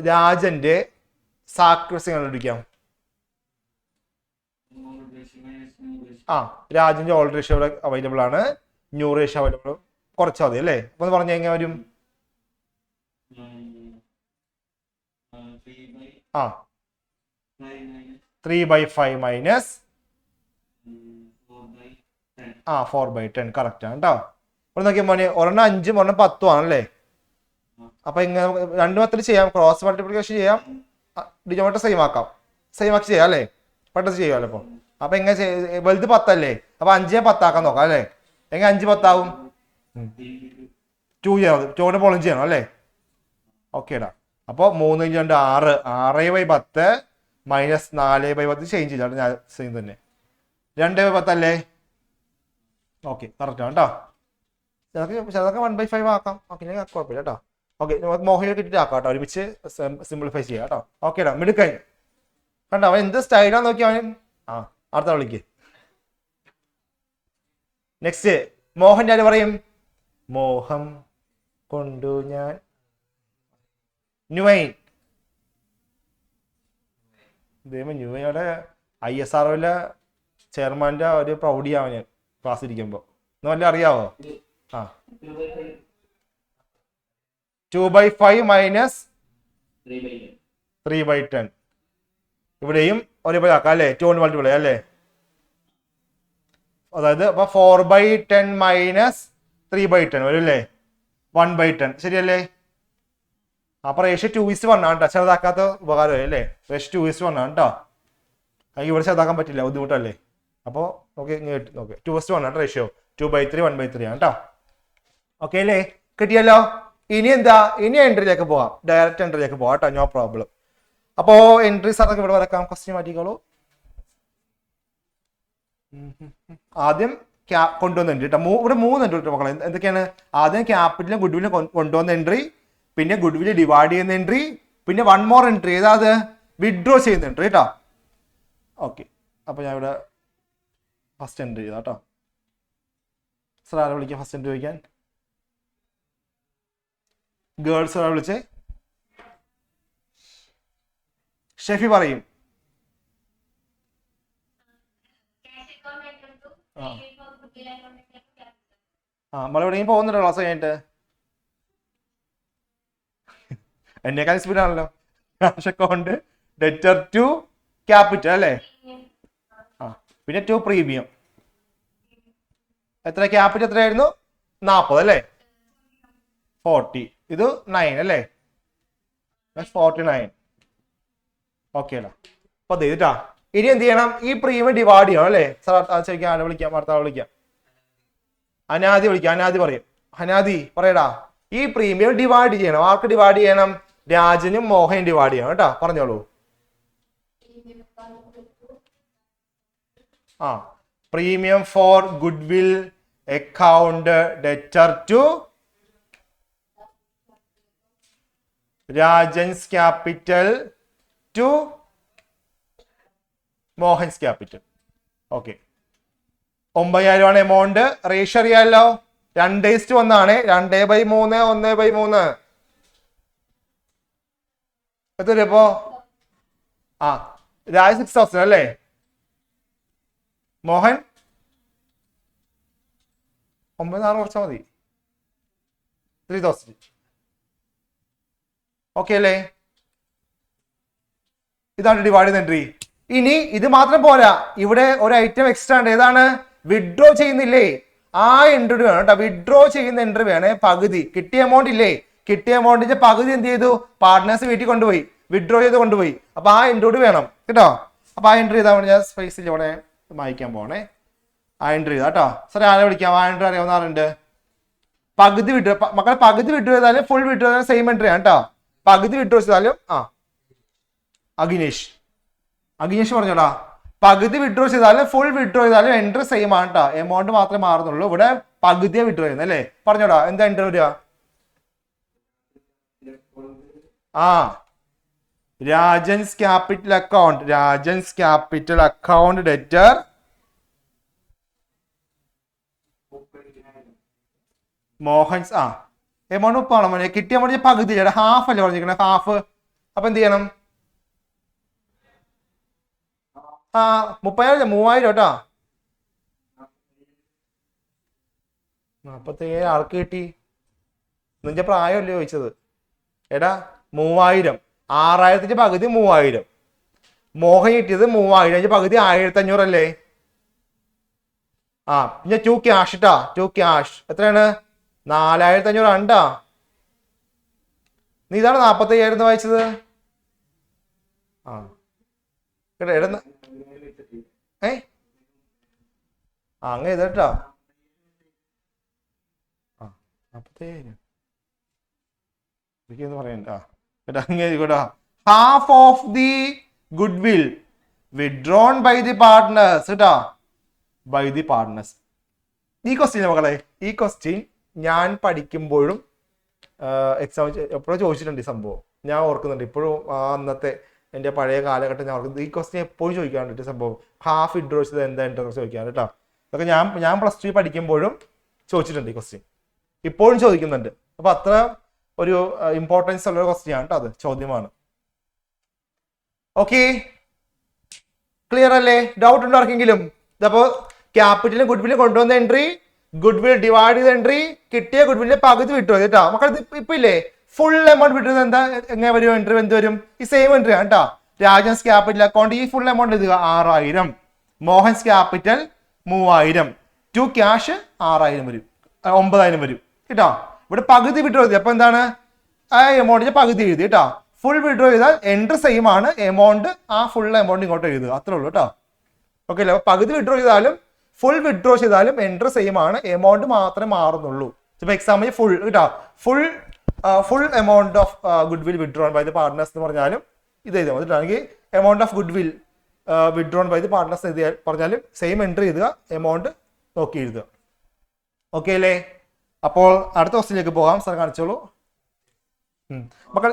രാജന്റെ സാക്രിഫൈസിങ് കണ്ടുപിടിക്കാം. രാജന്റെ ഓൾഡ് റേഷ്യോ ഇവിടെ അവൈലബിൾ ആണ്. New ratio available. കുറച്ചാൽ മതി അല്ലേ? അപ്പൊ പറഞ്ഞു എങ്ങനെ വരും? 3/5 മൈനസ് 4/10 കറക്റ്റ് ആണ് കേട്ടോ. ഇവിടെ നോക്കിയാൽ മോനെ ഒരെണ്ണം 5 ഒരെണ്ണം 10 ആണല്ലേ? അപ്പൊ ഇങ്ങനെ രണ്ടു മെത്തേഡ് ചെയ്യാം. ക്രോസ് മൾട്ടിപ്ലിക്കേഷൻ ചെയ്യാം, ഡിനോമിനേറ്റർ സെയിം ആക്കി ചെയ്യാം അല്ലേ? പെട്ടെന്ന് ചെയ്യാമല്ലോ. അപ്പൊ എങ്ങനെ വലുത് 10 അല്ലേ? അപ്പൊ 5 10 നോക്കാം അല്ലേ? എങ്ങനെ 5 10 ആവും? 2 ചെയ്യണം. 2ന്റെ പോളും ചെയ്യണം അല്ലേ? ഓക്കേടാ. അപ്പൊ 3 × 2 6. 6/10 മൈനസ് 4/10 ചേഞ്ച് ചെയ്താണ് ഞാൻ സെയിം തന്നെ. 2/10 അല്ലേ? ഓക്കെ കറക്റ്റ് ആണ് കേട്ടോ. ചിലതൊക്കെ 1/5 ആക്കാം. ഓക്കെ കുഴപ്പമില്ല കേട്ടോ. ഓക്കെ നമുക്ക് മോഹനെ കിട്ടിയിട്ട് ആക്കാം കേട്ടോ. ഒരുമിച്ച് സിംപ്ലിഫൈ ചെയ്യാം കേട്ടോ. ഓക്കേടാ. മിടുക്കൻ കണ്ടോ? അവൻ എന്ത് സ്റ്റൈലാന്ന് നോക്കി അവൻ. അടുത്ത വിളിക്ക്. നെക്സ്റ്റ് മോഹൻ ആര് പറയും? മോഹം കൊണ്ടു ഞാൻ ന്യൂവൈൻ. ന്യൂവൈനോടെ ISROയിലെ ചെയർമാന്റെ ഒരു പ്രൗഢിയാവന് ക്ലാസ് ഇരിക്കുമ്പോ. വല്ല അറിയാവോ? 2/5 മൈനസ് 3/10. ഇവിടെയും ഒരേപോലെ ആക്കാം അല്ലേ? 2 മൾട്ടിപ്ലൈ അല്ലേ? അതായത് അപ്പൊ 4/10 മൈനസ് 3/10 വരും അല്ലേ? 1/10 ശരിയല്ലേ? അപ്പൊ റേഷ്യോ 2:1 ആണ് കേട്ടോ. ചെറുതാക്കാത്ത ഉപകാരമായി അല്ലേ? റേഷ്യോ 2:1 ആണ് കേട്ടോ. എനിക്ക് ഇവിടെ ചെറുതാക്കാൻ പറ്റില്ല, ബുദ്ധിമുട്ടല്ലേ? അപ്പൊ ഓക്കെ 2:1 ആണ് റേഷ്യോ. 2/3 1/3 ആണ് കേട്ടോ. ഓക്കെ അല്ലേ? കിട്ടിയല്ലോ. ഇനി എന്താ, ഇനി എൻട്രിയിലേക്ക് പോവാം, ഡയറക്റ്റ് എൻട്രിയിലേക്ക് പോവാം കേട്ടോ, നോ പ്രോബ്ലം. അപ്പോ എൻട്രി സാറൊക്കെ ഇവിടെ വരക്കാം, ക്വസ്റ്റ്യൻ മാറ്റിക്കോളൂ. ആദ്യം കൊണ്ടുവന്ന എൻട്രി കേട്ടോ, ഇവിടെ 3 എൻട്രി കേട്ടോ മക്കളെ. എന്തൊക്കെയാണ്? ആദ്യം ക്യാപിറ്റലും ഗുഡ്വില്ലും കൊണ്ടുവന്ന എൻട്രി, പിന്നെ ഗുഡ്വില്ല് ഡിവൈഡ് ചെയ്യുന്ന എൻട്രി, പിന്നെ 1 മോർ എൻട്രി, ഏതാത് വിഡ്രോ ചെയ്യുന്ന എൻട്രി കേട്ടോ. ഓക്കെ, അപ്പൊ ഞാൻ ഇവിടെ ഫസ്റ്റ് എൻട്രി ചെയ്താ കേട്ടോ. സാർ ആരെ വിളിക്കാം ഫസ്റ്റ് എൻട്രി ചോദിക്കാൻ? ഗേൾസ് ആരെ വിളിച്ചേ? ഷെഫി പറയും. നമ്മളെവിടെയും പോകുന്നുണ്ടോ ക്ലാസ് കഴിഞ്ഞിട്ട്? എന്നേക്കാൾ സ്പീഡ് ആണല്ലോ. Cash account, debtor to capital അല്ലേ? പിന്നെ 2 പ്രീമിയം. എത്ര ക്യാപിറ്റൽ എത്രയായിരുന്നു? 40 അല്ലേ? 40. ഇത് 9 അല്ലേ? 49. ഓക്കെ അല്ല, അപ്പൊ ചെയ്തിട്ടാ. ഇനി എന്ത് ചെയ്യണം? ഈ പ്രീമിയം ഡിവൈഡ് ചെയ്യണം അല്ലേ? സാർ ചോദിക്കാം, ആരെ വിളിക്കാം? അടുത്ത ആളെ വിളിക്കാം. അനാദി വിളിക്കാം. അനാദി പറയും. അനാദി പറയടാ, ഈ പ്രീമിയം ഡിവൈഡ് ചെയ്യണം. ആർക്ക് ഡിവൈഡ് ചെയ്യണം? രാജനും മോഹനും ഡിവൈഡ് ചെയ്യണം കേട്ടോ. പറഞ്ഞോളൂ. Premium for goodwill account debtor to Rajan's capital to Mohan's capital. Okay, 9,000 amount. Ratio അറിയാമല്ലോ, 2:1 2/3 1/3. എത്ര ഇപ്പോ? രാജ 6,000 അല്ലേ? മോഹൻ 9,600 കുറച്ചാൽ മതി, 3,000. ഓക്കെ അല്ലേ? ഇതാണ് ഡിവൈഡ് ചെയ്യുന്ന എൻട്രി. ഇനി ഇത് മാത്രം പോരാ, ഇവിടെ ഒരു ഐറ്റം എക്സ്ട്രാ ഉണ്ട്. ഏതാണ്? വിഡ്രോ ചെയ്യുന്നില്ലേ, ആ എൻട്രി വേണം കേട്ടോ. വിഡ്രോ ചെയ്യുന്ന എൻട്രി വേണേ. പകുതി കിട്ടിയ എമൗണ്ട് ഇല്ലേ, കിട്ടിയ എമൗണ്ടിന്റെ പകുതി എന്ത് ചെയ്തു? പാർട്ട്നേഴ്സ് വീട്ടിൽ കൊണ്ടുപോയി, വിഡ്രോ ചെയ്ത് കൊണ്ടുപോയി. അപ്പൊ ആ എൻട്രി വേണം കേട്ടോ. അപ്പൊ ആ എൻട്രി ചെയ്താൽ ഞാൻ സ്പേസിൽ ഇവിടെ വായിക്കാൻ പോണേ. ആ എൻട്രി ചെയ്താ കേട്ടോ. സാർ ആരെ വിളിക്കാം? ആ എൻട്രി അറിയാവുന്ന ആളുണ്ട്? പകുതി വിഡ്രോ മക്കളെ, പകുതി വിഡ്രോ ചെയ്താലും ഫുൾ വിഡ്രോ ചെയ്താലും സെയിം എൻട്രി ആണ് കേട്ടോ. പകുതി വിഡ്രോ ചെയ്താലും അഖിനേഷ് പറഞ്ഞോടാ. പകുതി വിഡ്രോ ചെയ്താലും ഫുൾ വിഡ്രോ ചെയ്താലും എൻട്രി സെയിം ആണ് കേട്ടോ. എമൗണ്ട് മാത്രമേ മാറുന്നുള്ളൂ. ഇവിടെ പകുതിയെ വിഡ്രോ ചെയ്യുന്നത് അല്ലേ? പറഞ്ഞോടാ, എന്താ എൻട്രി വരിക? Rajan's capital account, Rajan's capital account debtor Mohan's. Amount ഉപ്പാണോ മോനെ? കിട്ടിയ എമൗണ്ട് പകുതി ഹാഫ് അല്ലേ പറഞ്ഞിരിക്കണേ? ഹാഫ്. അപ്പൊ എന്ത് ചെയ്യണം? 30,000 3,000 കേട്ടോ. 47 ആൾക്ക് കിട്ടി. നിന്റെ പ്രായമല്ലേ ചോദിച്ചത്? എടാ 3,000, 6,000 പകുതി 3,000. മോഹൻ കിട്ടിയത് 3,000 പകുതി 1,500 അല്ലേ? പിന്നെ 2 ക്യാഷ് ഇട്ടാ. 2 ക്യാഷ് എത്രയാണ്? 4,500 ആണ്ടാ. നീ ഇതാണ് 45,000 വായിച്ചത്. അങ്ങനെ ഇതട്ടാ. 47,000 പറയണ്ട. Half of the goodwill withdrawn by the partners കേട്ടോ. By the partners. ഈ ക്വസ്റ്റ്യൻ മക്കളെ, ഈ ക്വസ്റ്റ്യൻ ഞാൻ പഠിക്കുമ്പോഴും എക്സാം എപ്പോഴും ചോദിച്ചിട്ടുണ്ട്. ഈ സംഭവം ഞാൻ ഓർക്കുന്നുണ്ട് ഇപ്പോഴും. അന്നത്തെ എൻ്റെ പഴയ കാലഘട്ടം ഞാൻ ഓർക്കുന്നത്. ഈ ക്വസ്റ്റ്യൻ എപ്പോഴും ചോദിക്കാറുണ്ട്. സംഭവം ഹാഫ് വിഡ്രോ ചെയ്ത് എന്താ ചോദിക്കാറ് കേട്ടോ. അതൊക്കെ ഞാൻ +2 പഠിക്കുമ്പോഴും ചോദിച്ചിട്ടുണ്ട് ഈ ക്വസ്റ്റ്യൻ, ഇപ്പോഴും ചോദിക്കുന്നുണ്ട്. അപ്പൊ അത്ര ഒരു ഇമ്പോർട്ടൻസ് ഉള്ളൊരു ക്വസ്റ്റ്യൻ ആണ് കേട്ടോ. അത് ചോദ്യമാണ്. ഓക്കെ, ക്ലിയർ അല്ലേ? ഡൗട്ട് ഉണ്ടോ ആർക്കെങ്കിലും? ഇതപ്പോ ക്യാപിറ്റലും ഗുഡ്വില്ലും കൊണ്ടുവന്ന എൻട്രി, ഗുഡ്വിൽ ഡിവൈഡ് ചെയ്ത എൻട്രി, കിട്ടിയ ഗുഡ്വില്ലിന്റെ പകുതി വിട്ടു കേട്ടോ. മക്കൾ ഇപ്പൊ ഇല്ലേ ഫുൾ എമൗണ്ട് വിട്ടത് എന്താ? എങ്ങനെ വരും എൻട്രി? എന്ത് വരും? ഈ സെയിം എൻട്രി ആണ് കേട്ടോ. രാജൻസ് ക്യാപിറ്റൽ അക്കൗണ്ട് ഈ ഫുൾ എമൗണ്ട് എഴുതുക 6,000. മോഹൻസ് ക്യാപിറ്റൽ 3,000. 2 ക്യാഷ് 6,000 വരും, 9,000 വരും കേട്ടോ. ഇവിടെ പകുതി വിഡ്രോ ചെയ്തു. അപ്പൊ എന്താണ്? ആ എമൗണ്ടിന്റെ പകുതി എഴുതി കേട്ടോ. ഫുൾ വിഡ്രോ ചെയ്താൽ എൻട്രി സെയിം ആണ്, എമൗണ്ട് ആ ഫുൾ എമൗണ്ട് ഇങ്ങോട്ട് എഴുതുക, അത്രേ ഉള്ളൂ കേട്ടോ. ഓക്കെ അല്ലേ? പകുതി വിഡ്രോ ചെയ്താലും ഫുൾ വിഡ്രോ ചെയ്താലും എൻട്രി സെയിം ആണ്, എമൗണ്ട് മാത്രമേ മാറുന്നുള്ളൂ. ഇപ്പൊ എക്സാമ്പിൾ ഫുൾ കേട്ടോ. Full full amount of goodwill withdrawn by the partners എന്ന് പറഞ്ഞാലും ഇത് എഴുതാം. എന്നിട്ടാണെങ്കിൽ amount of goodwill withdrawn by the partners എഴുതിയാൽ പറഞ്ഞാലും സെയിം എൻട്രി എഴുതുക, എമൗണ്ട് നോക്കി എഴുതുക. ഓക്കെ അല്ലേ? അപ്പോൾ അടുത്ത ക്വസ്റ്റിനിലേക്ക് പോകാം. സാർ കാണിച്ചോളൂ മക്കൾ.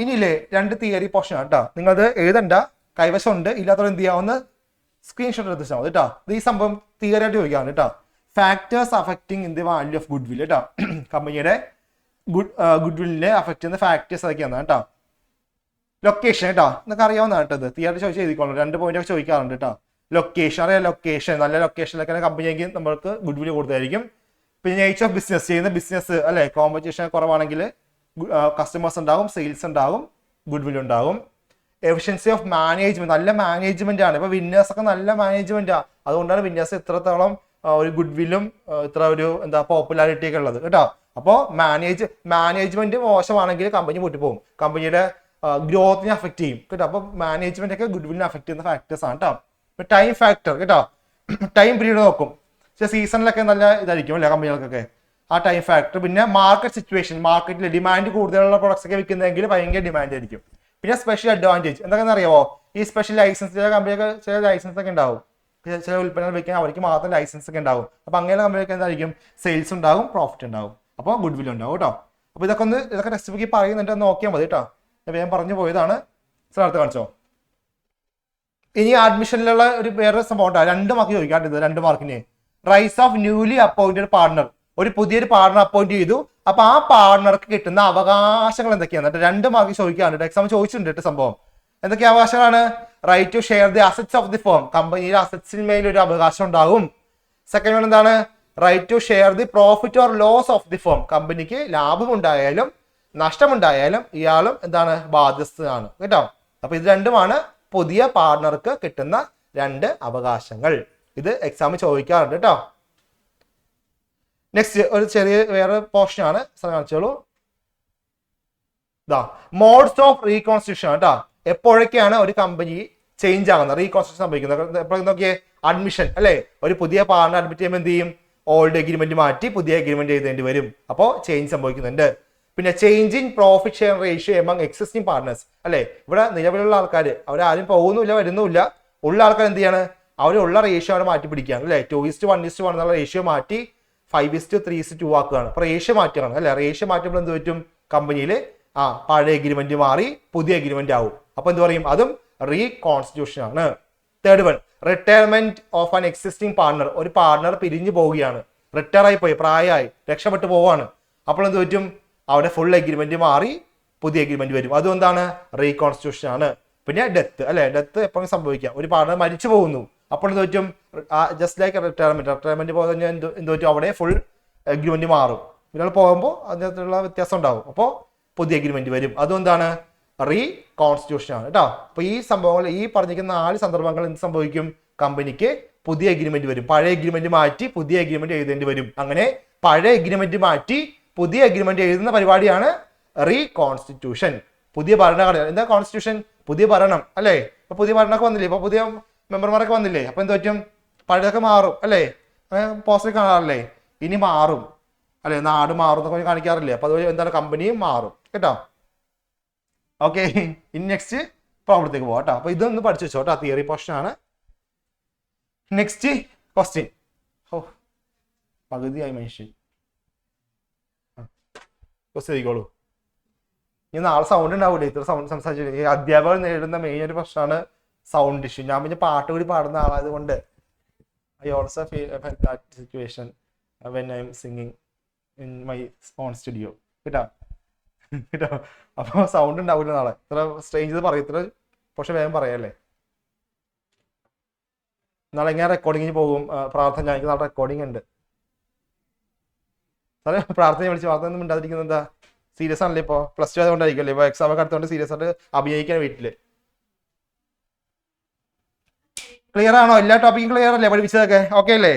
ഇനിയില്ലേ 2 തിയറി പോർഷൻ ആണ് കേട്ടോ. നിങ്ങളത് എഴുതണ്ട, കൈവശം ഉണ്ട്, ഇല്ലാത്തവർ എന്ത് ചെയ്യാവുന്ന സ്ക്രീൻഷോട്ട് എടുത്ത് വെച്ചാൽ മതി കേട്ടോ. ഇത് ഈ സംഭവം തിയറി ആയിട്ട് ചോദിക്കാണ് കേട്ടോ. Factors affecting in the value of good will കേട്ടോ. കമ്പനിയുടെ ഗുഡ് വില്ലിനെ അഫക്റ്റ് ചെയ്യുന്ന ഫാക്ടേഴ്സ് അതൊക്കെയാണ് കേട്ടോ. ലൊക്കേഷൻ കേട്ടോ, എന്നൊക്കെ അറിയാവുന്നതാണ് കേട്ടോ. ഇത് തിയറി ചോദിച്ചാൽ എഴുതിക്കോളൂ. 2 പോയിന്റ് ഒക്കെ ചോദിക്കാറുണ്ട് കേട്ടോ. ലൊക്കേഷൻ അറിയാം, ലൊക്കേഷൻ നല്ല ലൊക്കേഷനിലൊക്കെ കമ്പനിയെങ്കിൽ നമ്മൾക്ക് ഗുഡ് വിൽ കൂടുതലായിരിക്കും. പിന്നെ നേച്ചർ ഓഫ് ബിസിനസ്, ചെയ്യുന്ന ബിസിനസ് അല്ലെ കോമ്പറ്റീഷൻ കുറവാണെങ്കിൽ കസ്റ്റമേഴ്സ് ഉണ്ടാകും, സെയിൽസ് ഉണ്ടാകും, ഗുഡ് വിൽ ഉണ്ടാകും. എഫിഷ്യൻസി ഓഫ് മാനേജ്മെന്റ്, നല്ല മാനേജ്മെന്റ് ആണ്. ഇപ്പൊ വിന്നേഴ്സ് ഒക്കെ നല്ല മാനേജ്മെന്റാണ്, അതുകൊണ്ടാണ് വിന്നേഴ്സ് ഇത്രത്തോളം ഒരു ഗുഡ് വില്ലും ഇത്ര ഒരു പോപ്പുലാരിറ്റി ഒക്കെ ഉള്ളത് കേട്ടോ. അപ്പോൾ മാനേജ്മെന്റ് മോശമാണെങ്കിൽ കമ്പനി പൊട്ടിപ്പോകും, കമ്പനിയുടെ ഗ്രോത്തിനെ അഫക്ട് ചെയ്യും കേട്ടോ. അപ്പൊ മാനേജ്മെന്റ് ഒക്കെ ഗുഡ് വില്ലിനെ അഫക്ട് ചെയ്യുന്ന ഫാക്ടേഴ്സ് ആണ് കേട്ടോ. ടൈം ഫാക്ടർ കേട്ടോ, ടൈം പീരീഡ് നോക്കും. പക്ഷേ സീസണിലൊക്കെ നല്ല ഇതായിരിക്കും അല്ലേ കമ്പനികൾക്കൊക്കെ, ആ ടൈം ഫാക്ടർ. പിന്നെ മാർക്കറ്റ് സിറ്റുവേഷൻ, മാർക്കറ്റിൽ ഡിമാൻഡ് കൂടുതലുള്ള പ്രൊഡക്ട്സ് ഒക്കെ വിൽക്കുന്നതെങ്കിൽ ഭയങ്കര ഡിമാൻഡ് ആയിരിക്കും. പിന്നെ സ്പെഷ്യൽ അഡ്വാൻറ്റേജ് എന്തൊക്കെയാണെന്ന് അറിയാമോ? ഈ സ്പെഷ്യൽ ലൈസൻസ്, ചില കമ്പനിയൊക്കെ ചില ലൈസൻസ് ഒക്കെ ഉണ്ടാവും, ചില ഉൽപ്പന്നങ്ങൾ വിൽക്കാൻ അവർക്ക് മാത്രം ലൈസൻസ് ഒക്കെ ഉണ്ടാവും. അപ്പൊ അങ്ങനെ കമ്പനിയൊക്കെ എന്തായിരിക്കും, സെയിൽസ് ഉണ്ടാവും, പ്രോഫിറ്റ് ഉണ്ടാവും, അപ്പോൾ ഗുഡ് വിൽ ഉണ്ടാവും കേട്ടോ. അപ്പൊ ഇതൊക്കെ ടെക്സ്റ്റ് ബുക്കിൽ പറയുന്നുണ്ട്, നോക്കിയാൽ മതി കേട്ടോ. ഞാൻ പറഞ്ഞു പോയതാണ്. സ്ഥലത്ത് കാണിച്ചോ. ഇനി അഡ്മിഷനിലുള്ള ഒരു വേറെ സംഭവം ഉണ്ടാവും, 2 മാർക്ക് ചോദിക്കാറുണ്ട്. 2 മാർക്കിന് rise of newly appointed partner, ഒരു പുതിയൊരു പാർട്ണർ അപ്പോയിന്റ് ചെയ്തു. അപ്പൊ ആ പാർട്ണർക്ക് കിട്ടുന്ന അവകാശങ്ങൾ എന്തൊക്കെയാണ്? 2 മാർക്ക് ചോദിക്കാറുണ്ട്, എക്സാം ചോദിച്ചിട്ടുണ്ട് സംഭവം. എന്തൊക്കെ അവകാശങ്ങളാണ്? Right to share the assets of the firm, കമ്പനിയുടെ അസറ്റ്സിന്മേൽ ഒരു അവകാശം ഉണ്ടാകും. സെക്കൻഡ് വൺ എന്താണ്? Right to share the profit or loss of the firm, കമ്പനിക്ക് ലാഭമുണ്ടായാലും നഷ്ടമുണ്ടായാലും ഇയാളും എന്താണ്, ബാധ്യസ്ഥനാണ് കേട്ടോ. അപ്പൊ ഇത് 2മാണ് പുതിയ പാർട്ണർക്ക് കിട്ടുന്ന 2 അവകാശങ്ങൾ. ഇത് എക്സാം ചോദിക്കാറുണ്ട് കേട്ടോ. നെക്സ്റ്റ് ഒരു ചെറിയ വേറെ പോർഷൻ ആണ്, കാണിച്ചോളൂ. മോഡ്സ് ഓഫ് റീകോൺസ്റ്റിറ്റ്യൂഷൻ കേട്ടോ. എപ്പോഴൊക്കെയാണ് ഒരു കമ്പനി ചേഞ്ച് ആകുന്നത്, റീകോൺസ്റ്റിറ്റ്യൂഷൻ സംഭവിക്കുന്നത്? എപ്പോഴും നോക്കിയേ, അഡ്മിഷൻ അല്ലെ, ഒരു പുതിയ പാർട്ണർ അഡ്മിറ്റ് ചെയ്യുമ്പോൾ എന്ത് ചെയ്യും? ഓൾഡ് എഗ്രിമെന്റ് മാറ്റി പുതിയ എഗ്രിമെന്റ് എഴുതേണ്ടി വരും, അപ്പോൾ ചേഞ്ച് സംഭവിക്കുന്നുണ്ട്. പിന്നെ change in profit share ratio among existing partners അല്ലെ, ഇവിടെ നിലവിലുള്ള ആൾക്കാർ അവരാരും പോകുന്നില്ല വരുന്നുമില്ല, ഉള്ള ആൾക്കാർ എന്ത് ചെയ്യാണ്, അവരുള്ള റേഷ്യോ അവിടെ മാറ്റി പിടിക്കുകയാണ് അല്ലെ. 2:1:1 എന്നുള്ള റേഷ്യോ മാറ്റി 5:3:2 ആക്കുകയാണ്. അപ്പൊ റേഷ്യോ മാറ്റുകയാണ് അല്ലെ. റേഷ്യോ മാറ്റുമ്പോൾ എന്ത് പറ്റും, കമ്പനിയിൽ പഴയ എഗ്രിമെന്റ് മാറി പുതിയ എഗ്രിമെന്റ് ആവും. അപ്പൊ എന്ത് പറയും, അതും റീകോൺസ്റ്റിറ്റ്യൂഷൻ ആണ്. Third one, retirement of an existing partner, ഒരു പാർട്ണർ പിരിഞ്ഞു പോവുകയാണ്, റിട്ടയർ ആയി പോയി, പ്രായമായി, രക്ഷപ്പെട്ടു പോവാണ്. അപ്പോൾ എന്ത് പറ്റും, അവിടെ ഫുൾ എഗ്രിമെന്റ് മാറി പുതിയ എഗ്രിമെന്റ് വരും, അതും എന്താണ്, റീകോൺസ്റ്റിറ്റ്യൂഷൻ ആണ്. പിന്നെ ഡെത്ത് അല്ലെ, ഡെത്ത് എപ്പോഴും സംഭവിക്കാം, ഒരു പാർട്ണർ മരിച്ചു പോകുന്നു, അപ്പോൾ എന്ത് പറ്റും, ജസ്റ്റ് ലൈക്ക് റിട്ടയർമെന്റ് പോലെ തന്നെ എന്ത് പറ്റും, അവിടെ ഫുൾ എഗ്രിമെന്റ് മാറും. ഒരാൾ പോകുമ്പോൾ അതിനകത്തുള്ള വ്യത്യാസം ഉണ്ടാവും, അപ്പോൾ പുതിയ എഗ്രിമെന്റ് വരും, അതും എന്താണ്, റീകോൺസ്റ്റിറ്റ്യൂഷൻ ആണ് കേട്ടോ. അപ്പൊ ഈ സംഭവങ്ങൾ, ഈ പറഞ്ഞിരിക്കുന്ന 4 സന്ദർഭങ്ങൾ എന്ത് സംഭവിക്കും, കമ്പനിക്ക് പുതിയ എഗ്രിമെന്റ് വരും, പഴയ എഗ്രിമെന്റ് മാറ്റി പുതിയ എഗ്രിമെന്റ് എഴുതേണ്ടി വരും. അങ്ങനെ പഴയ എഗ്രിമെന്റ് മാറ്റി പുതിയ എഗ്രിമെന്റ് എഴുതുന്ന പരിപാടിയാണ് റീകോൺസ്റ്റിറ്റ്യൂഷൻ. പുതിയ ഭരണഘടന എന്താ, കോൺസ്റ്റിറ്റ്യൂഷൻ, പുതിയ ഭരണം അല്ലേ. ഇപ്പൊ പുതിയ ഭരണമൊക്കെ വന്നില്ലേ, ഇപ്പൊ പുതിയ മെമ്പർമാരൊക്കെ വന്നില്ലേ, അപ്പൊ എന്ത് പറ്റും, പഴയതൊക്കെ മാറും അല്ലേ, പോസ്റ്ററിൽ കാണാറില്ലേ, ഇനി മാറും അല്ലെ, നാട് മാറും എന്നൊക്കെ കാണിക്കാറില്ലേ. അപ്പൊ അതുപോലെ എന്താണ്, കമ്പനിയും മാറും കേട്ടോ. ഓക്കെ, ഇനി നെക്സ്റ്റ് പ്രോബ്ലത്തേക്ക് പോകാം കേട്ടോ. അപ്പൊ ഇതൊന്ന് പഠിച്ചു വെച്ചോ കേട്ടോ, തിയറി പോർഷൻ ആണ്. Next question. പകുതിയായി മനുഷ്യൻ, ക്വസ്റ്റ്യൻ എഴുതിക്കോളൂ. ഇനി നാളെ സൗണ്ട് ഉണ്ടാവൂലേ, ഇത്ര സൗണ്ട് സംസാരിച്ചു. അധ്യാപകർ നേരിടുന്ന മെയിൻ ഒരു പ്രശ്നമാണ് സൗണ്ട് ഇഷ്യൂ. ഞാൻ പിന്നെ പാട്ട് കൂടി പാടുന്ന ആളായത് കൊണ്ട് I also feel that situation when I am singing in my own studio കേട്ടോ. കേട്ടോ, അപ്പോൾ സൗണ്ട് ഉണ്ടാവില്ല നാളെ. ഇത്ര സ്ട്രേഞ്ച് പറയും, ഇത്ര പക്ഷെ വേഗം പറയല്ലേ. നാളെ എങ്ങനെ റെക്കോർഡിങ്ങിന് പോകും, പ്രാർത്ഥന, എനിക്ക് നാളെ റെക്കോർഡിംഗ് ഉണ്ട്. സാറേ പ്രാർത്ഥന വിളിച്ച് പ്രാർത്ഥന ഒന്നും മിണ്ടാതിരിക്കുന്നത് എന്താ, സീരിയസ് ആണല്ലേ, ഇപ്പോൾ +2 ആയതുകൊണ്ടായിരിക്കുമല്ലേ, ഇപ്പോൾ എക്സാം ഒക്കെ അടുത്തുകൊണ്ട് സീരിയസ് ആയിട്ട് അഭിനയിക്കാൻ വീട്ടില്. ക്ലിയർ ആണോ, എല്ലാ ടോപ്പിക്കും ക്ലിയർ അല്ലേ, പഠിപ്പിച്ചതൊക്കെ ഓക്കെ അല്ലേ?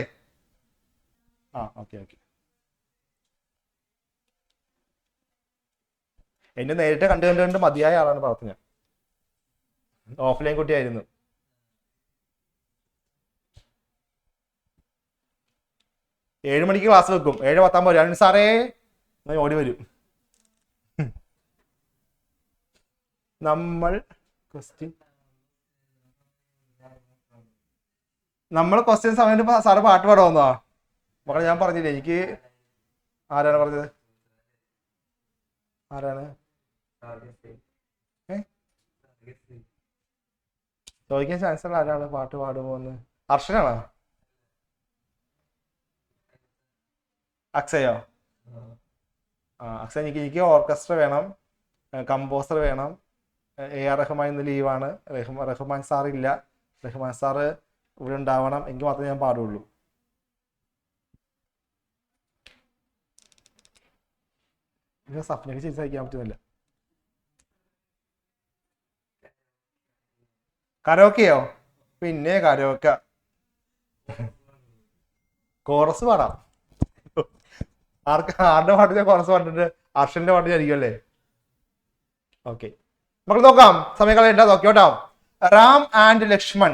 ഓക്കെ. എന്നെ നേരിട്ട് കണ്ട് മതിയായ ആളാണ് പ്രാർത്ഥന. ഓഫ്ലൈൻ കുട്ടിയായിരുന്നു. ഏഴ് മണിക്ക് ക്ലാസ് വെക്കും, 7:10 സാറേ ഓടി വരും. നമ്മൾ ക്വസ്റ്റ്യൻ സമയത്ത് സാറ് പാട്ട് പാടുമെന്നോ മക്കളെ? ഞാൻ പറഞ്ഞില്ലേ എനിക്ക്. ആരാണ് പറഞ്ഞത്? ആരാണ് ചോദിക്കാൻ ചാൻസ് ഉള്ള ആരാണ് പാട്ട് പാടുമോന്ന്? അർഷനാണോ? അക്ഷയോ? അക്ഷയ് എനിക്ക് ഓർക്കസ്ട്ര വേണം, കമ്പോസർ വേണം. AR റഹ്മാൻ ഇന്ന് ലീവാണ്. റഹ്മാൻ സാർ ഇല്ല. റഹ്മാൻ സാറ് ഇവിടെ ഉണ്ടാവണം, എങ്കിൽ മാത്രമേ ഞാൻ പാടുള്ളൂ. സപ്നയ്ക്ക് ചികിത്സ സഹിക്കാൻ പറ്റുന്നില്ല. കരോക്കെയോ? പിന്നെ കരോക്ക കോറസ് പാടാം. ആരുടെ പാട്ട് ഞാൻ കോറസ് പാട്ടിട്ട് അർഷന്റെ പാട്ട് ആയിരിക്കും അല്ലേ? ഓക്കെ, നമുക്ക് നോക്കാം. സമയം കളയണ്ട, നോക്കിയോട്ടോ. റാം ആൻഡ് ലക്ഷ്മൺ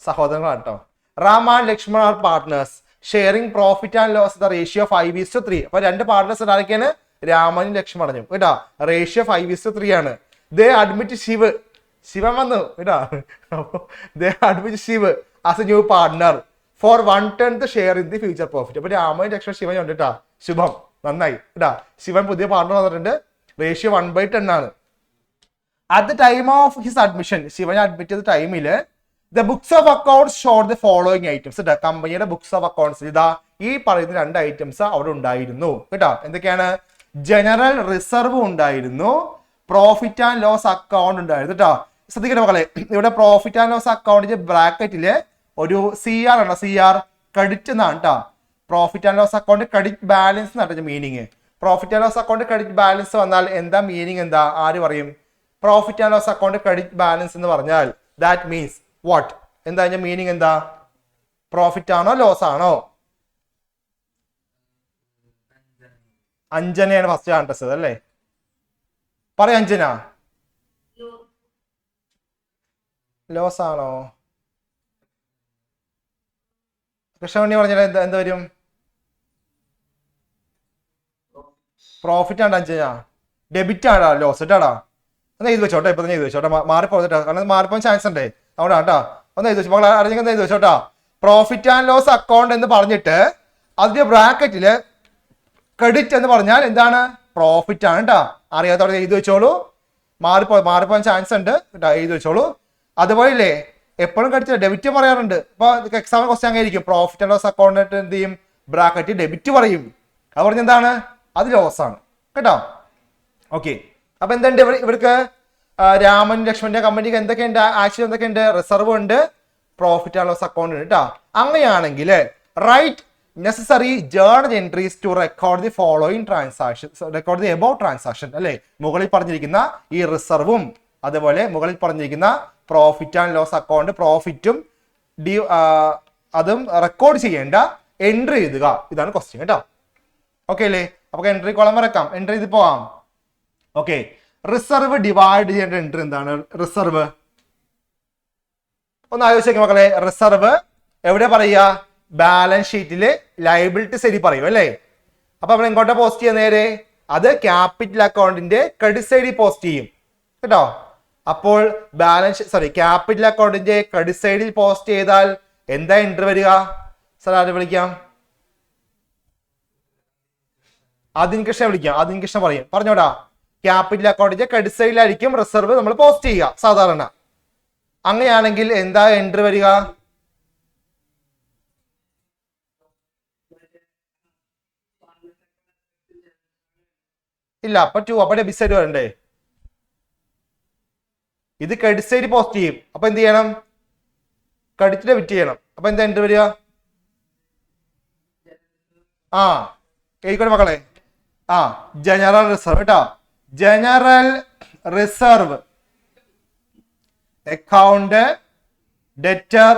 സഹോദരങ്ങളാണ് കേട്ടോ. Ram and Lakshman are partners sharing profit and loss the ratio 5:3. അപ്പൊ രണ്ട് പാർട്ട്നേഴ്സ് ആരൊക്കെയാണ്? രാമനും ലക്ഷ്മണനും കേട്ടോ. റേഷ്യോ 5:3 ആണ്. ദേ അഡ്മിറ്റ് ശിവൻ വന്നു കേട്ടോ. ദേ admit Shiv as a new partner for 1/10 share in the future profit. അപ്പൊ രാമനും ലക്ഷ്മൺ ശിവൻ ഉണ്ട് കേട്ടോ. ശുഭം, നന്നായി കേട്ടാ. ശിവൻ പുതിയ പാർട്ട്ണർ വന്നിട്ടുണ്ട്. റേഷ്യോ 1/10 ആണ്. At the time of his admission, Shivan admit ചെയ്ത ടൈമില് the books of accounts show the following items. കമ്പനിയുടെ ബുക്സ് ഓഫ് അക്കൗണ്ട്സ് ഇതാ ഈ പറയുന്ന 2 ഐറ്റംസ് അവിടെ ഉണ്ടായിരുന്നു കേട്ടോ. എന്തൊക്കെയാണ്? ജനറൽ റിസർവ് ഉണ്ടായിരുന്നു, പ്രോഫിറ്റ് ആൻഡ് ലോസ് അക്കൗണ്ട് ഉണ്ടായിരുന്നു കേട്ടോ. ശ്രദ്ധിക്കട്ടെ മക്കളെ, ഇവിടെ പ്രോഫിറ്റ് ആൻഡ് ലോസ് അക്കൗണ്ടിന്റെ ബ്രാക്കറ്റില് ഒരു CR ഉണ്ടോ? CR ക്രെഡിറ്റ് എന്നാണ് കേട്ടോ. Profit and loss account credit balance എന്നാണ് meaning. Profit and loss account credit balance വന്നാൽ എന്താ മീനിങ്? എന്താ ആര് പറയും? Profit and loss account credit balance എന്ന് പറഞ്ഞാൽ ദാറ്റ് മീൻസ് വാട്ട്? എന്താ അതിന്റെ മീനിങ്? എന്താ? പ്രോഫിറ്റ് ആണോ ലോസ് ആണോ? അഞ്ജനയാണ് ഫസ്റ്റ് ആൻസർ അല്ലേ? പറയാം അഞ്ജന. ലോസ് ആണോ? കൃഷ്ണമണി പറഞ്ഞാൽ എന്താ വരും? പ്രോഫിറ്റ് ആണ് അഞ്ജന. ഡെബിറ്റ് ആണോ ലോസ് ഇട്ടാടാ? ഒന്ന് എഴുതി വെച്ചോട്ടെ. ഇപ്പൊ തന്നെ എഴുതി വെച്ചോട്ടെ, മാറിപ്പോട്ടോ. കാരണം മാറിപ്പോൻ ചാൻസ് ഉണ്ട്. അവിടെ കേട്ടോ, ഒന്ന് എഴുതി വെച്ചു മക്കളെ. അറിഞ്ഞെങ്കിൽ എഴുതി വെച്ചോട്ടോ. പ്രോഫിറ്റ് ആൻഡ് ലോസ് അക്കൗണ്ട് എന്ന് പറഞ്ഞിട്ട് അതിന്റെ ബ്രാക്കറ്റില് ക്രെഡിറ്റ് എന്ന് പറഞ്ഞാൽ എന്താണ്? പ്രോഫിറ്റ് ആണ് കേട്ടോ. അറിയാത്തവരെ എഴുതി വെച്ചോളൂ. മാറിപ്പോൻ ചാൻസ് ഉണ്ട് കേട്ടോ, എഴുതി വെച്ചോളൂ. അതുപോലെ എപ്പോഴും കടിച്ചില്ല ഡെബിറ്റ് പറയാറുണ്ട്. ഇപ്പൊ എക്സാമിന് ക്വസ്റ്റ്യൻ അങ്ങനെ ആയിരിക്കും. പ്രോഫിറ്റ് ആൻഡ് ലോസ് അക്കൗണ്ട് എന്ത് ചെയ്യും? ബ്രാക്കറ്റ് ഡെബിറ്റ് പറയും. അത് പറഞ്ഞ എന്താണ്? അത് ലോസ് ആണ് കേട്ടോ. ഓക്കെ, അപ്പൊ എന്തുണ്ട് ഇവർക്ക്? രാമൻ ലക്ഷ്മണന്റെ കമ്പനിക്ക് എന്തൊക്കെയുണ്ട്? ആക്ച്വലി എന്തൊക്കെയുണ്ട്? റിസർവ് ഉണ്ട്, പ്രോഫിറ്റ് ആൻഡ് ലോസ് അക്കൗണ്ട് ഉണ്ട് കേട്ടോ. അങ്ങനെയാണെങ്കിൽ write necessary journal entries to record the following transaction, record the above transaction അല്ലെ? മുകളിൽ പറഞ്ഞിരിക്കുന്ന ഈ റിസർവും അതുപോലെ മുകളിൽ പറഞ്ഞിരിക്കുന്ന പ്രോഫിറ്റ് ആൻഡ് ലോസ് അക്കൗണ്ട് പ്രോഫിറ്റും അതും റെക്കോർഡ് ചെയ്യേണ്ട എൻട്രി എഴുതുക. ഇതാണ് ക്വസ്റ്റ്യൻ കേട്ടോ. ഓക്കെ അല്ലേ? അപ്പൊ എൻട്രി കോളം വരക്കാം, എൻട്രി ചെയ്ത് പോവാം. ഓക്കെ, റിസർവ് ഡിവൈഡ് ചെയ്യേണ്ട എൻട്രി എന്താണ്? റിസർവ് ഒന്ന് ആലോചിച്ച് മക്കളെ. റിസർവ് എവിടെ പറയുക? ബാലൻസ് ഷീറ്റില് ലയബിലിറ്റി സൈഡിൽ പറയും അല്ലേ? അപ്പൊ നമ്മൾ എങ്ങോട്ടാ പോസ്റ്റ് ചെയ്യുക? നേരെ അത് ക്യാപിറ്റൽ അക്കൗണ്ടിന്റെ ക്രെഡിറ്റ് സൈഡിൽ പോസ്റ്റ് ചെയ്യും കേട്ടോ. അപ്പോൾ ക്യാപിറ്റൽ അക്കൗണ്ടിന്റെ ക്രെഡിറ്റ് സൈഡിൽ പോസ്റ്റ് ചെയ്താൽ എന്താ എൻട്രി വരിക? സാർ ആരെ വിളിക്കാം? ആദ്യം കൃഷ്ണ വിളിക്കാം. ആദ്യം കൃഷ്ണ പറയും, പറഞ്ഞോടാ. ക്യാപിറ്റൽ അക്കൗണ്ടിന്റെ ക്രെഡിറ്റ് സൈഡിലായിരിക്കും റിസർവ് നമ്മൾ പോസ്റ്റ് ചെയ്യുക സാധാരണ. അങ്ങനെയാണെങ്കിൽ എന്താ എൻട്രി വരിക? ഇല്ല, അപ്പൊ 2. അപ്പൊ ഡെബിറ്റ് സൈഡ് വരണ്ടേ? ഇത് ക്രെഡിറ്റ് സൈഡ് പോസ്റ്റ് ചെയ്യും. അപ്പൊ എന്ത് ചെയ്യണം? ക്രെഡിറ്റ് ഡെബിറ്റ് ചെയ്യണം. അപ്പൊ എന്താ എൻട്രി വരിക? എഴുതിക്കോട്ടെ മക്കളെ. ജനറൽ റിസർവ് കേട്ടോ. General reserve account debtor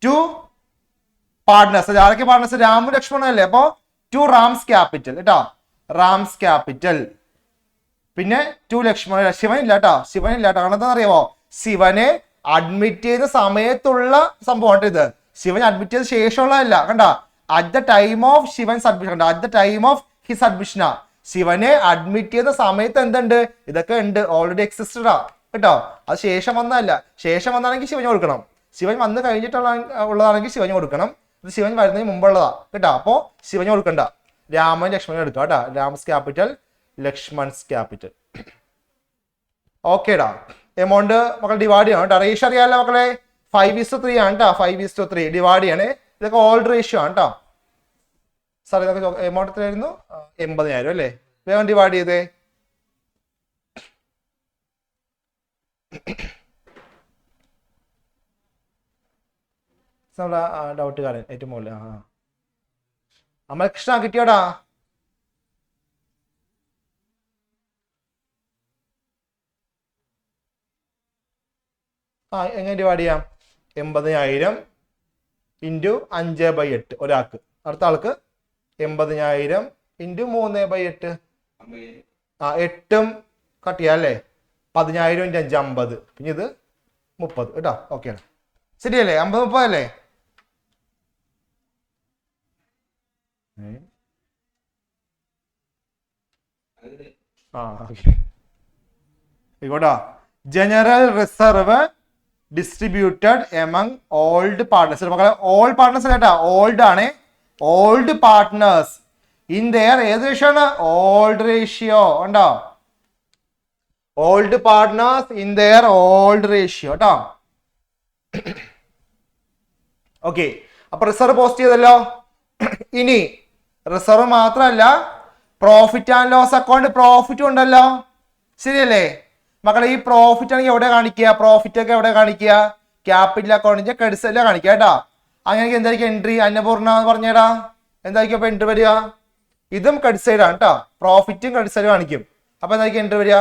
to partners. ആരൊക്കെ പാർട്ട്നേഴ്സ്? രാമു ലക്ഷ്മണൻ അല്ലേ? അപ്പൊ ടു റാംസ് ക്യാപിറ്റൽ കേട്ടോ. റാംസ് ക്യാപിറ്റൽ. പിന്നെ ടു ലക്ഷ്മണൻ. ശിവൻ ഇല്ല കേട്ടോ. ശിവൻ ഇല്ല കേട്ടോ. കാരണം എന്താ അറിയാമോ? ശിവനെ അഡ്മിറ്റ് ചെയ്ത സമയത്തുള്ള സംഭവമാണ് ഇത്. ശിവൻ അഡ്മിറ്റ് ചെയ്ത ശേഷമുള്ളതല്ല. കണ്ട, at the time of Shivan's admission. കണ്ട, at the time of his അഡ്മിഷനാ. ശിവനെ അഡ്മിറ്റ് ചെയ്യുന്ന സമയത്ത് എന്തുണ്ട്, ഇതൊക്കെ ഉണ്ട്, ഓൾറെഡി എക്സിസ്റ്റഡാ കേട്ടോ. അത് ശേഷം വന്നതല്ല. ശേഷം വന്നാണെങ്കിൽ ശിവന് കൊടുക്കണം. ശിവൻ വന്ന് കഴിഞ്ഞിട്ടുള്ള ഉള്ളതാണെങ്കിൽ ശിവന് കൊടുക്കണം. ഇത് ശിവൻ വരുന്നതിന് മുമ്പുള്ളതാ കേട്ടോ. അപ്പോൾ ശിവന് കൊടുക്കണ്ട, രാമൻ ലക്ഷ്മണൻ എടുക്കുക കേട്ടോ. രാംസ് ക്യാപിറ്റൽ, ലക്ഷ്മൺസ് ക്യാപിറ്റൽ. ഓക്കേടാ. എമൗണ്ട് മക്കൾ ഡിവൈഡ് ചെയ്യണം കേട്ടോ. റേഷ്യോ അറിയാമല്ലോ മക്കളെ, 5:3 ആണ് കേട്ടോ. 5:3 ഡിവൈഡ് ചെയ്യണേ. ഇതൊക്കെ ഓൾഡ് റേഷ്യോ ആണ് കേട്ടോ. സാർ ഇതൊക്കെ എമൗണ്ട് എത്രയായിരുന്നു? 80,000 അല്ലേ. വേഗം ഡിവൈഡ് ചെയ്തേ. നമ്മളെ ഡൗട്ടുകാരൻ ഏറ്റവും മുകളിൽ അമൽകൃഷ്ണ കിട്ടിയോടാ? എങ്ങനെ ഡിവൈഡ് ചെയ്യാം? 80,000 ഇൻറ്റു 5/8 ഒരാൾക്ക്. അടുത്ത ആൾക്ക് 80,000 ഇൻറ്റു 3/8. 8ഉം കട്ട് ചെയ്യാം അല്ലേ. 10,000 ഇൻറ്റു 5 50. പിന്നെ ഇത് 30 കേട്ടോ. ഓക്കെ ശരിയല്ലേ? 50-30 അല്ലേ? ഇങ്ങോട്ടാ. General reserve distributed among old partners. മക്കളെ ഓൾഡ് പാർട്ട്നേഴ്സ് കേട്ടാ, ഓൾഡ് ആണ്. ഓൾഡ് പാർട്ട്നേഴ്സ് ഇൻ ദെയർ ഏത് റേഷ്യോ ആണ്? ഓൾഡ് റേഷ്യോ ഉണ്ടോ? Old partners in their old ratio കേട്ടോ. ഓക്കെ, അപ്പൊ റിസർവ് പോസ്റ്റ് ചെയ്തല്ലോ. ഇനി റിസർവ് മാത്രമല്ല, പ്രോഫിറ്റ് ആൻഡ് ലോസ് അക്കൗണ്ട് പ്രോഫിറ്റും ഉണ്ടല്ലോ. ശരിയല്ലേ മക്കളെ? ഈ പ്രോഫിറ്റ് ആണെങ്കിൽ എവിടെ കാണിക്കുക? പ്രോഫിറ്റ് ഒക്കെ എവിടെ കാണിക്കുക? ക്യാപിറ്റൽ അക്കൗണ്ടിന്റെ ക്രെഡിറ്റ്സ് എല്ലാം കാണിക്കുക കേട്ടാ. അങ്ങനെ എന്തായിരിക്കും എൻട്രി? അന്നപൂർണ്ണ പറഞ്ഞേടാ, എന്തായിരിക്കും അപ്പൊ എൻട്രി വരിക? ഇതും ക്രെഡിറ്റ് സൈഡ് ആണ് കേട്ടോ. പ്രോഫിറ്റും ക്രെഡിറ്റ് സൈഡ് കാണിക്കും. അപ്പൊ എന്തായിരിക്കും എൻട്രി വരിക?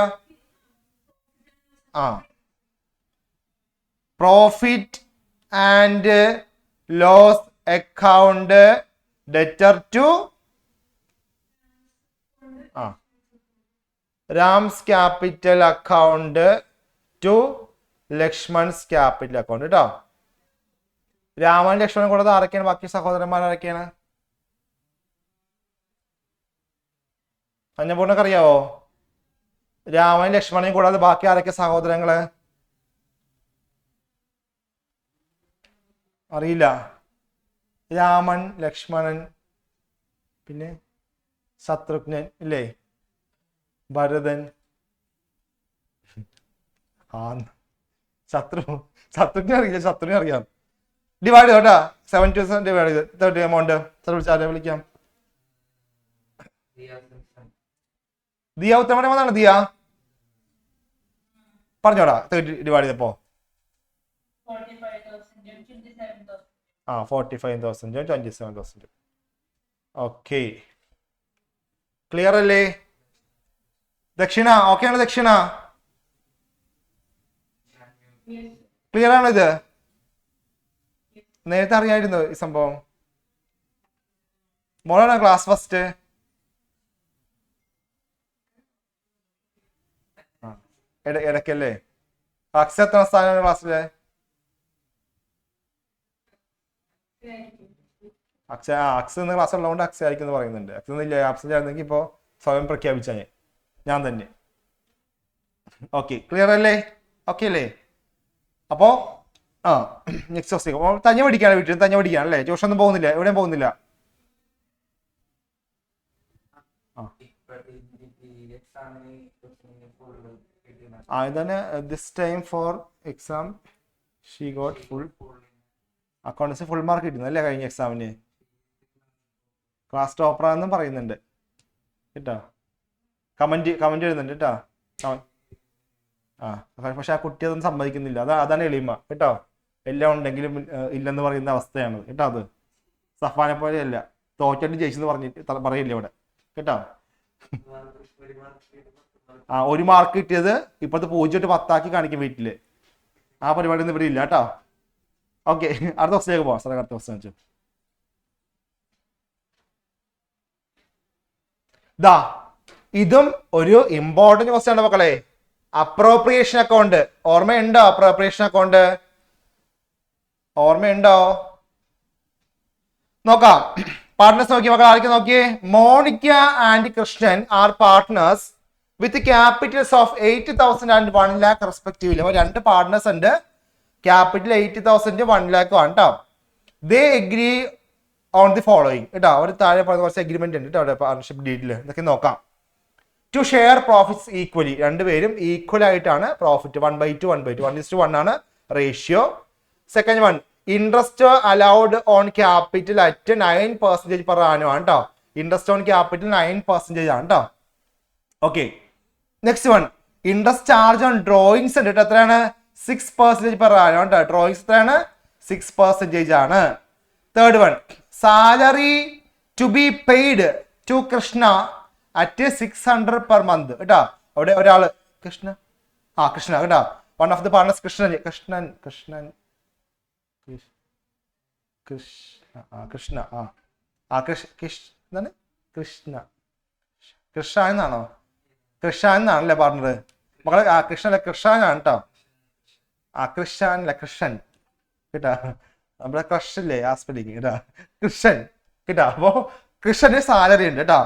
Profit and loss account debtor to Ram's capital account to Lakshman's capital account കേട്ടോ. രാമൻ ലക്ഷ്മണൻ കൂടാതെ ആരൊക്കെയാണ്? ബാക്കി സഹോദരന്മാർ ആരൊക്കെയാണ്? അന്നപൂർണ്ണക്ക് അറിയാവോ? രാമൻ ലക്ഷ്മണൻ കൂടാതെ ബാക്കി ആരൊക്കെ സഹോദരങ്ങള്? അറിയില്ല. രാമൻ, ലക്ഷ്മണൻ, പിന്നെ ശത്രുഘ്നൻ ഇല്ലേ, ഭരതൻ. ശത്രുഘ്നെ അറിയില്ല, ശത്രുഘ്നെ അറിയാം. ഡിവൈഡ് ചെയ്തോട്ടാ. 7 ഡിവൈഡ് ചെയ്ത് 30 എമൗണ്ട്. വിളിച്ചാലേ വിളിക്കാം. ദിയ ഉത്തമനെ വന്നാണ്. ദിയ പറഞ്ഞോടാ. 30 ഡിവൈഡ് ചെയ്തപ്പോ 45,000 27,000. ഓക്കെ, ക്ലിയർ അല്ലേ? ദക്ഷിണ ഓക്കെ ആണ്? ദക്ഷിണ ക്ലിയർ ആണോ? ഇത് നേരത്തെ അറിയായിരുന്നു ഈ സംഭവം? മോളാണ് ക്ലാസ് ഫസ്റ്റ്? ഇടയ്ക്കല്ലേ? അക്സ എത്ര സ്ഥാനമാണ് ക്ലാസ്സില്? അക്സ എന്ന ക്ലാസ് ഉള്ളതുകൊണ്ട് അക്സ ആയിരിക്കും എന്ന് പറയുന്നുണ്ട്. അക്സ ഒന്നും ഇല്ല, ആബ്സെന്റ് ആയിരുന്നെങ്കിൽ ഇപ്പോ സ്വയം പ്രഖ്യാപിച്ച ഞാൻ തന്നെ. ഓക്കെ, ക്ലിയർ അല്ലേ? ഓക്കെ അല്ലേ? അപ്പോ നെക്സ്റ്റ് ക്വസ്റ്റ്യൻ. തഞ്ഞ പഠിക്കാണ് വീട്ടിൽ, തഞ്ഞ പഠിക്കാണ് അല്ലേ? ട്യൂഷൻ ഒന്നും പോകുന്നില്ല, എവിടെയും പോകുന്നില്ല. ഇതാണ് this time for exam she got full accountancy full mark കിട്ടുന്നു അല്ലേ കഴിഞ്ഞ എക്സാമിന്? ക്ലാസ് ടോപ്പറാന്നും പറയുന്നുണ്ട് കേട്ടോ. കമന്റ് എഴുതുന്നുണ്ട് കേട്ടോ. പക്ഷെ ആ കുട്ടി അതൊന്നും സമ്മതിക്കുന്നില്ല. അതാണ് എളിമ കേട്ടോ. എല്ലാം ഉണ്ടെങ്കിലും ഇല്ലെന്ന് പറയുന്ന അവസ്ഥയാണ് കേട്ടോ. അത് സഫാനെ പോലെയല്ല, തോറ്റിട്ട് ജയിച്ചെന്ന് പറഞ്ഞിട്ട് പറയില്ല ഇവിടെ കേട്ടോ. 1 മാർക്ക് കിട്ടിയത് ഇപ്പോഴത്തെ 0 10 കാണിക്കും വീട്ടില്. ആ പരിപാടി ഒന്നും ഇവിടെ ഇല്ല കേട്ടോ. ഓക്കെ, അടുത്ത ക്വസ്റ്റിലേക്ക് പോവാം. സാറേ അടുത്ത ക്വസ്റ്റ്യൻ വെച്ചു. ഇതും ഒരു ഇമ്പോർട്ടന്റ് ക്വസ്റ്റ്യൻ ആണ് മക്കളെ. അപ്രോപ്രിയേഷൻ അക്കൗണ്ട് ഓർമ്മയുണ്ടോ? അപ്രോപ്രിയേഷൻ അക്കൗണ്ട് ഓർമ്മയുണ്ടോ? നോക്കാം. പാർട്ട്നേഴ്സ് നോക്കി മക്കൾ ആരൊക്കെ നോക്കിയേ. Monica and Krishnan are partners with capitals of 80,000 and 1 lakh respectively. അപ്പോൾ രണ്ട് പാർട്ട്നേഴ്സ് ഉണ്ട്, ക്യാപിറ്റൽ 80,000 1 lakh ആണ് കേട്ടോ. ദേ എഗ്രി ഓൺ ദി ഫോളോയിങ് കേട്ടോ. അവർ താഴെ പറയുന്ന കുറച്ച് എഗ്രിമെന്റ് ഉണ്ട് കേട്ടോ പാർട്ണർഷിപ്പ് ഡീലിൽ. ഇതൊക്കെ നോക്കാം. ടു ഷെയർ പ്രോഫിറ്റ്സ് ഈക്വലി, രണ്ടുപേരും ഈക്വൽ ആയിട്ടാണ് പ്രോഫിറ്റ് 1/2 1/2 1:1 ആണ് ratio. Second one, interest allowed on capital at 9% per annum ആണ് കേട്ടോ. ഇൻട്രസ്റ്റ് ഓൺ ക്യാപിറ്റൽ 9% ആണ് കേട്ടോ. Okay, next one, interest charge on drawings ഉണ്ട് കേട്ടോ. എത്രയാണ്? 6% പെർ ആനം കേട്ടോ. ഡ്രോയിങ്സ് എത്രയാണ്? 6% ആണ്. Third one, salary to be paid to Krishna at 600 per month കേട്ടോ. അവിടെ ഒരാള് കൃഷ്ണ കേട്ടോ. One of the partners Krishnan എന്നാണോ? കൃഷ്ണൻ എന്നാണല്ലേ പാർട്ണർ മകളെ? കൃഷ്ണൻ കേട്ടോ. കൃഷ്ണൻ കേട്ടാ. നമ്മുടെ ക്രഷല്ലേ ആസ്പെലിക്ക് കേട്ടാ. കൃഷ്ണൻ കേട്ടാ. അപ്പോ കൃഷ്ണന് സാലറി ഉണ്ട് കേട്ടോ.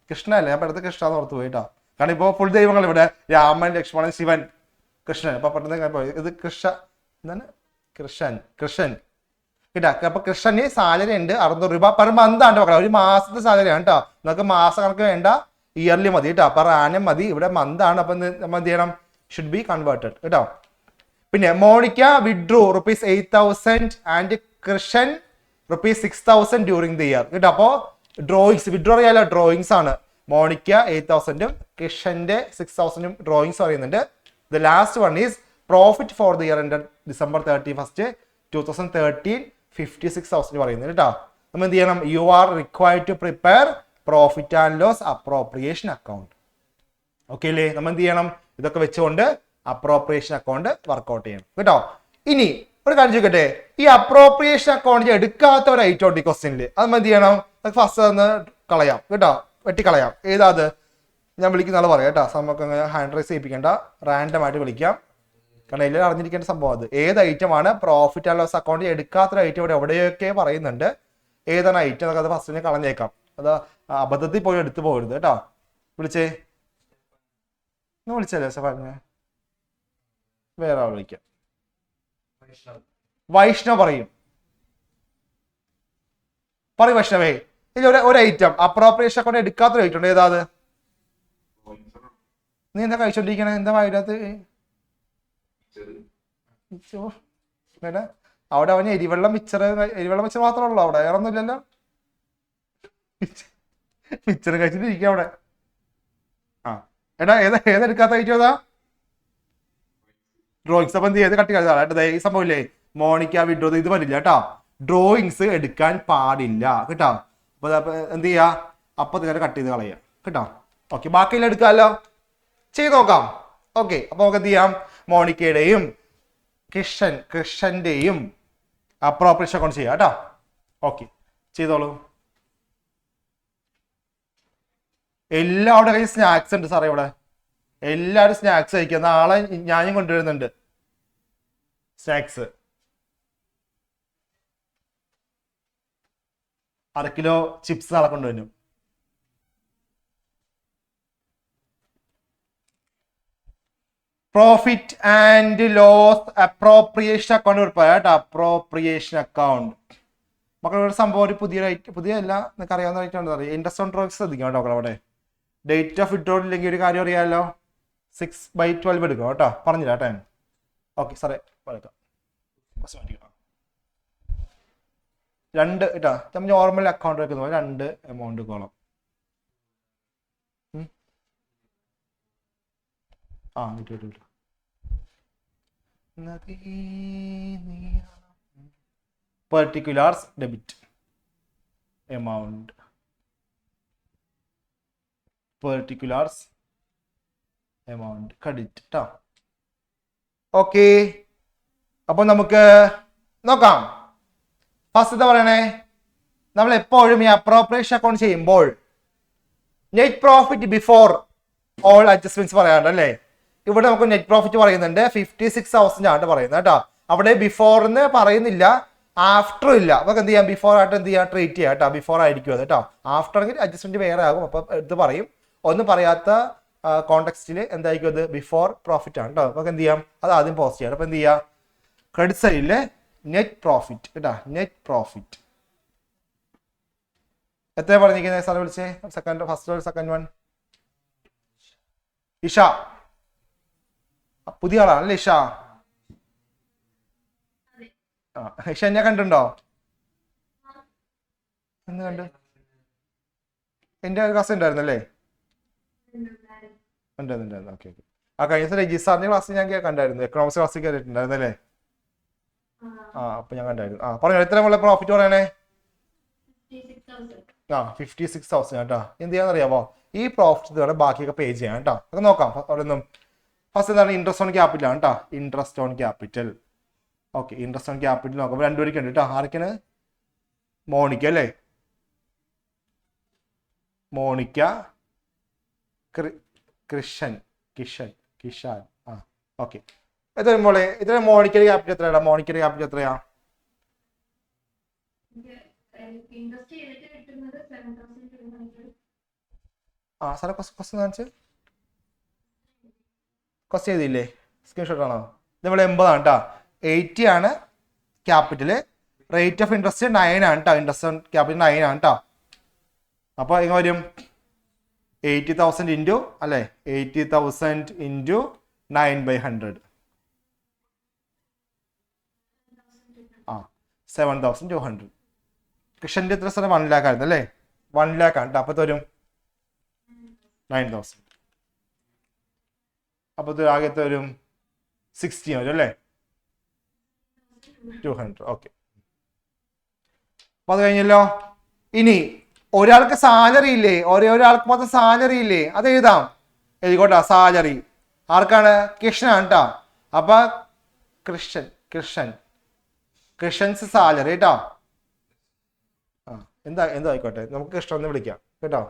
കൃഷ്ണല്ലേ, ഞാൻ പെട്ടെന്ന് കൃഷ്ണ എന്ന് ഓർത്ത് പോയി കേട്ടോ. കാരണം ഇപ്പൊ ഫുൾ ദൈവങ്ങൾ ഇവിടെ രാമൻ, ലക്ഷ്മണൻ, ശിവൻ, കൃഷ്ണൻ. അപ്പൊ പെട്ടെന്ന് ഇത് എന്താണ് കൃഷ്ണൻ കേട്ടാ. അപ്പൊ കൃഷ്ണന് സാലറി ഉണ്ട് 600 രൂപ പെർ മന്ത് ആണ് മക്കളെ. ഒരു മാസത്തെ സാലറി ആണ് കേട്ടോ. നമുക്ക് മാസ കണക്ക് വേണ്ട, ഇയർലി മതി കേട്ടോ. പെർ ആനം മതി. ഇവിടെ മന്ത് ആണ്. അപ്പൊ നമ്മൾ എന്ത് ചെയ്യണം? ഷുഡ് ബി കൺവേർട്ടഡ് കേട്ടോ. പിന്നെ Monica withdrew ₹8,000 and Krishnan ₹6,000 during the year കേട്ടോ. അപ്പോ ഡ്രോയിങ്സ് വിഡ്രോ അറിയാലോ, ഡ്രോയിങ്സ് ആണ്. മോണിക്ക 8,000 കൃഷ്ണന്റെ 6,000 ഡ്രോയിങ്സ് പറയുന്നുണ്ട്. The last one is profit for the year ended December 31, 2013 56,000 പറയുന്നത് കേട്ടോ. നമ്മൾ എന്ത് ചെയ്യണം? You are required to prepare profit and loss appropriation account. Okay അല്ലേ? നമ്മൾ എന്ത് ചെയ്യണം? ഇതൊക്കെ വെച്ചുകൊണ്ട് അപ്രോപ്രിയേഷൻ അക്കൗണ്ട് വർക്ക്ഔട്ട് ചെയ്യണം കേട്ടോ. ഇനി ഒരു കാര്യം ചോദിക്കട്ടെ, ഈ അപ്രോപ്രിയേഷൻ അക്കൗണ്ട് എടുക്കാത്ത ഒരു ഐറ്റം ഉണ്ട് ഈ ക്വസ്റ്റ്യനിൽ. അത് എന്ത് ചെയ്യണം? ഫസ്റ്റ് ഒന്ന് കളയാം കേട്ടോ, വെട്ടിക്കളയാം. ഏതാ അത്? ഞാൻ വിളിക്കുന്ന ആൾ പറയാം കേട്ടോ. നമുക്ക് ഹാൻഡ് റൈസ് ചെയ്യിപ്പിക്കേണ്ട, റാൻഡം ആയിട്ട് വിളിക്കാം. കാരണം എല്ലാവരും അറിഞ്ഞിരിക്കേണ്ട സംഭവം അത്. ഏത് ഐറ്റം ആണ് പ്രോഫിറ്റ് ആൻഡ് ലോസ് അക്കൗണ്ട് എടുക്കാത്തൊരു ഐറ്റം ഇവിടെ എവിടെയൊക്കെ പറയുന്നുണ്ട്. ഏതാണ് ഐറ്റം എന്നൊക്കെ അത് ഫസ്റ്റിനെ കളഞ്ഞേക്കാം. അത് അബദ്ധത്തിൽ പോയി എടുത്തു പോകരുത് കേട്ടോ. വിളിച്ചേ, വിളിച്ചല്ലേ പറഞ്ഞേ? വേറെ ആൾ വിളിക്കാം. വൈഷ്ണവ് പറയും വൈഷ്ണവേ. ഇനി ഒരു ഐറ്റം അപ്രോപ്രിയേഷൻ അക്കൗണ്ട് എടുക്കാത്തൊരു ഐറ്റം ഉണ്ട്. ഏതാ അത്? നീ എന്താ കഴിച്ചോണ്ടിരിക്കണേ? എന്താ അതിനകത്ത്? അവിടെ അവന് എരിവെള്ളം മിച്ചർ മാത്രമേ ഉള്ളൂ അവിടെ, വേറെ ഒന്നുമില്ലല്ലോ. മിച്ചർ കഴിച്ചിട്ട് ഇരിക്കുക അവിടെ. എടാ ഏതെടുക്കാത്ത ഐറ്റം ഏതാ? ഡ്രോയിങ്സ്. അപ്പൊ എന്ത് ചെയ്ത് കട്ടി കളിച്ചാ ഈ സംഭവമില്ലേ? മോണിക്ക വിഡ്രോ ഇത് വരില്ല കേട്ടോ. ഡ്രോയിങ്സ് എടുക്കാൻ പാടില്ല കേട്ടോ. അപ്പൊ എന്ത് ചെയ്യാ? അപ്പൊ നിങ്ങൾ കട്ട് ചെയ്ത് കളയാ കേട്ടോ. ഓക്കെ, ബാക്കിയെല്ലാം എടുക്കാമല്ലോ, ചെയ്ത് നോക്കാം. ഓക്കെ, അപ്പൊ നമുക്ക് എന്ത് ചെയ്യാം? മോണിക്കയുടെയും കൃഷ്ണന്റെയും അപ്രോപ്രിയേഷൻ അക്കൗണ്ട് ചെയ്യാം കേട്ടോ. ഓക്കെ, ചെയ്തോളൂ. എല്ലാവരുടെ കയ്യിൽ സ്നാക്സ് ഉണ്ട് സാറേ. ഇവിടെ എല്ലാവരും സ്നാക്സ് കഴിക്കുക. നാളെ ഞാനും കൊണ്ടുവരുന്നുണ്ട് സ്നാക്സ്. 1/2 കിലോ ചിപ്സ് നാളെ കൊണ്ടുവരും. Profit and loss appropriation account ഉറപ്പായ കേട്ടോ. അപ്രോപ്രിയേഷൻ അക്കൗണ്ട് മക്കളുടെ സംഭവം ഒരു പുതിയല്ല, നിങ്ങൾക്ക് അറിയാവുന്ന ഐറ്റം എന്താ പറയുക? ഇൻട്രസ്റ്റ് ഓൺ ഡ്രോയിങ്സ് ശ്രദ്ധിക്കാം കേട്ടോ. അവിടെ ഡേറ്റ് ഓഫ് വിഡ്രോ ഇല്ലെങ്കിൽ ഒരു കാര്യം അറിയാമല്ലോ, 6/12 എടുക്കുക കേട്ടോ. പറഞ്ഞില്ല കേട്ടോ. ഓക്കെ സാറേ, പറയാം. 2 കേട്ടോ. നമ്മൾ നോർമൽ അക്കൗണ്ട് വെക്കുന്ന പോലെ 2 എമൗണ്ട് കോളം. വിട്ടു. പെർട്ടിക്കുലാർസ് ഡെബിറ്റ് എമൗണ്ട്. പെർട്ടിക്കുലാർസ് എമൗണ്ട് ക്രെഡിറ്റ് കേട്ടോ. ഓക്കെ, അപ്പൊ നമുക്ക് നോക്കാം. ഫസ്റ്റ് എന്താ പറയണേ? നമ്മൾ എപ്പോഴും ഈ അപ്രോപ്രിയേഷൻ അക്കൗണ്ട് ചെയ്യുമ്പോൾ net profit before all adjustments പറയാറുണ്ട് അല്ലേ? ഇവിടെ നമുക്ക് നെറ്റ് പ്രോഫിറ്റ് പറയുന്നുണ്ട് 56,000 ആണ് പറയുന്നത് കേട്ടോ. അവിടെ ബിഫോറിന്ന് പറയുന്നില്ല, ആഫ്റ്റർ ഇല്ല, അപ്പൊ എന്ത് ചെയ്യാം, ബിഫോർ ആയിട്ട് എന്ത് ചെയ്യാം, ട്രീറ്റ് ചെയ്യാം കേട്ടോ. ബിഫോർ ആയിരിക്കും അത് കേട്ടോ. ആഫ്റ്റർ ആണെങ്കിൽ അഡ്ജസ്റ്റ്മെന്റ് വേറെ ആകും, അപ്പൊ ഇത് പറയും. ഒന്നും പറയാത്ത കോണ്ടെക്സ്റ്റിൽ എന്തായിരിക്കും അത്, ബിഫോർ പ്രോഫിറ്റ് ആണ് കേട്ടോ. അപ്പൊ എന്ത് ചെയ്യാം, അത് ആദ്യം പോസ്റ്റ് ചെയ്യാം. അപ്പൊ എന്ത് ചെയ്യാം, ക്രെഡിറ്റ് സൈഡില് നെറ്റ് പ്രോഫിറ്റ് കേട്ടോ, നെറ്റ് പ്രോഫിറ്റ് എത്ര പറഞ്ഞിരിക്കുന്നത് സാറെ വിളിച്ചേ? Second, first second one Isha, പുതിയ ആളാണല്ലേ ഇഷ? ആ ഇഷ എന്നെ കണ്ടുണ്ടോ? എന്ന് കണ്ടു, എന്റെ ക്ലാസ് ഉണ്ടായിരുന്നല്ലേ? ഉണ്ടായിരുന്നു. Okay okay. ആ കഴിഞ്ഞ ദിവസം രജിത് സാറിന്റെ ക്ലാസ് ഞാൻ കണ്ടായിരുന്നു, എക്കണോമിക്സ് ക്ലാസ്സിൽ കയറിയിട്ടുണ്ടായിരുന്നല്ലേ? ആ അപ്പൊ ഞാൻ കണ്ടായിരുന്നു. ആ പറഞ്ഞോ, എത്ര നമ്മളെ പ്രോഫിറ്റ് പറയണേ? 56,000 കേട്ടോ. എന്ത് ചെയ്യാന്ന് അറിയാമോ, ഈ പ്രോഫിറ്റ് ബാക്കിയൊക്കെ പേ ചെയ്യാം കേട്ടോ. അതൊക്കെ നോക്കാം. അവിടെ നിന്നും ഫസ്റ്റ് എന്താണ്, ഇൻട്രസ്റ്റ് ഓൺ ക്യാപിറ്റൽ ആണ് കേട്ടോ. Interest on capital. Okay, interest on capital നോക്കാം. രണ്ടുപേർക്ക് ഉണ്ട് കേട്ടോ. ആർക്കാണ്? മോണിക്ക അല്ലേ? മോണിക്ക, കിഷൻ. ആ ഓക്കെ. എത്ര മോളെ, എത്ര മോണിക്കയുടെ ക്യാപിറ്റൽ എത്രയാടാ? മോണിക്കയുടെ ക്യാപിറ്റൽ എത്രയാ? ആ സാറെ ക്വസ്റ്റ്യൻ കാണിച്ച്, ക്വസ്റ്റ്യൻ ചെയ്തില്ലേ? സ്ക്രീൻഷോട്ട് ആണോ? നമ്മൾ 80 ആണ് കേട്ടോ. 80 ആണ് ക്യാപിറ്റല്. റേറ്റ് ഓഫ് ഇൻട്രസ്റ്റ് 9 ആണ് കേട്ടോ. ഇൻട്രസ്റ്റ് ഓൺ ക്യാപിറ്റൽ 9 ആണ് കേട്ടോ. അപ്പൊ എങ്ങനെ വരും? 80,000 ഇൻറ്റു അല്ലേ, 80,000 ഇൻറ്റു 9/100. ആ 7,200. കൃഷ്ണന്റെ എത്ര സ്ഥലം? 1 lakh ആയിരുന്നു അല്ലേ? 1 lakh ആണ് കേട്ടോ. അപ്പൊ വരും 9,000. അപ്പൊ ആകത്തെ വരും 60 വരും അല്ലേ? 200. ഓക്കെ, അപ്പൊ അത് കഴിഞ്ഞല്ലോ. ഇനി ഒരാൾക്ക് സാലറി ഇല്ലേ, ഒരാൾക്ക് മാത്രം സാലറി ഇല്ലേ, അത് എഴുതാം. എഴുതിക്കോട്ടാ. സാലറി ആർക്കാണ്? കൃഷ്ണനാണ് കേട്ടോ. അപ്പൊ കൃഷൻസ് സാലറി കേട്ടോ. ആ എന്താ ആയിക്കോട്ടെ, നമുക്ക് കൃഷ്ണൻ എന്ന് വിളിക്കാം കേട്ടോ.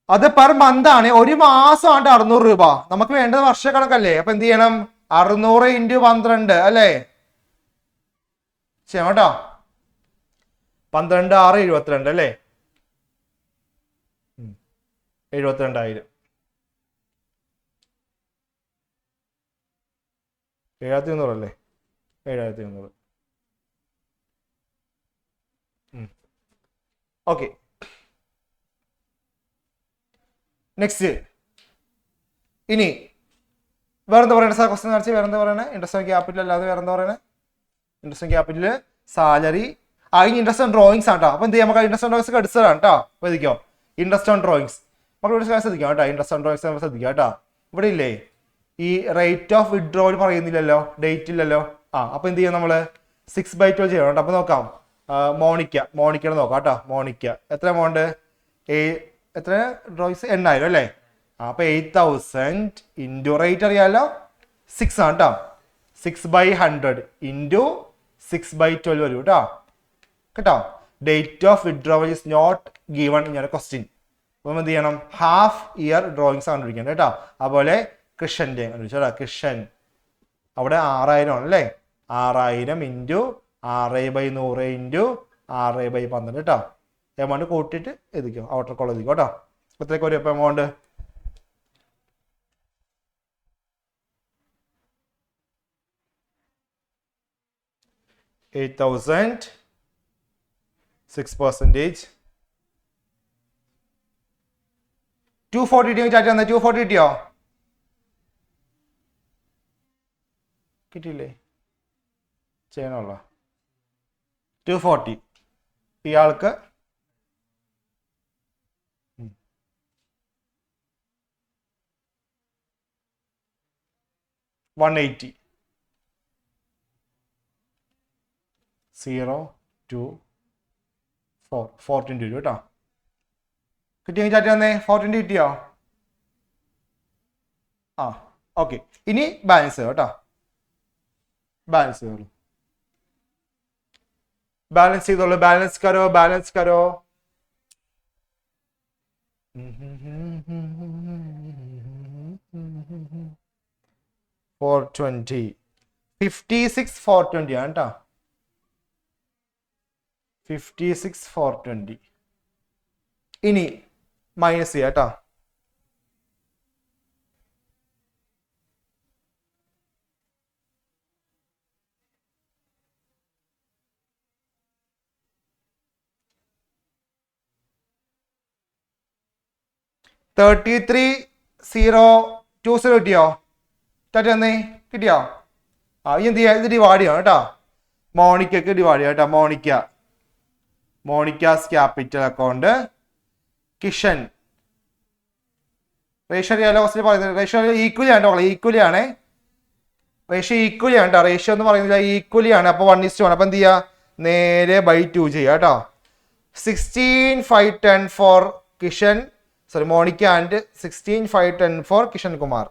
അത് പെർ മന്ത് ആണ്, ഒരു മാസമാണ് 600 രൂപ. നമുക്ക് വേണ്ടത് വർഷക്കണക്കല്ലേ. അപ്പൊ എന്ത് ചെയ്യണം? 600 × 12 അല്ലേ? ചെയ്യാം കേട്ടോ. 12 6 72 അല്ലേ? 72,000. 7,300 അല്ലേ? 7,300. Okay, next. ഇനി വേറെന്താ പറയണേ സാർ? ക്വസ്റ്റ്യൻ കാണിച്ച് വേറെന്താ പറയണേ? ഇൻട്രസ്റ്റ് ഓൺ ക്യാപിറ്റൽ അല്ലാതെ വേറെന്താ പറയണേ? Interest on capital, salary. ഇനി ഇൻട്രസ്റ്റ് ഓൺ ഡ്രോയിങ്സ് ആണ് കേട്ടോ. അപ്പൊ എന്ത് ചെയ്യാം, നമുക്ക് ഇൻട്രസ്റ്റ് ഓൺ ഡ്രോയിങ്സ് എടുത്തതാണ് കേട്ടോ. അപ്പൊ ശ്രദ്ധിക്കോ, ഇൻട്രസ്റ്റ് ഓൺ ഡ്രോയിങ്സ് നമ്മൾ ഇവിടെ ശ്രദ്ധിക്കാം കേട്ടോ. ഇൻട്രസ്റ്റ് ഓൺ ഡ്രോയിങ്സ് നമ്മൾ ശ്രദ്ധിക്കാം കേട്ടോ. ഇവിടെ ഇല്ലേ ഈ റേറ്റ് ഓഫ് വിഡ്രോവൽ പറയുന്നില്ലല്ലോ, ഡേറ്റ് ഇല്ലല്ലോ. അപ്പൊ എന്ത് ചെയ്യാം, നമ്മള് 6/12 ചെയ്യണം കേട്ടോ. അപ്പൊ നോക്കാം. മോണിക്കയുടെ നോക്കാം കേട്ടോ. മോണിക്ക എത്ര എമൗണ്ട്? എത്ര ഡ്രോയിങ്സ്? 8,000 അല്ലേ? അപ്പൊ 8,000 ഇൻറ്റു റേറ്റ് അറിയാലോ, 6 ആണ് കേട്ടോ. 6/100 ഇൻറ്റു 6/12 വരും കേട്ടോ. Date of withdrawal is not given in question. അപ്പം എന്ത് ചെയ്യണം? ഹാഫ് ഇയർ ഡ്രോയിങ്സ് കണ്ടുപിടിക്കണം കേട്ടോ. അതുപോലെ കൃഷ്ണന്റെ കണ്ടുപിടിച്ചോ. കൃഷ്ണൻ അവിടെ 6,000 ആണ് അല്ലേ? 6,000 ഇൻറ്റു 6/100 ഇൻറ്റു 6/12 കേട്ടോ. എമൗണ്ട് കൂട്ടിയിട്ട് എഴുതിക്കോ, ഔട്ടർ കോളം എഴുതിക്കോ കേട്ടോ. എത്രയൊക്കെ വരും ഇപ്പം എമൗണ്ട്? 8,000, 6%. 240 ചാറ്റ് തന്നെ. 240 കിട്ടിയോ? കിട്ടിയില്ലേ? ചെയ്യണമല്ലോ. 240 ഇയാൾക്ക് 180. 0 2 4 420 വരും കേട്ടോ. കിട്ടിയെങ്കിൽ ചാറ്റ് തന്നെ. 420 കിട്ടിയോ? ഓക്കെ. ഇനി ബാലൻസ് കേട്ടോ. ബാലൻസ് ചെയ്തോളൂ. ബാലൻസ് കരോ. 420 56 420 ആണ് കേട്ടോ. 56,420. ഇനി മൈനസ് ചെയ്യാം കേട്ടോ. $33,020 കിട്ടിയോ? തന്നേ കിട്ടിയോ? ഈ എന്ത് ചെയ്യാം, ഇത് ഡിവൈഡ് ചെയ്യണം കേട്ടോ. മോണിക്കക്ക് ഡിവൈഡ് ചെയ്യാം കേട്ടോ. മോണിക്കാസ് ക്യാപിറ്റൽ അക്കൗണ്ട്, കിഷൻ റേഷ്യോ അറിയാലോ. ഫസ്റ്റ് പറയുന്നത് റേഷ്യോ ഈക്വലി ആണ് കേട്ടോ. ഈക്വലി ആണേ, റേഷ്യോ ഈക്വലി ആണ് കേട്ടോ. റേഷ്യോ എന്ന് പറയുന്നില്ല, ഈക്വലി ആണ്. അപ്പോൾ 1:1. അപ്പം എന്ത് ചെയ്യുക, നേരെ ബൈ 2 ചെയ്യുക കേട്ടോ. 16,510 for Kishan, sorry Monica, and 16,510 for Kishan Kumar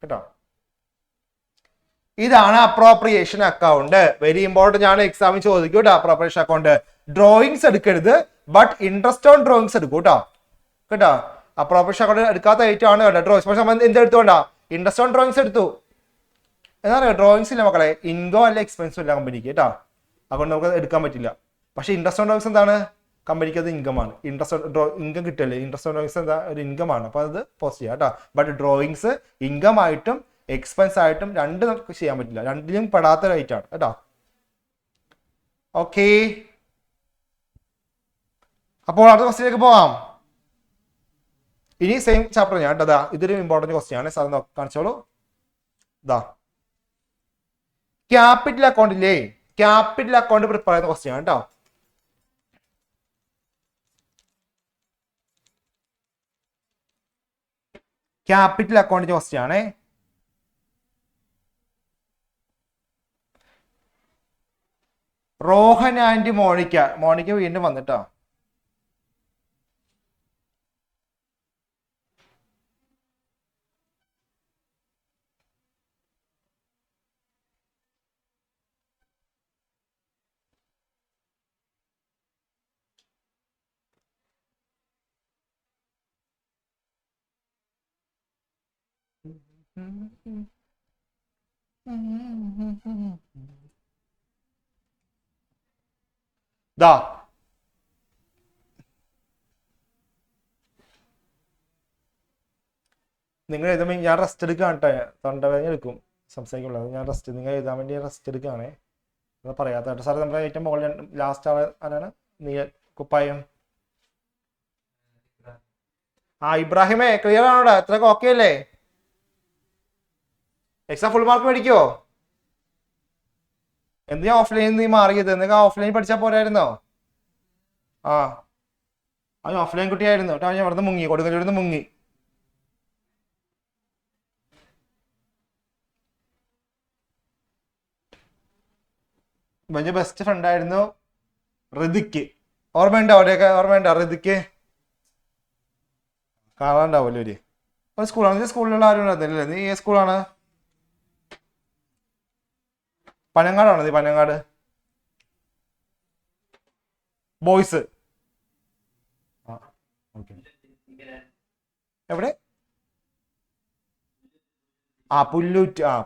കേട്ടോ. ഇതാണ് അപ്രോപ്രിയേഷൻ അക്കൗണ്ട്. വെരി ഇമ്പോർട്ടന്റ് ആണ്, എക്സാമിൽ ചോദിക്കും കേട്ടോ. അപ്രോപ്രിയേഷൻ അക്കൗണ്ട് ഡ്രോയിങ്സ് എടുക്കരുത്, ബട്ട് ഇൻട്രസ്റ്റ് ഓൺ ഡ്രോയിങ്സ് എടുക്കും കേട്ടോ. കേട്ടോ, അപ്രോപ്രിയേഷൻ അക്കൗണ്ട് എടുക്കാത്ത ഐറ്റം ആണ് കേട്ടോ. ഡ്രോയിങ്സ് പക്ഷെ നമ്മൾ എന്തെടുത്തോണ്ടാ, ഇൻട്രസ്റ്റ് ഓൺ ഡ്രോയിങ്സ് എടുത്തു. എന്താ പറയുക, ഡ്രോയിങ്സ് ഇല്ല മക്കളെ, ഇൻകം അല്ല എക്സ്പെൻസും ഇല്ല കമ്പനിക്ക് കേട്ടോ. അതുകൊണ്ട് നമുക്ക് എടുക്കാൻ പറ്റില്ല. പക്ഷെ ഇൻട്രസ്റ്റ് ഓൺ ഡ്രോയിങ്സ് എന്താണ്, കമ്പനിക്ക് അത് ഇൻകമാണ്. ഇൻകം കിട്ടില്ലേ, ഇൻട്രസ്റ്റ് ഓൺ ഡ്രോയിങ്സ് എന്താ, ഒരു ഇൻകമാണ്. അപ്പോൾ അത് പോസ്റ്റ് ചെയ്യാം കേട്ടോ. ബട്ട് ഡ്രോയിങ്സ് ഇൻകം ആയിട്ടും എക്സ്പെൻസ് ആയിട്ടും രണ്ട് നമുക്ക് ചെയ്യാൻ പറ്റില്ല. രണ്ടിലും പെടാത്ത റേറ്റ് ആണ് കേട്ടോ. ഓക്കെ, അപ്പോൾ അടുത്ത ക്വസ്റ്റ്യനിലേക്ക് പോകാം. ഇനി സെയിം ചാപ്റ്റർ ഞാൻ കേട്ടോ. ഇതൊരു ഇമ്പോർട്ടന്റ് ക്വസ്റ്റ്യൻ ആണ്, സാർ കാണിച്ചോളൂ. ഇതാ ക്യാപിറ്റൽ അക്കൗണ്ടില്ലേ, ക്യാപിറ്റൽ അക്കൗണ്ട് പ്രിപ്പയർ ചെയ്യുന്ന ക്വസ്റ്റ്യൻ ആണ് കേട്ടോ. ക്യാപിറ്റൽ അക്കൗണ്ടിന്റെ ക്വസ്റ്റ്യൻ ആണേ. റോഹൻ ആൻഡ് മോണിക്ക വീണ്ടും വന്നിട്ടോ. ദാ നിങ്ങൾ എഴുതുമ്പോൾ ഞാൻ റെസ്റ്റ് എടുക്കുകയാണ് കേട്ടോ. തൊണ്ടവേദന എടുക്കും സംസാരിക്കുള്ളത്. ഞാൻ റെസ്റ്റ്, നിങ്ങൾ എഴുതാൻ വേണ്ടി റെസ്റ്റ് എടുക്കുകയാണേ. അത് പറയാത്ത കേട്ടോ. സാറേ നമ്മുടെ ഏറ്റവും മുകളിൽ ലാസ്റ്റ് ആരാണ്, കുപ്പായം? ഇബ്രാഹിമേ, ക്ലിയർ ആണോടാ? എത്രയൊക്കെ ഓക്കെ അല്ലേ? എക്സാം ഫുൾ മാർക്ക് മേടിക്കുവോ? എന്തിനാ ഓഫ്ലൈനിൽ നീ മാറിയത്? എന്തൊക്കെ ഓഫ്ലൈൻ പഠിച്ചാൽ പോരായിരുന്നോ? അത് ഓഫ്ലൈൻ കുട്ടിയായിരുന്നു കേട്ടോ. ഞാൻ ഇവിടുന്ന് മുങ്ങി, കൊടുങ്ങല്ലൂരിന്ന് മുങ്ങി. വലിയ ബെസ്റ്റ് ഫ്രണ്ട് ആയിരുന്നു ഋതിക്ക്. ഓർമ്മയുണ്ടോ? അവിടെയൊക്കെ ഓർമ്മയുണ്ടോ ഋതിക്ക്? കാണാണ്ടാവുമല്ലോ ഒരു സ്കൂളാണ്. സ്കൂളിലുള്ള ആരും ഉണ്ടായിരുന്നില്ലേ? നീ ഏത് സ്കൂളാണ്? പനങ്ങാടാണോ നീ? പനങ്ങാട് ബോയ്സ്. എവിടെ?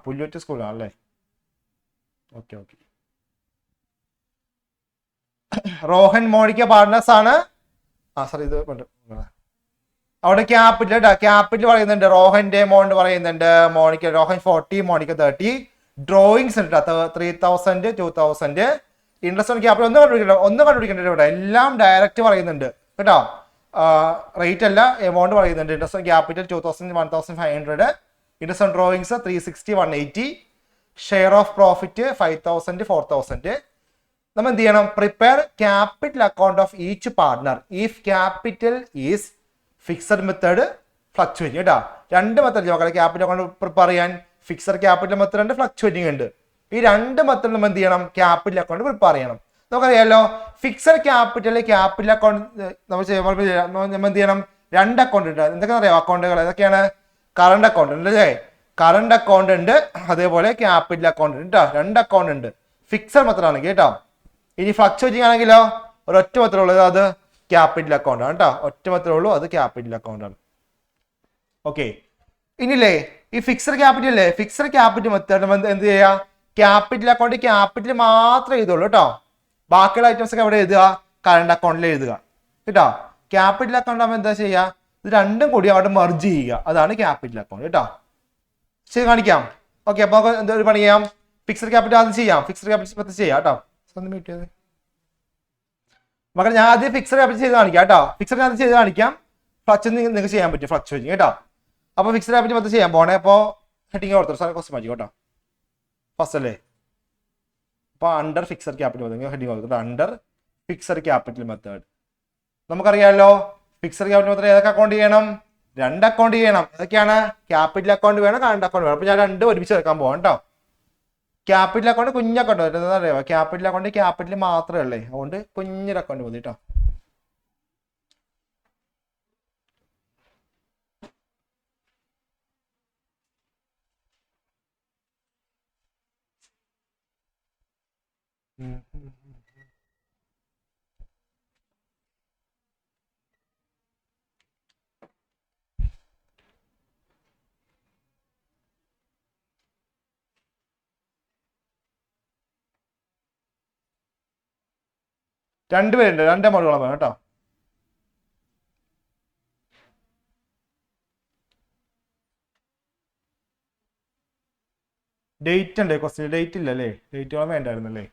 പുല്ലൂറ്റ് സ്കൂളാണല്ലേ. ഓക്കെ. റോഹൻ മോണിക്ക പാർട്ട്നേഴ്സ് ആണ്. സാർ ഇത് അവിടെ ക്യാപിറ്റൽ പറയുന്നുണ്ട്. റോഹന്റെ എമൗണ്ട് പറയുന്നുണ്ട്. Monica Rohan 40, Monica 30. ഡ്രോയിങ്സ് ഉണ്ട് 3,000, 2,000. ഇൻട്രസ്റ്റ് ഓൺ ക്യാപിറ്റൽ ഒന്നും കണ്ടുപിടിക്കണ്ട ഇവിടെ. എല്ലാം ഡയറക്റ്റ് പറയുന്നുണ്ട് കേട്ടോ. റേറ്റ് അല്ല, എമൗണ്ട് പറയുന്നുണ്ട്. Interest on capital 2,000, 1,500. Interest on drawings 360, 180. Share of profit 5,000, 4,000. നമ്മൾ എന്ത് ചെയ്യണം? Prepare capital account of each partner if capital is fixed method fluctuating കേട്ടോ. രണ്ട് മെത്തേഡ് നോക്കാം ക്യാപിറ്റൽ അക്കൗണ്ട് പ്രിപ്പയർ ചെയ്യാൻ. ഫിക്സഡ് ക്യാപിറ്റൽ മെത്തേഡ് ഉണ്ട്, ഫ്ലക്ച്വേറ്റിംഗ് ഉണ്ട്. ഈ രണ്ട് മെത്തേഡ് നമ്മൾ എന്ത് ചെയ്യണം? ക്യാപിറ്റൽ അക്കൗണ്ട് പ്രിപ്പയർ ചെയ്യണം. നമുക്കറിയാലോ, ഫിക്സഡ് ക്യാപിറ്റൽ അക്കൗണ്ട് നമ്മൾ എന്ത് ചെയ്യണം? രണ്ട് അക്കൗണ്ട് ഉണ്ട്. എന്തൊക്കെ അറിയാം അക്കൗണ്ടുകൾ? ഏതൊക്കെയാണ്? കറണ്ട് അക്കൗണ്ട് ഉണ്ട് അല്ലേ? കറണ്ട് അക്കൗണ്ട് ഉണ്ട്, അതേപോലെ ക്യാപിറ്റൽ അക്കൗണ്ട് ഉണ്ട് കേട്ടോ. രണ്ട് അക്കൗണ്ട് ഉണ്ട് ഫിക്സഡ് മെത്തേഡ് ആണെങ്കിൽ കേട്ടോ. ഇനി ഫ്ലക്ച്വേറ്റിംഗ് ആണെങ്കിലോ ഒരൊറ്റ മെത്തേഡ് ഉള്ളത്, അത് ക്യാപിറ്റൽ അക്കൗണ്ട് ആണ് കേട്ടോ. ഒറ്റ മെത്തേഡ് ഉള്ളൂ, അത് ക്യാപിറ്റൽ അക്കൗണ്ട് ആണ്. ഓക്കെ, ഇനിയില്ലേ ഈ ഫിക്സഡ് ക്യാപിറ്റൽ മെത്തേഡ് എന്ത് ചെയ്യാ? ക്യാപിറ്റൽ അക്കൗണ്ട് ക്യാപിറ്റൽ മാത്രമേ ചെയ്തോളൂ കേട്ടോ. ബാക്കിയുള്ള ഐറ്റംസ് ഒക്കെ എവിടെ എഴുതുക? കറണ്ട് അക്കൗണ്ടിൽ എഴുതുക കേട്ടോ. ക്യാപിറ്റൽ അക്കൗണ്ട് ആകുമ്പോൾ എന്താ ചെയ്യുക? ഇത് രണ്ടും കൂടി അവിടെ മെർജ് ചെയ്യുക, അതാണ് ക്യാപിറ്റൽ അക്കൗണ്ട് കേട്ടോ. ശരി, കാണിക്കാം. ഓക്കെ, അപ്പൊ എന്താ ഒരു പണി ചെയ്യാം? ഫിക്സഡ് ക്യാപിറ്റൽ ആദ്യം ചെയ്യാം. ഫിക്സഡ് ക്യാപിറ്റൽ ചെയ്യാം കേട്ടോ. മക്കളെ ഞാൻ ആദ്യം ഫിക്സഡ് ക്യാപിറ്റൽ ചെയ്ത് കാണിക്കാം കേട്ടോ. ഫിക്സഡ് ക്യാപിറ്റൽ ചെയ്ത് കാണിക്കാം. ഫ്ലക്ഷൻ നിങ്ങൾക്ക് ചെയ്യാൻ പറ്റും, ഫ്ലക്ച്വേറ്റിംഗ് കേട്ടോ. അപ്പൊ ഫിക്സഡ് ക്യാപിറ്റൽ മൊത്തം ചെയ്യാൻ പോണേ. അപ്പോൾ ഹെഡിങ് കൊടുത്തു സാറേ, ക്വസ്റ്റ്യൻ മാറ്റി കേട്ടോ. ഫസ്റ്റ് അല്ലേ? അപ്പൊ under fixed capital method heading കൊടുത്തു. അണ്ടർ ഫിക്സഡ് ക്യാപിറ്റൽ മെത്തേഡ് നമുക്കറിയാമല്ലോ. ഫിക്സഡ് ക്യാപിറ്റൽ മെത്തേഡ് ഏതൊക്കെ അക്കൗണ്ട് ചെയ്യണം? 2 അക്കൗണ്ട് ചെയ്യണം. ഏതൊക്കെയാണ്? ക്യാപിറ്റൽ അക്കൗണ്ട് വേണം, കറണ്ട് അക്കൗണ്ട് വേണം. അപ്പൊ ഞാൻ 2 ഒരുമിച്ച് എടുക്കാൻ പോകാം കേട്ടോ. ക്യാപിറ്റൽ അക്കൗണ്ട് കുഞ്ഞ് അക്കൗണ്ട് എന്താ അറിയാമോ? ക്യാപിറ്റൽ അക്കൗണ്ട് ക്യാപിറ്റൽ മാത്രമേ ഉള്ളേ, അതുകൊണ്ട് കുഞ്ഞൊരു അക്കൗണ്ട് മതി കേട്ടോ. രണ്ടുപേരുണ്ട്, 2 അമൗണ്ടുകളാണ് വേണം കേട്ടോ. ഡേറ്റ് ഉണ്ടേ ക്വസ്റ്റ്യൻ, ഡേറ്റ് ഇല്ലല്ലേ? ഡേറ്റുകളും വേണ്ടായിരുന്നല്ലേ?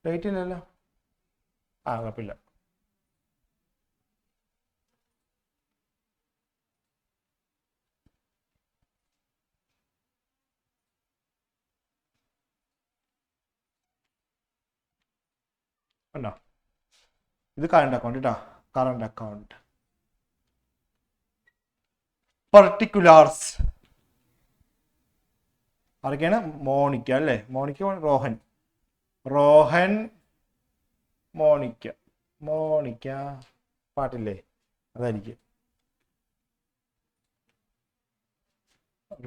ഡേറ്റ് ഇല്ലല്ലോ. കുഴപ്പമില്ല. ഉണ്ടോ? ഇത് കറണ്ട് അക്കൗണ്ട് കേട്ടോ. കറണ്ട് അക്കൗണ്ട് പർട്ടിക്കുലാർസ് ആരൊക്കെയാണ്? മോണിക്ക അല്ലേ? മോണിക്ക, റോഹൻ, മോണിക്ക പാട്ടില്ലേ? അതായിരിക്കും.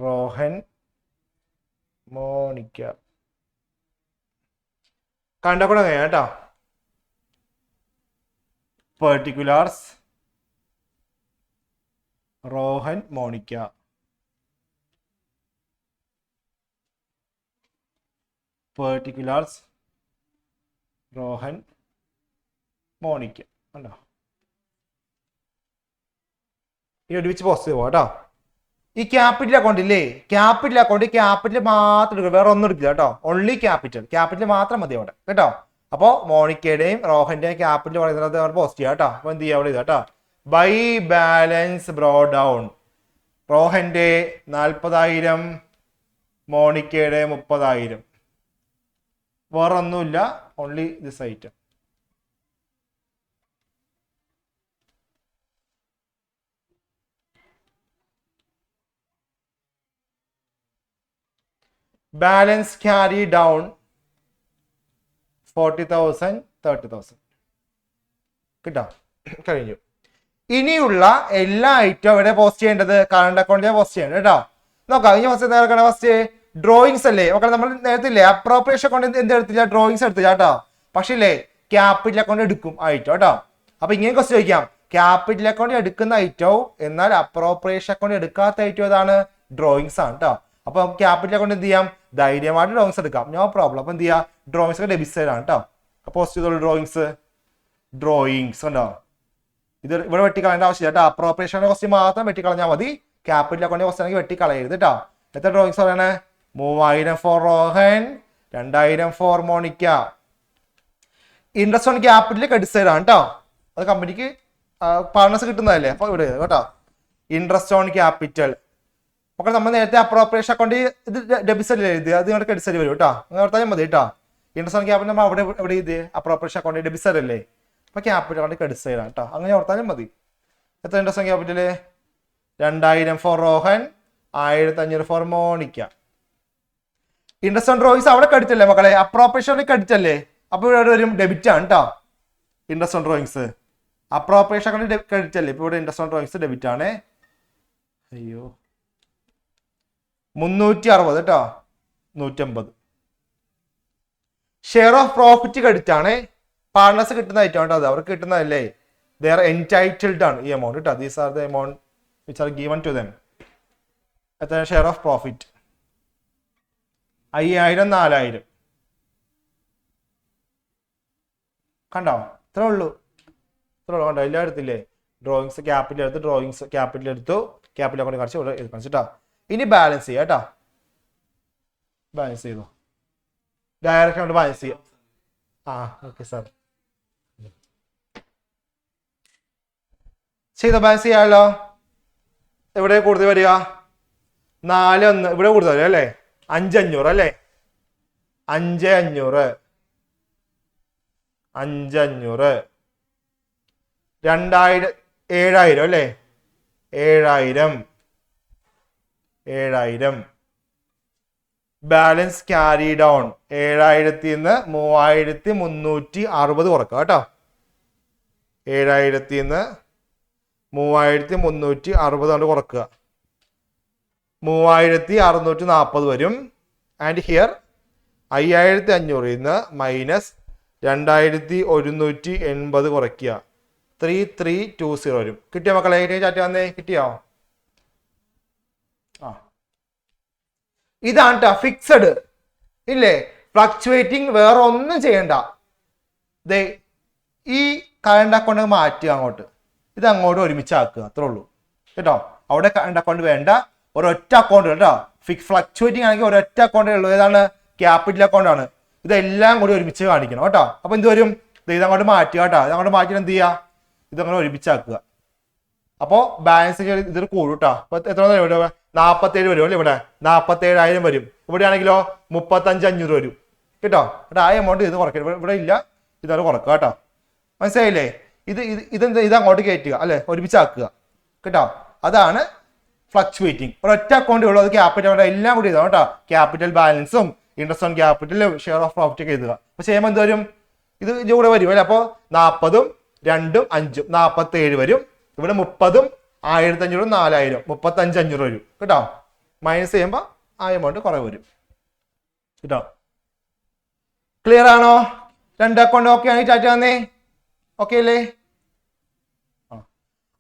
റോഹൻ, മോണിക്ക കറണ്ട് അക്കൗണ്ട് എങ്ങനെയാ കേട്ടോ? Particulars Rohan, Monica. Particulars Rohan, Monica ഉണ്ടോ? ഈ ഒരുമിച്ച് പോസ്റ്റ് ചെയ്യുക കേട്ടോ. ഈ ക്യാപിറ്റൽ അക്കൗണ്ട് ഇല്ലേ? ക്യാപിറ്റൽ അക്കൗണ്ട് ക്യാപിറ്റൽ മാത്രം എടുക്കുക, വേറെ ഒന്നും എടുക്കില്ല കേട്ടോ. ഓൺലി ക്യാപിറ്റൽ മാത്രം മതി അവിടെ കേട്ടോ. അപ്പോൾ മോണിക്കയുടെയും റോഹന്റെയും ക്യാപിറ്റൽ പറയുന്നത് അവിടെ പോസ്റ്റ് ചെയ്യാം കേട്ടോ. അപ്പൊ എന്ത് ചെയ്യാം? അവിടെ കേട്ടോ. By balance brought down. റോഹന്റെ 40,000, മോണിക്കയുടെ 30,000. വേറെ ഒന്നുമില്ല, only this item. Balance carry down 40,000, 30,000 കിട്ടാം. കഴിഞ്ഞു. ഇനിയുള്ള എല്ലാ ഐറ്റവും എവിടെ പോസ്റ്റ് ചെയ്യേണ്ടത്? കറണ്ട് അക്കൗണ്ടിലാണ് പോസ്റ്റ് ചെയ്യേണ്ടത് കേട്ടോ. നോക്കാം. ഇനി ഫസ്റ്റ് ഡ്രോയിങ്സ് അല്ലേ? ഓക്കെ, നമ്മൾ നേരത്തെ ഇല്ലേ അപ്രോപ്രിയേഷൻ അക്കൗണ്ട് എന്ത് എടുത്തില്ല? ഡ്രോയിങ്സ് എടുത്തില്ല കേട്ടോ. പക്ഷേ ഇല്ലേ ക്യാപിറ്റൽ അക്കൗണ്ട് എടുക്കും ഐറ്റം കേട്ടോ. അപ്പൊ ഇങ്ങനെ ക്വസ്റ്റ്യൻ ചോദിക്കാം, ക്യാപിറ്റൽ അക്കൗണ്ട് എടുക്കുന്ന ഐറ്റവും എന്നാൽ അപ്രോപ്രിയേഷൻ അക്കൗണ്ട് എടുക്കാത്ത ഐറ്റം ഏതാണ്? ഡ്രോയിങ്സ് ആണ് കേട്ടോ. അപ്പൊ ക്യാപിറ്റൽ അക്കൗണ്ട് എന്ത് ചെയ്യാം? ധൈര്യമായിട്ട് ഡ്രോയിങ്സ് എടുക്കാം, നോ പ്രോബ്ലം. അപ്പൊ എന്ത് ചെയ്യാം? ഡ്രോയിങ്സ് ഒക്കെ ഡെബിറ്റ് സൈഡ് ആണ് കേട്ടോ. പോസ്റ്റ് ചെയ്തോളൂ ഡ്രോയിങ്സ് ഉണ്ടോ? ഇത് ഇവിടെ വെട്ടിക്കളയേണ്ട ആവശ്യമില്ല കേട്ടോ. അപ്രോപ്രിയേഷന്റെ ക്വസ്റ്റ്യൻ മാത്രം വെട്ടിക്കളഞ്ഞാൽ മതി. ക്യാപിറ്റൽ അക്കൗണ്ട് ക്വസ്റ്റ്യൻ ആണെങ്കിൽ വെട്ടിക്കളയരുത് കേട്ടോ. എത്ര ഡ്രോയിങ്സ് പറയണേ? 3,000 for Rohan, 2,000 for Monica. Interest on capital credit side ആണ് കേട്ടോ. അത് കമ്പനിക്ക് പാർട്ണേഴ്സ് കിട്ടുന്നതല്ലേ. അപ്പൊ ഇവിടെ കേട്ടോ ഇൻട്രസ്റ്റ് ഓൺ ക്യാപിറ്റൽ. ഒക്കെ നമ്മൾ നേരത്തെ അപ്രോപ്രിയേഷൻ അക്കൗണ്ട് ഇത് ഡെബിറ്റ് സൈഡിൽ എഴുതി, അത് നിങ്ങളുടെ ക്രെഡിറ്റ് സൈഡ് വരും കേട്ടോ. അങ്ങനെ ഓർത്താൽ മതി കേട്ടോ. ഇൻട്രസ്റ്റ് ഓൺ ക്യാപിറ്റൽ നമ്മൾ എവിടെ ഇത് അപ്രോപ്രിയേഷൻ അക്കൗണ്ട് ഡെബിറ്റ് സൈഡ് അല്ലേ? അപ്പൊ ക്യാപിറ്റൽ അക്കൗണ്ട് ക്രെഡിറ്റ് സൈഡ് ആണ് കേട്ടോ. അങ്ങനെ ഓർത്താലും മതി. എത്ര interest on capital? 2,000 for Rohan, 1,500 for Monica. Interest on drawings അവിടെ ക്രെഡിറ്റ് അല്ലേ മക്കളെ? അപ്രോപ്രിയേഷൻ ക്രെഡിറ്റ് അല്ലേ? അപ്പൊ ഇവിടെ ഒരു ഡെബിറ്റ് ആണ് കേട്ടോ. Interest on drawings appropriation account credit അല്ലേ? ഇപ്പൊ ഇവിടെ ഇൻട്രസ്റ്റ് ഓൺ ഡ്രോയിങ്സ് ഡെബിറ്റ് ആണ്. അയ്യോ 360 കേട്ടോ, 150. ഷെയർ ഓഫ് പ്രോഫിറ്റ് ക്രെഡിറ്റ് ആണ്. പാർട്ണേഴ്സ് കിട്ടുന്ന ഐറ്റം കേട്ടോ. അത് അവർക്ക് കിട്ടുന്നതല്ലേ? ദേ ആർ എൻറ്റൈറ്റിൽഡ് ആണ് ഈ എമൗണ്ട് കേട്ടോ. These are the amount which are given to them. എത്ര ഷെയർ ഓഫ് പ്രോഫിറ്റ്? 5,000, 4,000. കണ്ടോ? ഇത്രേ ഉള്ളൂ കണ്ടോ? എല്ലാം എടുത്തില്ലേ? ഡ്രോയിങ്സ് ക്യാപിറ്റൽ എടുത്ത് ഡ്രോയിങ്സ് ക്യാപിറ്റൽ എടുത്തു, ക്യാപിറ്റൽ അക്കൗണ്ട് കാണിച്ചു ഇവിടെ കാണിച്ചിട്ടാ. ഇനി ബാലൻസ് ചെയ്യാം കേട്ടോ. ബാലൻസ് ചെയ്തു, ഡയറക്റ്റ് കൊണ്ട് ബാലൻസ് ചെയ്യാം. ഓക്കെ സാർ ചെയ്തോ, ബാലൻസ് ചെയ്യാമല്ലോ. എവിടെ കൂടുതൽ വരിക? 4,1 ഇവിടെ കൂടുതൽ വരിക അല്ലേ? 5,500 അല്ലേ? 5,500 2,000 7,000 അല്ലേ? 7,000 ബാലൻസ് ക്യാരി ഡൗൺ 7,000 നിന്ന് 3,360 കുറക്കുക കേട്ടോ. 7,000 നിന്ന് 3,360 കൊണ്ട് കുറക്കുക, 3,640 വരും. ആൻഡ് ഹിയർ 5,500 നിന്ന് മൈനസ് 2,180 കുറയ്ക്കുക, 3,320 വരും. കിട്ടിയോ മക്കളെ? ചാറ്റ് വന്നേ, കിട്ടിയോ? ഇതാണ് ട്ടോ ഫിക്സഡ് ഇല്ലേ? ഫ്ലക്ച്വേറ്റിംഗ് വേറെ ഒന്നും ചെയ്യണ്ട. ദേ ഈ കറണ്ട് അക്കൗണ്ട് മാറ്റുക അങ്ങോട്ട്, ഇത് അങ്ങോട്ട് ഒരുമിച്ചാക്കുക, അത്രേ ഉള്ളൂ കേട്ടോ. അവിടെ കറണ്ട് അക്കൗണ്ട് വേണ്ട, ഒരൊറ്റ അക്കൗണ്ട് കേട്ടോ. ഫ്ലക്ച്വേറ്റിംഗ് ആണെങ്കിൽ ഒരൊറ്റ അക്കൗണ്ടേ ഉള്ളൂ. ഏതാണ്? ക്യാപിറ്റൽ അക്കൗണ്ട് ആണ്. ഇതെല്ലാം കൂടി ഒരുമിച്ച് കാണിക്കണം കേട്ടോ. അപ്പൊ എന്ത് വരും? ഇതങ്ങോട്ട് മാറ്റുക കേട്ടോ. ഇതങ്ങോട്ട് മാറ്റി എന്ത് ചെയ്യുക? ഇതങ്ങനെ ഒരുമിച്ചാക്കുക. അപ്പോൾ ബാലൻസ് ഇതിൽ കൂടും കേട്ടോ. അപ്പൊ എത്ര 47 വരും അല്ലേ? ഇവിടെ 47,000 വരും. ഇവിടെ ആണെങ്കിലോ 35,500 വരും കേട്ടോ. എന്നിട്ട് ആ എമൗണ്ട് ഇത് കുറയ്ക്കണം. ഇവിടെ ഇല്ല, ഇതാണ് കുറക്കുക കേട്ടോ. മനസ്സിലായില്ലേ? ഇത് അങ്ങോട്ട് കയറ്റുക അല്ലെ, ഒരുമിച്ചാക്കുക കേട്ടോ. അതാണ് ഫ്ലക്ച്വേറ്റിംഗ്. ഒരൊറ്റ അക്കൗണ്ട് ഉള്ളൂ, അത് ക്യാപിറ്റൽ എല്ലാം കൂടി എഴുതാം കേട്ടോ. ക്യാപിറ്റൽ ബാലൻസും interest on capital share of profit ഒക്കെ എഴുതുക. അപ്പൊ ചെയ്യുമ്പോൾ എന്ത് വരും? ഇത് കൂടെ വരും അല്ലെ. അപ്പോൾ 40ഉം 2ഉം 5ഉം 47 വരും. ഇവിടെ 30ഉം 1,500 4,000 35,500 വരും കേട്ടോ. മൈനസ് ചെയ്യുമ്പോൾ ആ എമൗണ്ട് കുറവ് വരും കേട്ടോ. ക്ലിയർ ആണോ? 2 അക്കൗണ്ട് ഓക്കെ ആണെങ്കിൽ ചാറ്റ് വന്നേ, ഓക്കെ അല്ലേ?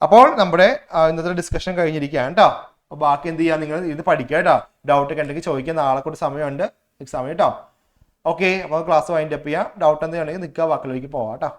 അപ്പോൾ നമ്മുടെ ഇന്നത്തെ ഡിസ്കഷൻ കഴിഞ്ഞിരിക്കുകയാണ് കേട്ടോ. അപ്പോൾ ബാക്കി എന്ത് ചെയ്യാം? നിങ്ങൾ ഇത് പഠിക്കുക കേട്ടോ. ഡൗട്ട് ഒക്കെ ഉണ്ടെങ്കിൽ ചോദിക്കാൻ, നാളെ കൂടി സമയമുണ്ട് എക്സാം കേട്ടോ. ഓക്കെ, അപ്പോൾ ക്ലാസ് വൈൻഡ് അപ്പ് ചെയ്യാം. ഡൗട്ട് എന്തെങ്കിലും ഉണ്ടെങ്കിൽ നിൽക്കുക, ബാക്കിലേക്ക് പോവാം കേട്ടോ.